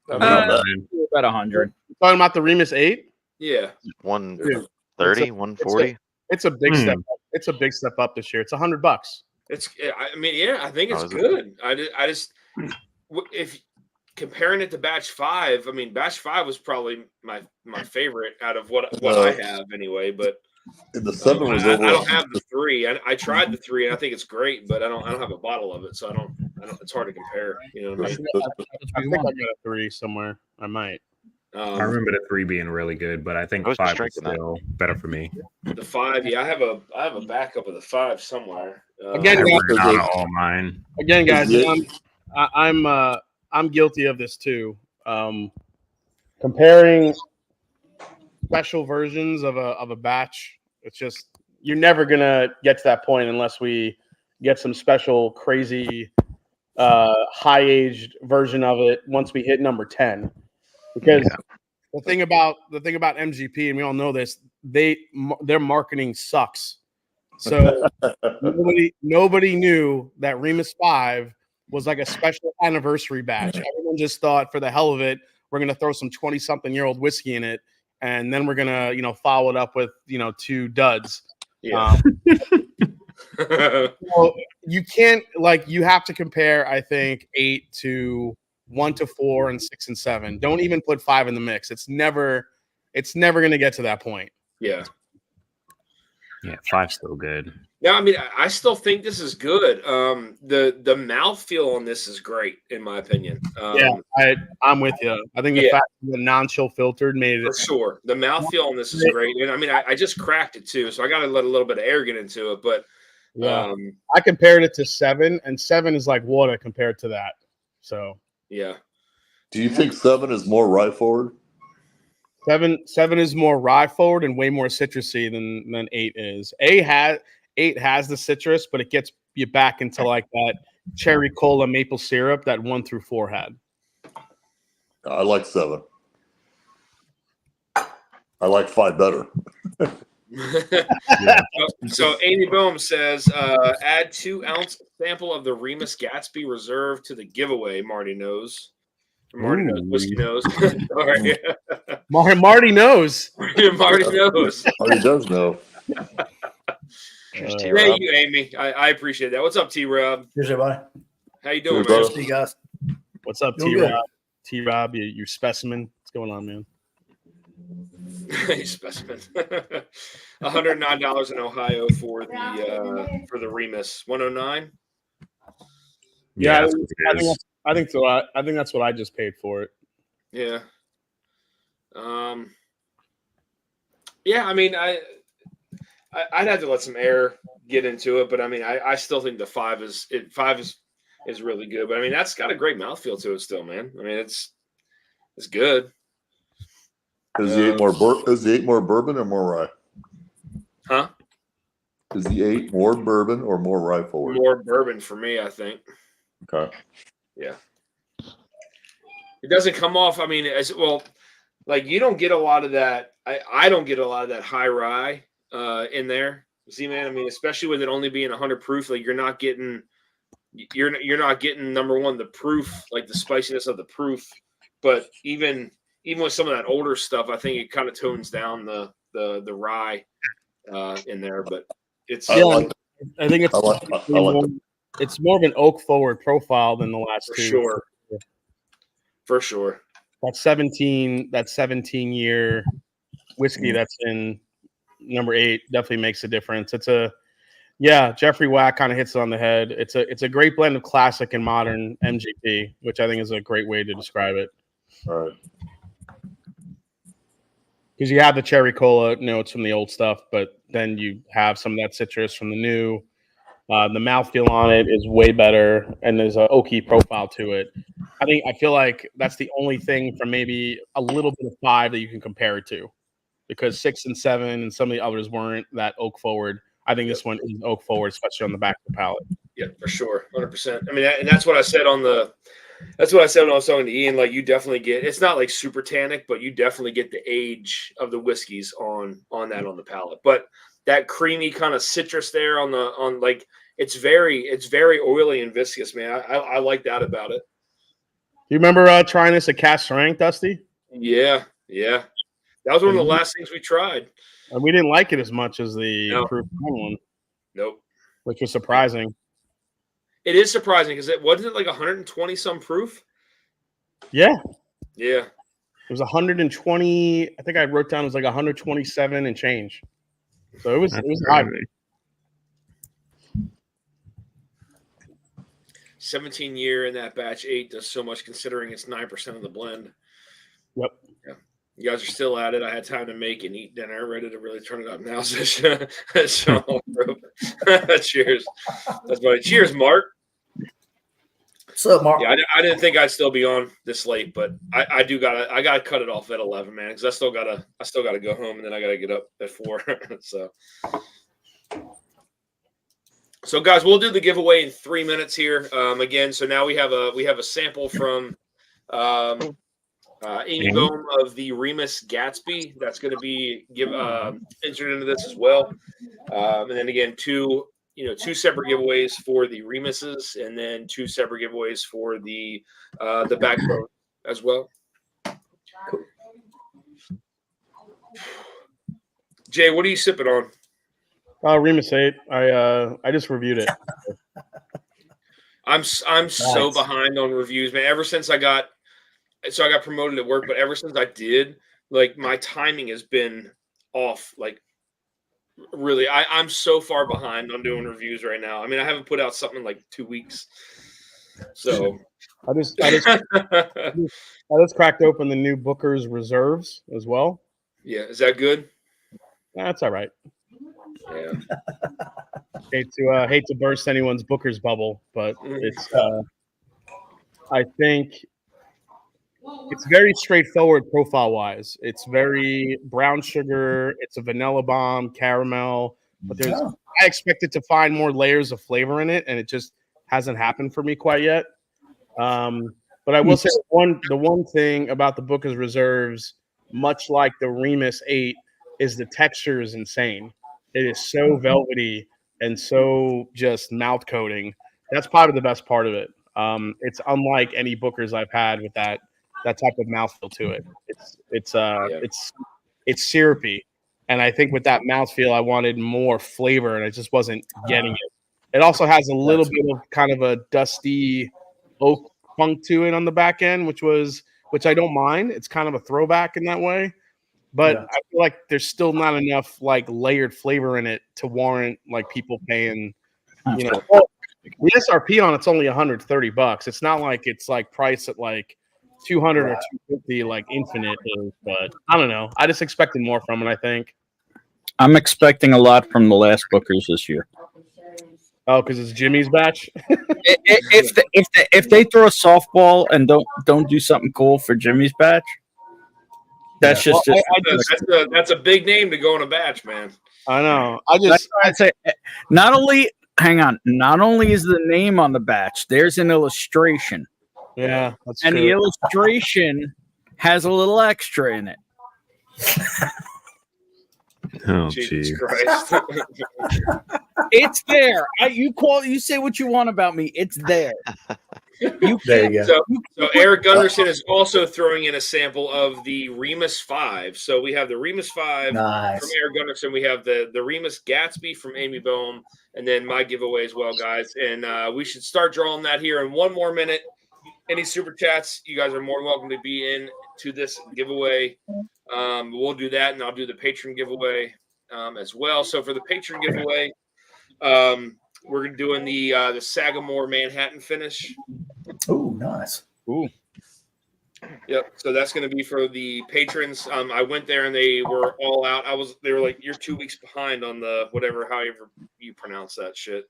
About 100. Talking about the Remus 8? Yeah. 130, 140. It's a big step up. It's a big step up this year. It's $100. I mean, yeah, I think it's good. I just if comparing it to batch 5, I mean, batch 5 was probably my favorite out of what I have anyway. But the 7 was I over. don't have the 3. I tried the 3 and I think it's great, but I don't have a bottle of it, so I don't. It's hard to compare. You know what I mean? I think I got a 3 somewhere. I might. I remember the 3 being really good, but I think 5 is still better for me. The 5, yeah, I have a backup of the 5 somewhere. Again, all mine. Again, guys, I'm guilty of this too. Comparing special versions of a batch, it's just you're never gonna get to that point unless we get some special crazy high aged version of it once we hit number 10. Because the thing about MGP, and we all know this, their marketing sucks. So nobody knew that Remus 5 was like a special anniversary batch. Everyone just thought, for the hell of it, we're gonna throw some 20-something-year-old whiskey in it, and then we're gonna follow it up with 2 duds. Yeah. Well, you can't you have to compare. I think 8 to 1 to 4 and 6 and 7. Don't even put 5 in the mix. It's never gonna get to that point. Yeah. Yeah, 5's still good. Yeah, I mean, I still think this is good. The mouthfeel on this is great, in my opinion. I'm with you. I think the fact that the non-chill filtered made it for sure. The mouthfeel on this is great, and I mean, I just cracked it too, so I got to let a little bit of air get into it. But I compared it to 7, and 7 is like water compared to that. So yeah. Do you think 7 is more rye forward? 7 is more rye forward and way more citrusy than 8 is. 8 has the citrus, but it gets you back into like that cherry cola maple syrup that 1 through 4 had. I like 7. I like 5 better. So Amy Boehm says, add 2-ounce sample of the Remus Gatsby Reserve to the giveaway. Marty knows. Marty knows. Whiskey knows. Sorry. Marty knows. Marty knows. Marty does know. Thank you, Amy. I appreciate that. What's up, T-Rob? Here's everybody. How you doing, man? See you guys. What's up, T-Rob? T-Rob, you specimen. What's going on, man? Hey, specimen. $109 in Ohio for the Remus. 109. Yeah, I think so. I think that's what I just paid for it. Yeah. Yeah. I mean, I'd have to let some air get into it, but I mean, I still think the 5 is really good. But I mean, that's got a great mouthfeel to it still, man. I mean, it's good. Is he eight more bourbon or more rye? Huh? Is he 8 more bourbon or more rye forward? More bourbon for me, I think. Okay. Yeah. It doesn't come off. I mean, as well, like you don't get a lot of that. I don't get a lot of that high rye in there. See, man. I mean, especially with it only being 100 proof, like you're not getting number one the proof, like the spiciness of the proof. But even with some of that older stuff, I think it kind of tones down the rye in there. But it's I think it's it's more of an oak forward profile than the last for two. sure. For sure. That 17-year whiskey that's in number 8 definitely makes a difference. Jeffrey Wack kind of hits it on the head. It's a great blend of classic and modern MGP, which I think is a great way to describe it. All right. Because you have the cherry cola notes from the old stuff, but then you have some of that citrus from the new. The mouthfeel on it is way better, and there's an oaky profile to it. I feel like that's the only thing from maybe a little bit of 5 that you can compare it to, because 6 and 7 and some of the others weren't that oak forward. I think this one is oak forward, especially on the back of the palate. Yeah, for sure, 100%. I mean, and that's what I said when I was talking to Ian. Like, you definitely get. It's not like super tannic, but you definitely get the age of the whiskeys on the palate. But that creamy kind of citrus there like it's very oily and viscous, man. I like that about it. You remember trying this at Cask Strength, Dusty? Yeah. That was one of the last things we tried. And we didn't like it as much as the proof one. Nope. Which was surprising. It is surprising because it wasn't like 120 some proof. Yeah. Yeah. It was 120. I think I wrote down it was like 127 and change. So it was high. 17-year in that batch 8 does so much considering it's 9% of the blend. Yep. Yeah. You guys are still at it. I had time to make and eat dinner. Ready to really turn it up now. So cheers. That's funny. Cheers, Mark. So, Mark. Yeah, I didn't think I'd still be on this late, but I gotta cut it off at 11, man, because I still gotta go home and then I gotta get up at 4. So guys, we'll do the giveaway in 3 minutes here. Again, so now we have a sample from Amy Bohm of the Remus Gatsby. That's going to be entered into this as well. And then again, two separate giveaways for the Remuses, and then 2 separate giveaways for the Backbone as well. Cool. Jay, what are you sipping on? Remus 8. I just reviewed it. I'm so behind on reviews, man. Ever since I got promoted at work, but ever since I did, like, my timing has been off. Like, really, I'm so far behind on doing reviews right now. I mean, I haven't put out something in like 2 weeks. So I just cracked open the new Booker's Reserves as well. Yeah, is that good? That's all right. Yeah. Hate to burst anyone's Booker's bubble, but it's I think it's very straightforward profile wise. It's very brown sugar, it's a vanilla bomb, caramel, but I expected to find more layers of flavor in it, and it just hasn't happened for me quite yet. But I will say the one thing about the Booker's Reserves, much like the Remus 8, is the texture is insane. It is so velvety and so just mouth coating. That's probably the best part of it. It's unlike any Booker's I've had with that type of mouthfeel to it. It's syrupy, and I think with that mouthfeel, I wanted more flavor, and I just wasn't getting it. It also has a little bit of kind of a dusty oak funk to it on the back end, which I don't mind. It's kind of a throwback in that way. But I feel like there's still not enough like layered flavor in it to warrant like people paying, the SRP on it's only $130. It's not like it's like priced at like 200 or 250 like Infinite is, but I don't know. I just expected more from it, I think. I'm expecting a lot from the last Bookers this year. Oh, because it's Jimmy's batch. if they throw a softball and don't do something cool for Jimmy's batch, That's just that's a big name to go in a batch, man. I know. I'd say not only is the name on the batch, there's an illustration. Yeah, that's and true. the illustration has a little extra in it. Oh, Jesus gee. Christ. It's there. You say what you want about me. It's there. There you go. So Eric Gunderson is also throwing in a sample of the Remus 5. So we have the Remus 5 Nice. from Eric Gunderson. We have the Remus Gatsby from Amy Bohm, and then my giveaway as well, guys. And we should start drawing that here in 1 more minute. Any super chats, you guys are more than welcome to be in to this giveaway. We'll do that, and I'll do the patron giveaway as well. So for the patron giveaway, we're doing the Sagamore Manhattan finish. Oh, nice. Ooh. Yep. So that's going to be for the patrons. I went there and they were all out. They were like, "You're 2 weeks behind on the however you pronounce that shit."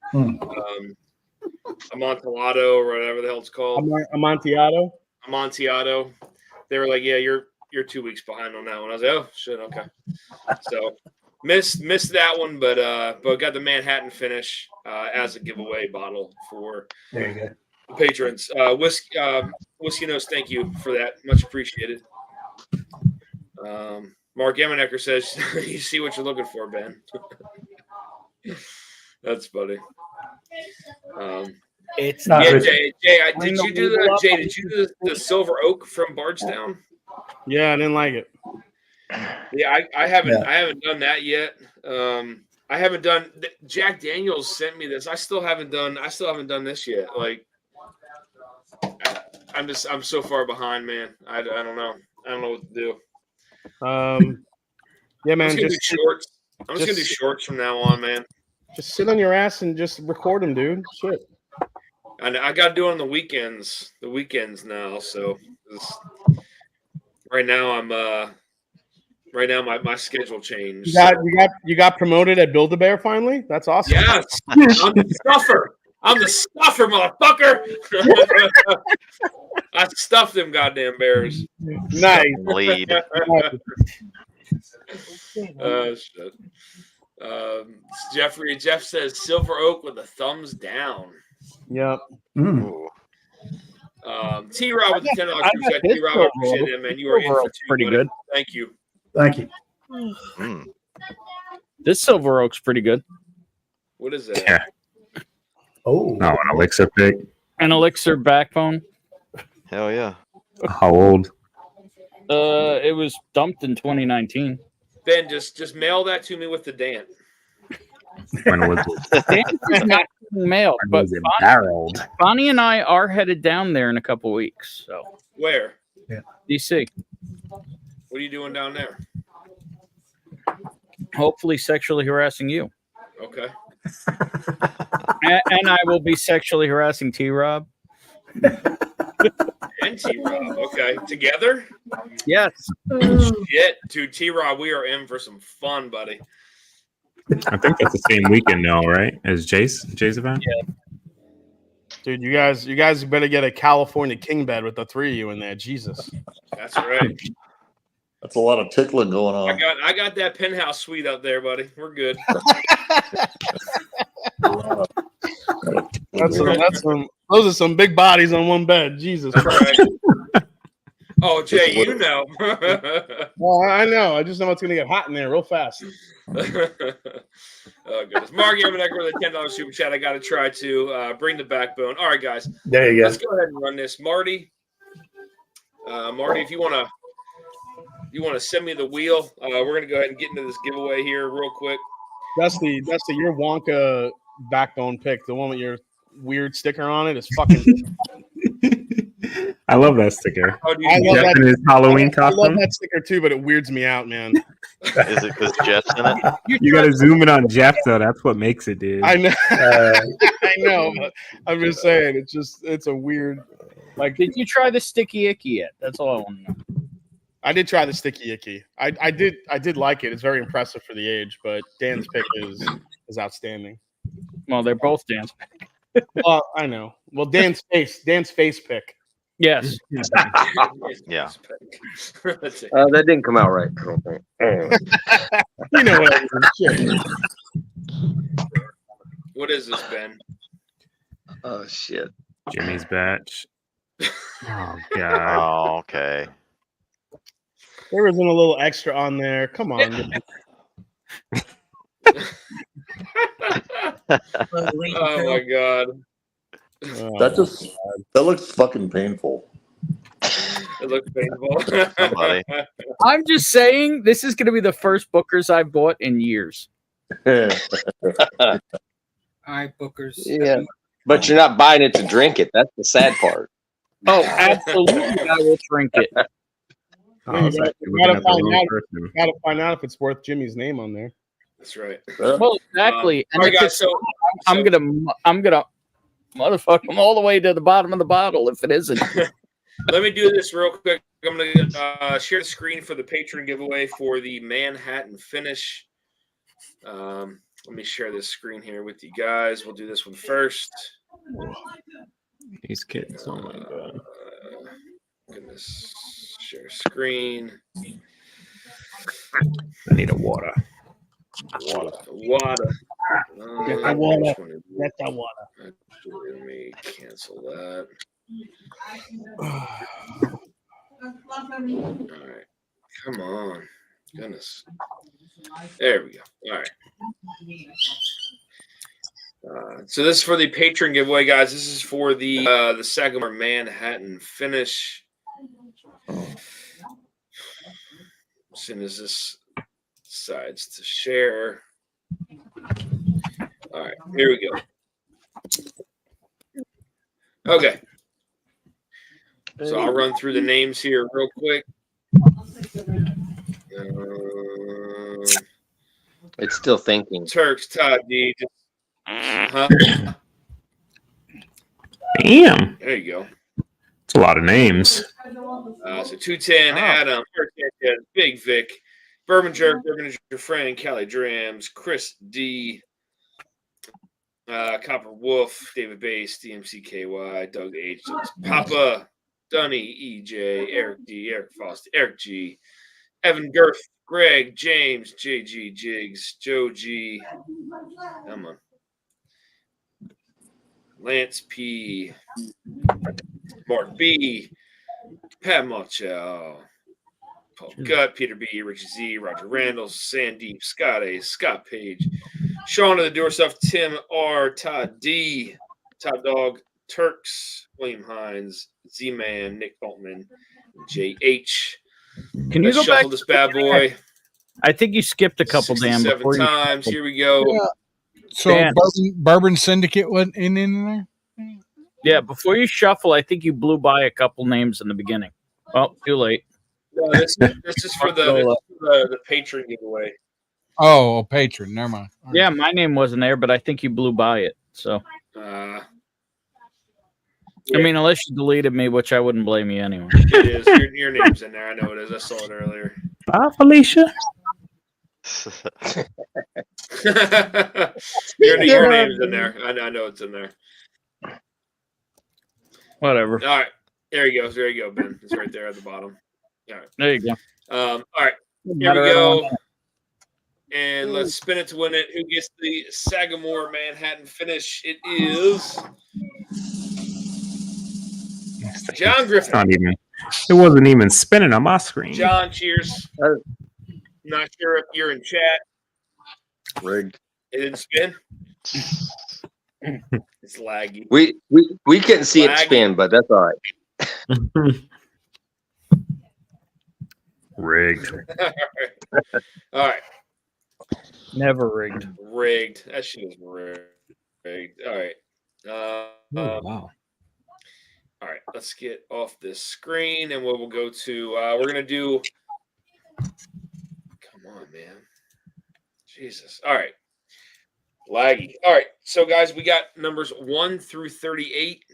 Amontillado or whatever the hell it's called. Amontillado. Amontillado. They were like, "Yeah, you're 2 weeks behind on that one." I was like, "Oh shit, okay." So missed that one, but got the Manhattan finish as a giveaway bottle for There you go. the patrons. Whiskey Nose, thank you for that. Much appreciated. Mark Amenecker says, "You see what you're looking for, Ben." That's funny. It's not yeah, rich. Jay, did you do the Silver Oak from Bardstown? Yeah, I didn't like it. Yeah, I haven't done that yet. I haven't done. Jack Daniels sent me this. I still haven't done this yet. Like, I'm so far behind, man. I don't know. I don't know what to do. Yeah, man. I'm just gonna do shorts from now on, man. Just sit on your ass and just record them, dude. Shit. And I got to do it on the weekends. The weekends now. So right now my schedule changed. You got promoted at Build-A-Bear finally? That's awesome. Yes, I'm the stuffer. I'm the stuffer, motherfucker. I stuffed them goddamn bears. Nice. Lead. Shit. Jeff says Silver Oak with a thumbs down. Yep. T-Rob with the $10 super chat. T-Rob, I appreciate it, man. You are in for two. Pretty good. Thank you. Thank you. This Silver Oak's pretty good. What is that? Yeah. Oh, an elixir pick. An elixir backbone. Hell yeah. How old? It was dumped in 2019. Ben, just mail that to me with the dant. When was it? Dance is not mailed, When but was it barreled? Bonnie and I are headed down there in a couple weeks. So Where? DC. What are you doing down there? Hopefully sexually harassing you. Okay. And I will be sexually harassing T-Rob. And T-Rob. Okay. Together? Yes. Shit. Dude, T-Rob, we are in for some fun, buddy. I think that's the same weekend now, right? As Jay's event? Yeah. Dude, you guys better get a California king bed with the three of you in there. Jesus. That's right. That's a lot of tickling going on. I got that penthouse suite up there, buddy. We're good. Those are some big bodies on one bed. Jesus Christ. Oh, Jay, you know. Well, I know. I just know it's going to get hot in there real fast. Oh, goodness. Mark Yamanek with a $10 super chat. I got to try to bring the backbone. All right, guys. there you go. Let's go ahead and run this. Marty, if you want to send me the wheel, we're going to go ahead and get into this giveaway here real quick. Dusty, your Wonka backbone pick, the one with your weird sticker on it, is fucking. I love that sticker. Oh, I love Jeff that, in his Halloween I love costume. that sticker too, but it weirds me out, man. Is it because Jeff's in it? You got to zoom in on Jeff, though. That's what makes it, dude. I know. I know. But I'm just saying, it's a weird. Like, Did you try the sticky icky yet? That's all I want to know. I did try the sticky icky. I did like it. It's very impressive for the age, but Dan's pick is outstanding. Well, they're both dance. Well, I know. Well, Dan's face pick. Yes. Yeah. That didn't come out right. I don't think. Anyway. You know what I mean. Shit. What is this, Ben? Oh shit. Jimmy's batch. Oh god. Oh, okay. There wasn't a little extra on there. Come on. Oh my god. That looks fucking painful. It looks painful. Somebody. I'm just saying, this is going to be the first Booker's I've bought in years. All right, Bookers. Yeah. But you're not buying it to drink it. That's the sad part. Oh, absolutely. I will drink it. You gotta find out if it's worth Jimmy's name on there. That's right. Well, exactly. And all right, if guys, it's- I'm gonna motherfuck them all the way to the bottom of the bottle if it isn't. Let me do this real quick. I'm going to share the screen for the patron giveaway for the Manhattan Finish. Let me share this screen here with you guys. We'll do this one first. These kids. Oh my god. Goodness. Share screen. I need a water. Water. Get the water. Get the water. Let me cancel that. All right. Come on. Goodness. There we go. All right. So this is for the patron giveaway, guys. This is for the Sagamore Manhattan Finish. As soon as this decides to share. All right, here we go. Okay. So I'll run through the names here real quick. It's still thinking. Turks, Todd D. Huh? Damn. There you go. It's a lot of names. So 210, Adam, Big Vic, Bourbon Jerk, your friend, Callie Drams, Chris D, Copper Wolf, David Bass, DMCKY, Doug H, Papa, Dunny, EJ, Eric D, Eric Foster, Eric G, Evan Girth, Greg, James, JG Jigs, Joe G, come on, Lance P, Mark B, Pat Mochow, Paul Gutt, Peter B, Richie Z, Roger Randall, Sandeep, Scott A, Scott Page, Sean of the Door Stuff, Tim R, Todd D, Todd Dog, Turks, William Hines, Z-Man, Nick Altman, JH. Can you Let's go back shuffle this bad boy? I think you skipped a couple damn 67 before you times. Here we go. Yeah. So Bourbon Syndicate wasn't in there? Yeah, before you shuffle, I think you blew by a couple names in the beginning. Oh, too late. No, this is for the patron giveaway. Oh, a patron. Never mind. All right. Yeah, my name wasn't there, but I think you blew by it. So, Yeah. I mean, unless you deleted me, which I wouldn't blame you anyway. It is. Your name's in there. I know it is. I saw it earlier. Bye, Felicia. your name's in there. I know it's in there. Whatever. All right. There you go. There you go, Ben. It's right there at the bottom. All right. There you go. All right. Here we go. And let's spin it to win it. Who gets the Sagamore Manhattan Finish? It is John Griffin. It wasn't even spinning on my screen. John, cheers. Not sure if you're in chat. Rigged. It didn't spin. It's laggy. We couldn't see it spin, but that's all right. Rigged. All right. Never rigged. Rigged. That shit is rigged. All right. Wow. All right. Let's get off this screen and we'll go to. We're gonna do. Come on, man. Jesus. All right. Laggy. All right. So, guys, we got numbers 1 through 38.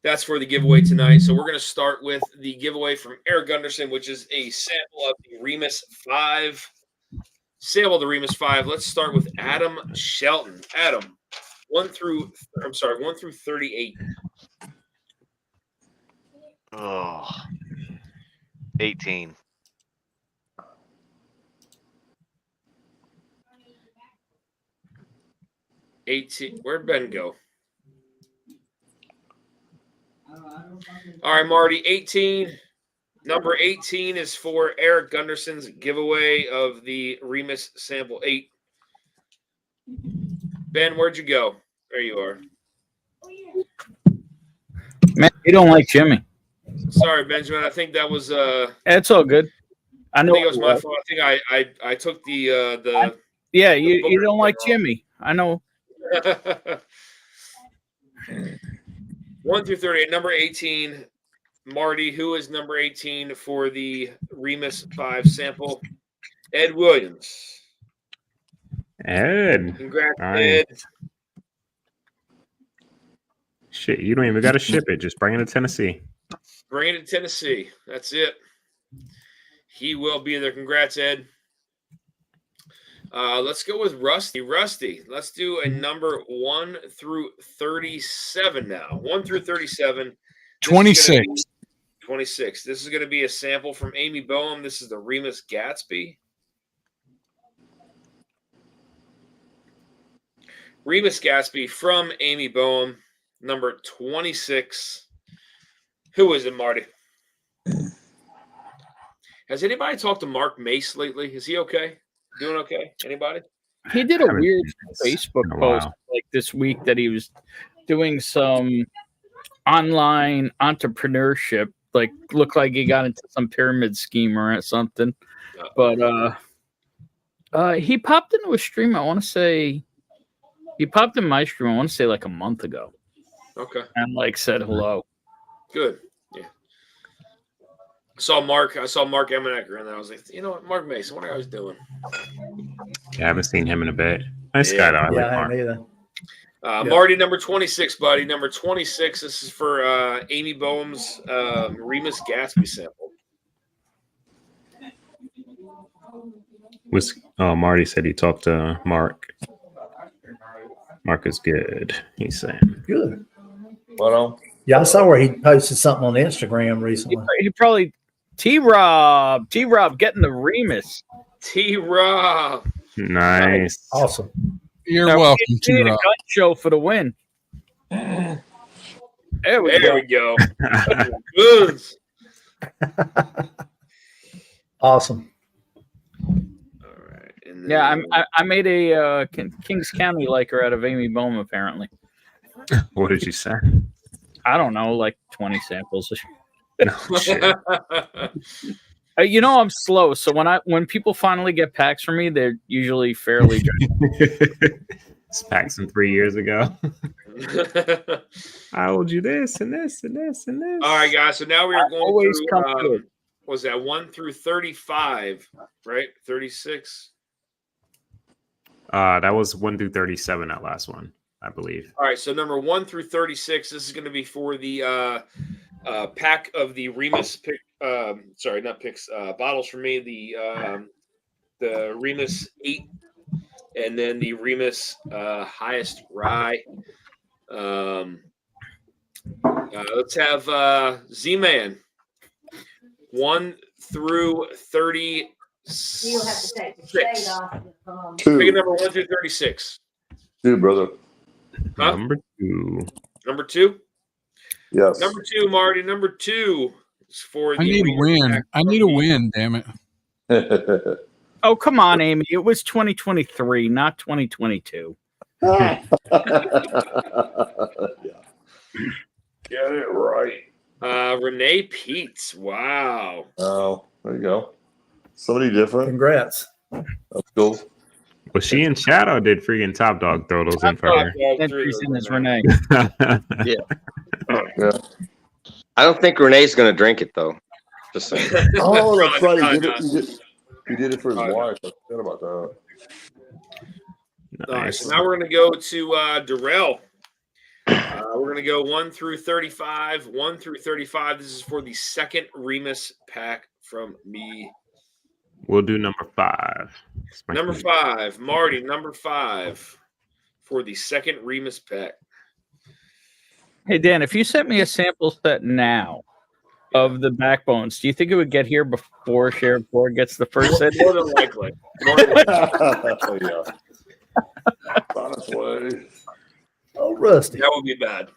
That's for the giveaway tonight. So we're going to start with the giveaway from Eric Gunderson, which is a sample of the Remus 5. Sample of the Remus 5. Let's start with Adam Shelton. Adam, 1 through 38. Oh, 18. 18. Where'd Ben go? All right, Marty. 18. Number 18 is for Eric Gunderson's giveaway of the Remus Sample 8. Ben, where'd you go? There you are. Man, you don't like Jimmy. Sorry, Benjamin. I think that was It's all good. I know think it was my fault. I think I took the yeah, you don't like Jimmy. I know. 1 through 38. Number 18, Marty. Who is number 18 for the Remus 5 sample? Ed Williams. Ed. Congrats, Nice. Ed. Shit, you don't even got to ship it. Just bring it to Tennessee. Bring it to Tennessee. That's it. He will be there. Congrats, Ed. Let's go with Rusty. Rusty, let's do a number 1 through 37 now. 1 through 37. 26. 26. This is going to be a sample from Amy Boehm. This is the Remus Gatsby. Remus Gatsby from Amy Boehm, number 26. Who is it, Marty? Has anybody talked to Mark Mace lately? Is he okay? Doing okay? Anybody? He did a weird Facebook post like this week that he was doing some online entrepreneurship, like looked like he got into some pyramid scheme or something. But he popped into a stream. I want to say he popped in my stream. I want to say like a month ago. Okay. And like said hello. Good. Yeah. I saw Mark Emanecker, and I was like, you know what, Mark Mason, what are you guys doing? Yeah, I haven't seen him in a bit. Nice guy, though. I like Mark. Marty, number 26, buddy. Number 26. This is for Amy Boehm's Remus Gatsby sample. Marty said he talked to Mark. Mark is good, he's saying. Good. Well, yeah, I saw where he posted something on Instagram recently. He probably T-Rob getting the Remus. T-Rob. Nice. Awesome. You're welcome, We need a T-Rob. gun show for the win. There we go. Good. Awesome. Yeah, I made a Kings County liker out of Amy Boehm, apparently. What did you say? I don't know, like 20 samples. No shit. You know, I'm slow, so when people finally get packs from me, they're usually fairly good. It's packs from 3 years ago. I owed you this and this and this and this. All right, guys. So now we are going always through. Was that 1 through 35? Right, 36. That was 1 through 37. That last one, I believe. All right. So number 1 through 36. This is going to be for the pack of the Remus pick. Sorry, not picks. Bottles for me. The Remus 8, and then the Remus highest rye. Let's have Z-Man 1 through 36. You'll have to take the shade off. Pick number 1 through 36. 2, brother. Huh? Number 2. Number 2? Yes. Number 2, Marty. Number 2 is for the. I need a win. I need a win, damn it. Oh, come on, Amy. It was 2023, not 2022. Yeah. Get it right. Renee Peets. Wow. Oh, there you go. Somebody different. Congrats. That's cool. Was she in chat or did freaking Top Dog throw those in for her? Entries in is Renee. Yeah. Yeah. I don't think Renee's going to drink it, though. Just saying. Oh, that's right. He did it for his wife. I forgot about that. All right, so now we're going to go to Darrell. We're going to go 1 through 35. 1 through 35. This is for the second Remus pack from me. We'll do number 5. Number 5, Marty. Number 5 for the second Remus pack. Hey, Dan, if you sent me a sample set now, of the backbones. Do you think it would get here before Sheriff Ford gets the first set? More than likely. More than likely. Oh, yeah. On its way. Oh, Rusty. That would be bad.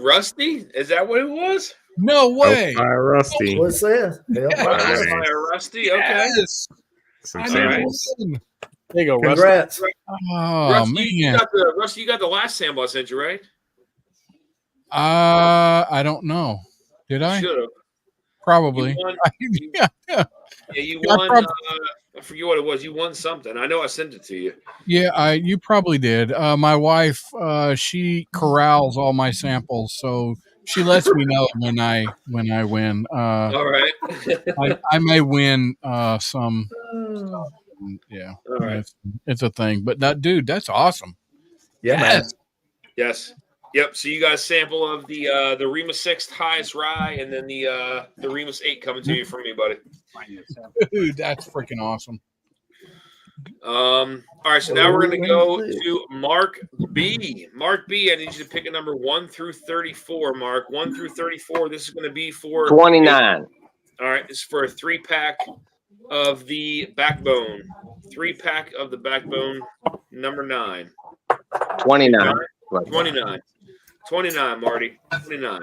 Rusty? Is that what it was? No way. Fire Rusty. What's that? Nice. Hellfire Rusty. Okay. Yes. Some I samples. know. There you go, Rusty. Congrats. Oh Rusty, you man. got the last sample I sent you, right? I don't know. Did I? Should have. Probably. You won. Yeah. Yeah, you I won. prob- I forget what it was. You won something. I know I sent it to you. Yeah, you probably did. My wife, she corrals all my samples, so she lets me know when I win. All right. I may win some. Yeah, All right. it's a thing. But that dude, that's awesome. Yeah, man. Yes. Yep. So you got a sample of the Remus 6 highest rye, and then the Remus 8 coming to you from me, buddy. Dude, that's freaking awesome. All right, so now we're gonna go to Mark B. Mark B, I need you to pick a number 1 through 34. Mark, 1 through 34. This is gonna be for 29. All right, this is for a 3-pack of the Backbone. 3-pack of the Backbone, number 9. 29. 29. 29, Marty. 29.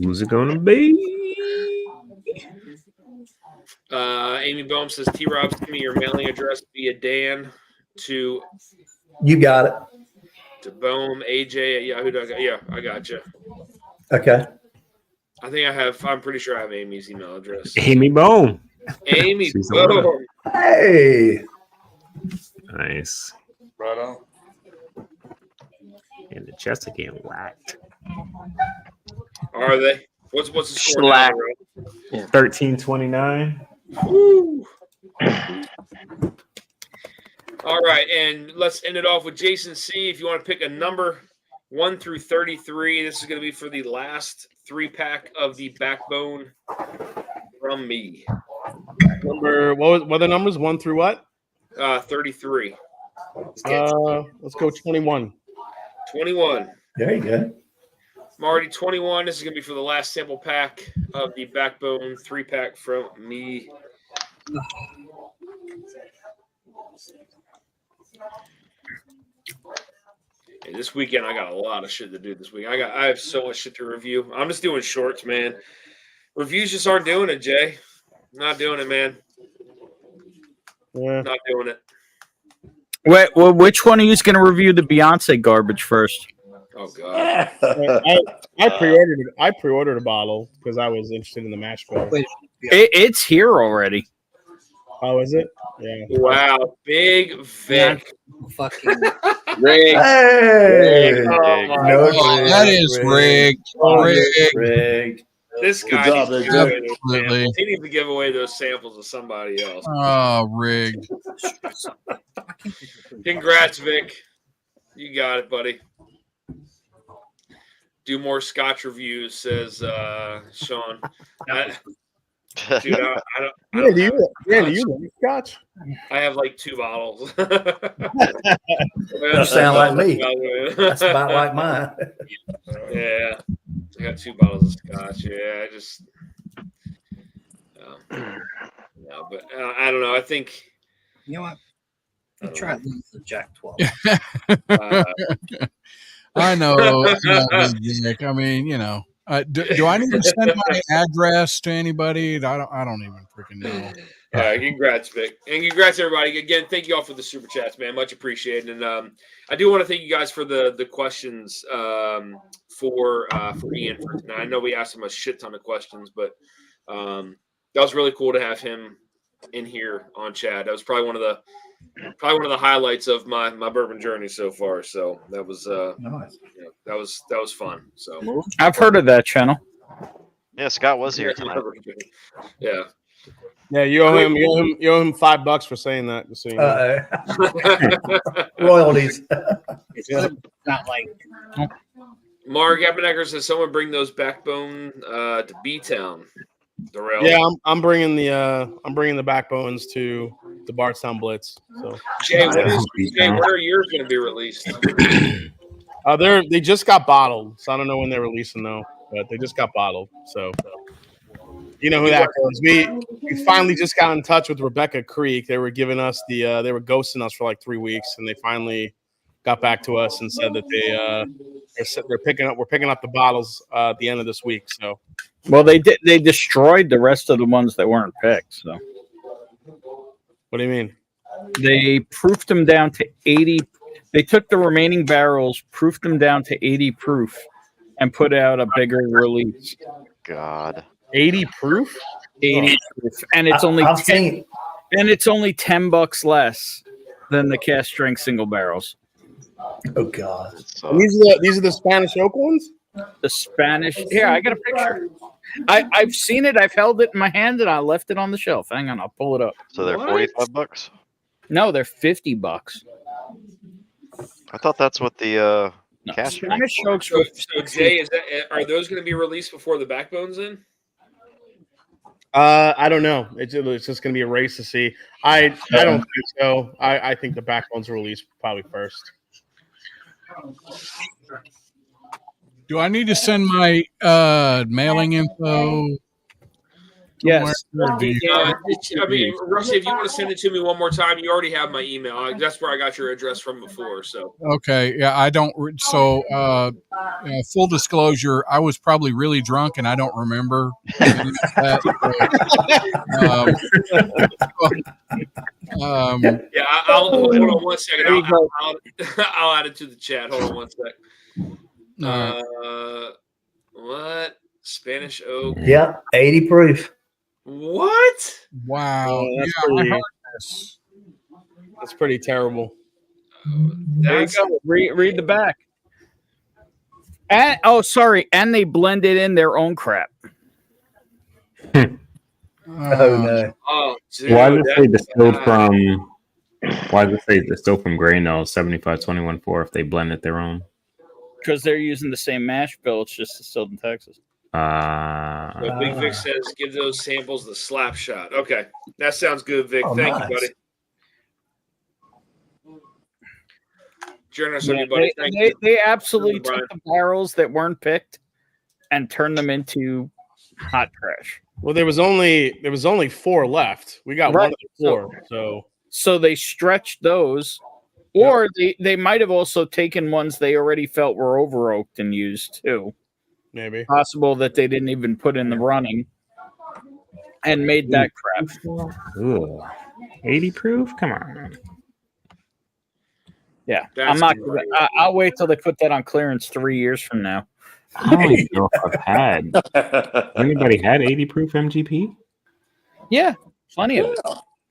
Who's it gonna be? Amy Bohm says, T-Rob, send me your mailing address via Dan to You got it. Bohm AJ at Yahoo.com. Yeah, I got you. Okay. I think I have. I'm pretty sure I have Amy's email address. Amy Bohm. Amy She's the one. Bohm. Hey. Nice. Right on. And the chest are getting whacked. Are they? What's the score? Slack. Now, 1329. Woo. All right, and let's end it off with Jason C. If you want to pick a number 1 through 33, this is going to be for the last 3-pack of the Backbone from me. Number what are the numbers? 1 through what? 33. Let's go 21. 21. There you go. Marty, 21. This is going to be for the last sample pack of the Backbone 3-pack from me. And this weekend, I got a lot of shit to do this week. I have so much shit to review. I'm just doing shorts, man. Reviews just aren't doing it, Jay. Not doing it, man. Yeah. Not doing it. Wait, well, which one are you going to review the Beyonce garbage first? Oh God. I pre-ordered a bottle because I was interested in the mash bill. It's here already. Oh, is it? Yeah. Wow, Big Vic. Fucking Rigged. Hey. Oh, my No, God. That is rigged. Rigged. Rigged. This guy Good job, needs to Big give away Vic. those Absolutely. samples. He needs to give away those samples to somebody else. Oh, rigged. Congrats, Vic. You got it, buddy. Do more Scotch reviews, says Sean. Dude, I don't. Do you like Scotch? I have like 2 bottles. You sound like me. That's about like mine. Yeah, I got 2 bottles of Scotch. Yeah, I just. No, but I don't know. I think. You know what? I tried the Jack 12. I know, Nick. I mean, you know, do I need to send my address to anybody? I don't even freaking know. All right, congrats, Vic, and congrats everybody again. Thank you all for the super chats, man. Much appreciated. And I do want to thank you guys for the questions for Ian for tonight. I know we asked him a shit ton of questions, but that was really cool to have him in here on chat. That was probably one of the highlights of my bourbon journey so far. So that was Nice. yeah, that was fun. So I've heard of that channel. Yeah, Scott was here tonight. Yeah. Yeah, you owe him $5 for saying that. Just so you know. Royalties. It's not like Mark Appenecker says someone bring those Backbone to B-Town. Yeah, I'm bringing the backbones to the Bardstown Blitz. So Jay, what are yours going to be released? they just got bottled, so I don't know when they're releasing though, but they just got bottled. So you know who that goes. We finally just got in touch with Rebecca Creek. They were giving us they were ghosting us for like 3 weeks, and they finally got back to us and said that we're picking up the bottles at the end of this week. So well, they destroyed the rest of the ones that weren't picked. So what do you mean? They proofed them down to 80. They took the remaining barrels, proofed them down to 80 proof, and put out a bigger release. God, 80 proof, 80 proof, and it's only $10 less than the cast strength single barrels. Oh God! These are the Spanish oak ones. The Spanish. Here, I got a picture. I've seen it. I've held it in my hand, and I left it on the shelf. Hang on, I'll pull it up. So they're $45? No, they're $50. I thought that's what the cash Spanish was. oaks. So Jay, are those going to be released before the backbone's in? I don't know. It's just going to be a race to see. I don't think so. I think the backbone's released probably first. Do I need to send my mailing info? Yes. I mean, Rusty, if you want to send it to me one more time, you already have my email. That's where I got your address from before. So Okay, yeah, I don't. So, full disclosure, I was probably really drunk, and I don't remember any of that. Yeah, I'll hold on one second. I'll add it to the chat. Hold on one sec. What Spanish oak? Yeah, 80 proof. What? Wow. That's Yeah, I pretty- heard this. That's pretty terrible. There you go. Read the back. And and they blended in their own crap. Oh no! Oh, dude, Why does it say distilled from? Why does it say distilled from grain though? 75-21-4 if they blended their own. Because they're using the same mash bill. It's just distilled in Texas. So Big Vic says, "Give those samples the slap shot." Okay, that sounds good, Vic. Oh, Thank nice. you, buddy. Join us, everybody. Thank you. They absolutely Brian. took the barrels that weren't picked and turned them into hot trash. Well, there was only 4 left. We got Right. one of the 4. So they stretched those, or they might have also taken ones they already felt were over oaked and used too. Maybe possible that they didn't even put in the running and made that crap. Ugh. 80 proof? Come on. Yeah, That's I'm not. great. I'll wait till they put that on clearance 3 years from now. I don't even know if I've had. Anybody had 80 proof MGP? Yeah, plenty of it.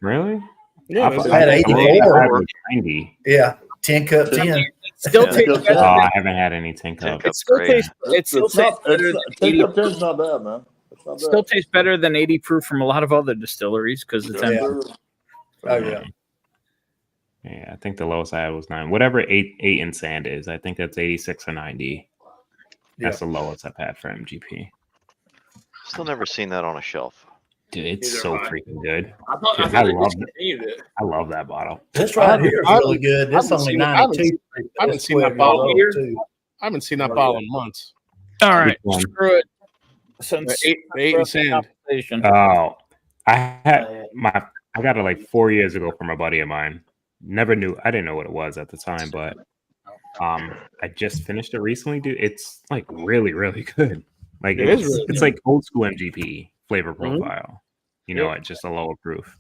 Really? Yeah, I had 84. 90. Yeah, 10 cup 10. Still tastes Oh, better. I haven't had any 10 cup. It still tastes. It still tastes better. Take up 10's not bad, man. It's not bad. Still tastes better than 80 proof from a lot of other distilleries because it's empty. Oh yeah. Yeah, I think the lowest I had was 9. Whatever 8 in sand is, I think that's 86 or 90. That's the lowest I've had for MGP. Still never seen that on a shelf. Dude, it's Neither so have I. freaking good. I thought Dude, they I love it. discontinued it. I love that bottle. This right here is really good. This haven't only seen it. I haven't 92. I haven't It's seen that 12 bottle years old, here. too. I haven't seen that bottle in months. All right, Which one? screw it. Since The eight and sand. Oh, I got it like 4 years ago from a buddy of mine. I didn't know what it was at the time, but I just finished it recently, dude. It's like really, really good. Like It is really it's good. like old school MGP flavor Mhm. profile. You know, at just a lower proof.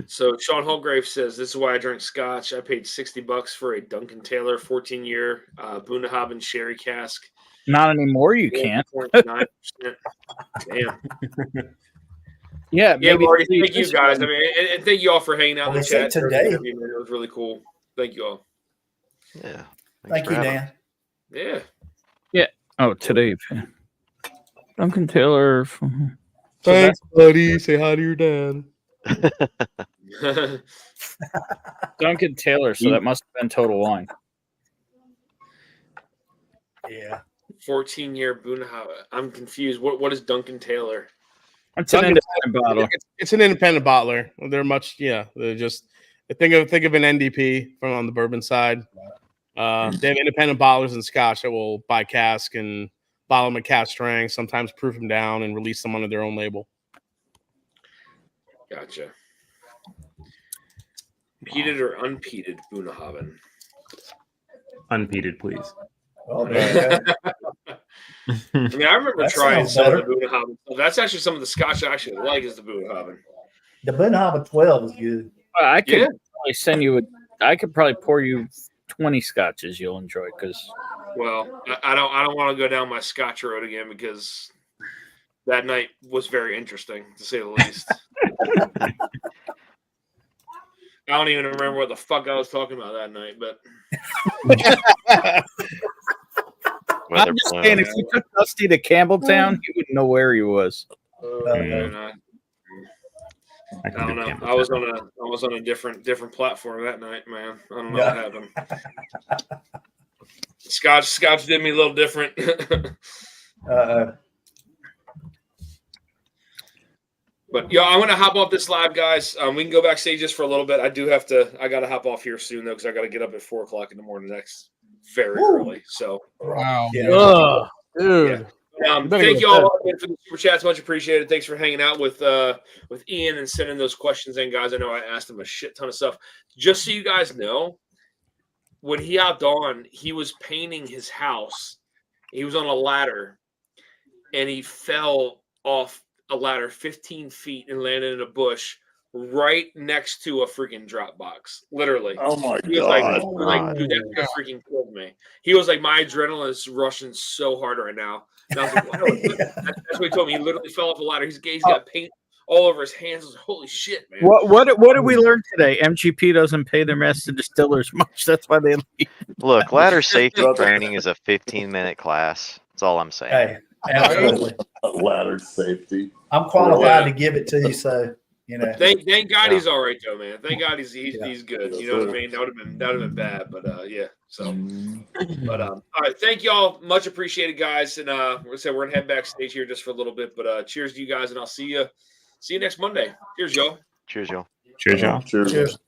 So Sean Holgrave says, "This is why I drink Scotch. I paid $60 for a Duncan Taylor 14-year Bunnahabhain sherry cask. Not anymore. You can't. 4.9%. Damn. Yeah, Yeah, maybe Marty. 3 Thank you years guys. ago. I mean, and thank you all for hanging out in Well, the they said chat. today. It was really cool. Thank you all. Yeah. Thank you, Dan. Yeah. Oh, today. Duncan Taylor. Thanks, buddy. Say hi to your dad. Duncan Taylor. So that must have been Total Wine. Yeah. 14-year Bunnahabhain. I'm confused. What is Duncan Taylor? It's an independent bottle. It's an independent bottler. They're much, they're just think of an NDP from on the bourbon side. They have independent bottlers in Scotch that will buy cask and bottle them at cask strength, sometimes proof them down and release them under their own label. Gotcha. Peated or unpeated Bunnahabhain? Unpeated, please. Oh, there you go. I mean, I remember That trying sounds some better. of the Bunnahabhain. That's actually some of the Scotch I actually like is the Bunnahabhain. The Bunnahabhain 12 is good. I could Yeah. probably send you. I could probably pour you 20 scotches you'll enjoy because. Well, I don't want to go down my Scotch road again because that night was very interesting to say the least. I don't even remember what the fuck I was talking about that night, but I'm just saying, if you took Dusty to Campbelltown, he wouldn't know where he was. man, I don't know. I was on a different platform that night, man. I don't know what happened. Scotch did me a little different. But I'm gonna hop off this live, guys. We can go backstage just for a little bit. I gotta hop off here soon though, because I gotta get up at 4:00 in the morning next very early. So Wow. Yeah. Dude. Yeah. Thank you all for the super chats, much appreciated. Thanks for hanging out with Ian and sending those questions in, guys. I know I asked him a shit ton of stuff. Just so you guys know, when he hopped on, he was painting his house. He was on a ladder and he fell off a ladder 15 feet and landed in a bush right next to a freaking drop box. Literally. Oh my He was God. like, dude, that could have freaking killed me. He was like, my adrenaline is rushing so hard right now. And I was like, wow. That's what he told me. He literally fell off a ladder. He's got paint all over his hands. I was like, holy shit, man. What did we learn today? MGP doesn't pay their master distillers much. That's why they leave. Look, ladder safety training is a 15-minute class. That's all I'm saying. Hey, absolutely. Ladder safety. I'm qualified to give it to you, so Thank God he's all right though, man. Thank God he's good. You know what I mean? That would have been bad, but yeah. So, but all right, thank y'all, much appreciated, guys. And we're gonna head backstage here just for a little bit. But cheers to you guys, and I'll see you next Monday. Cheers, y'all. Cheers, y'all. Cheers, y'all. Cheers.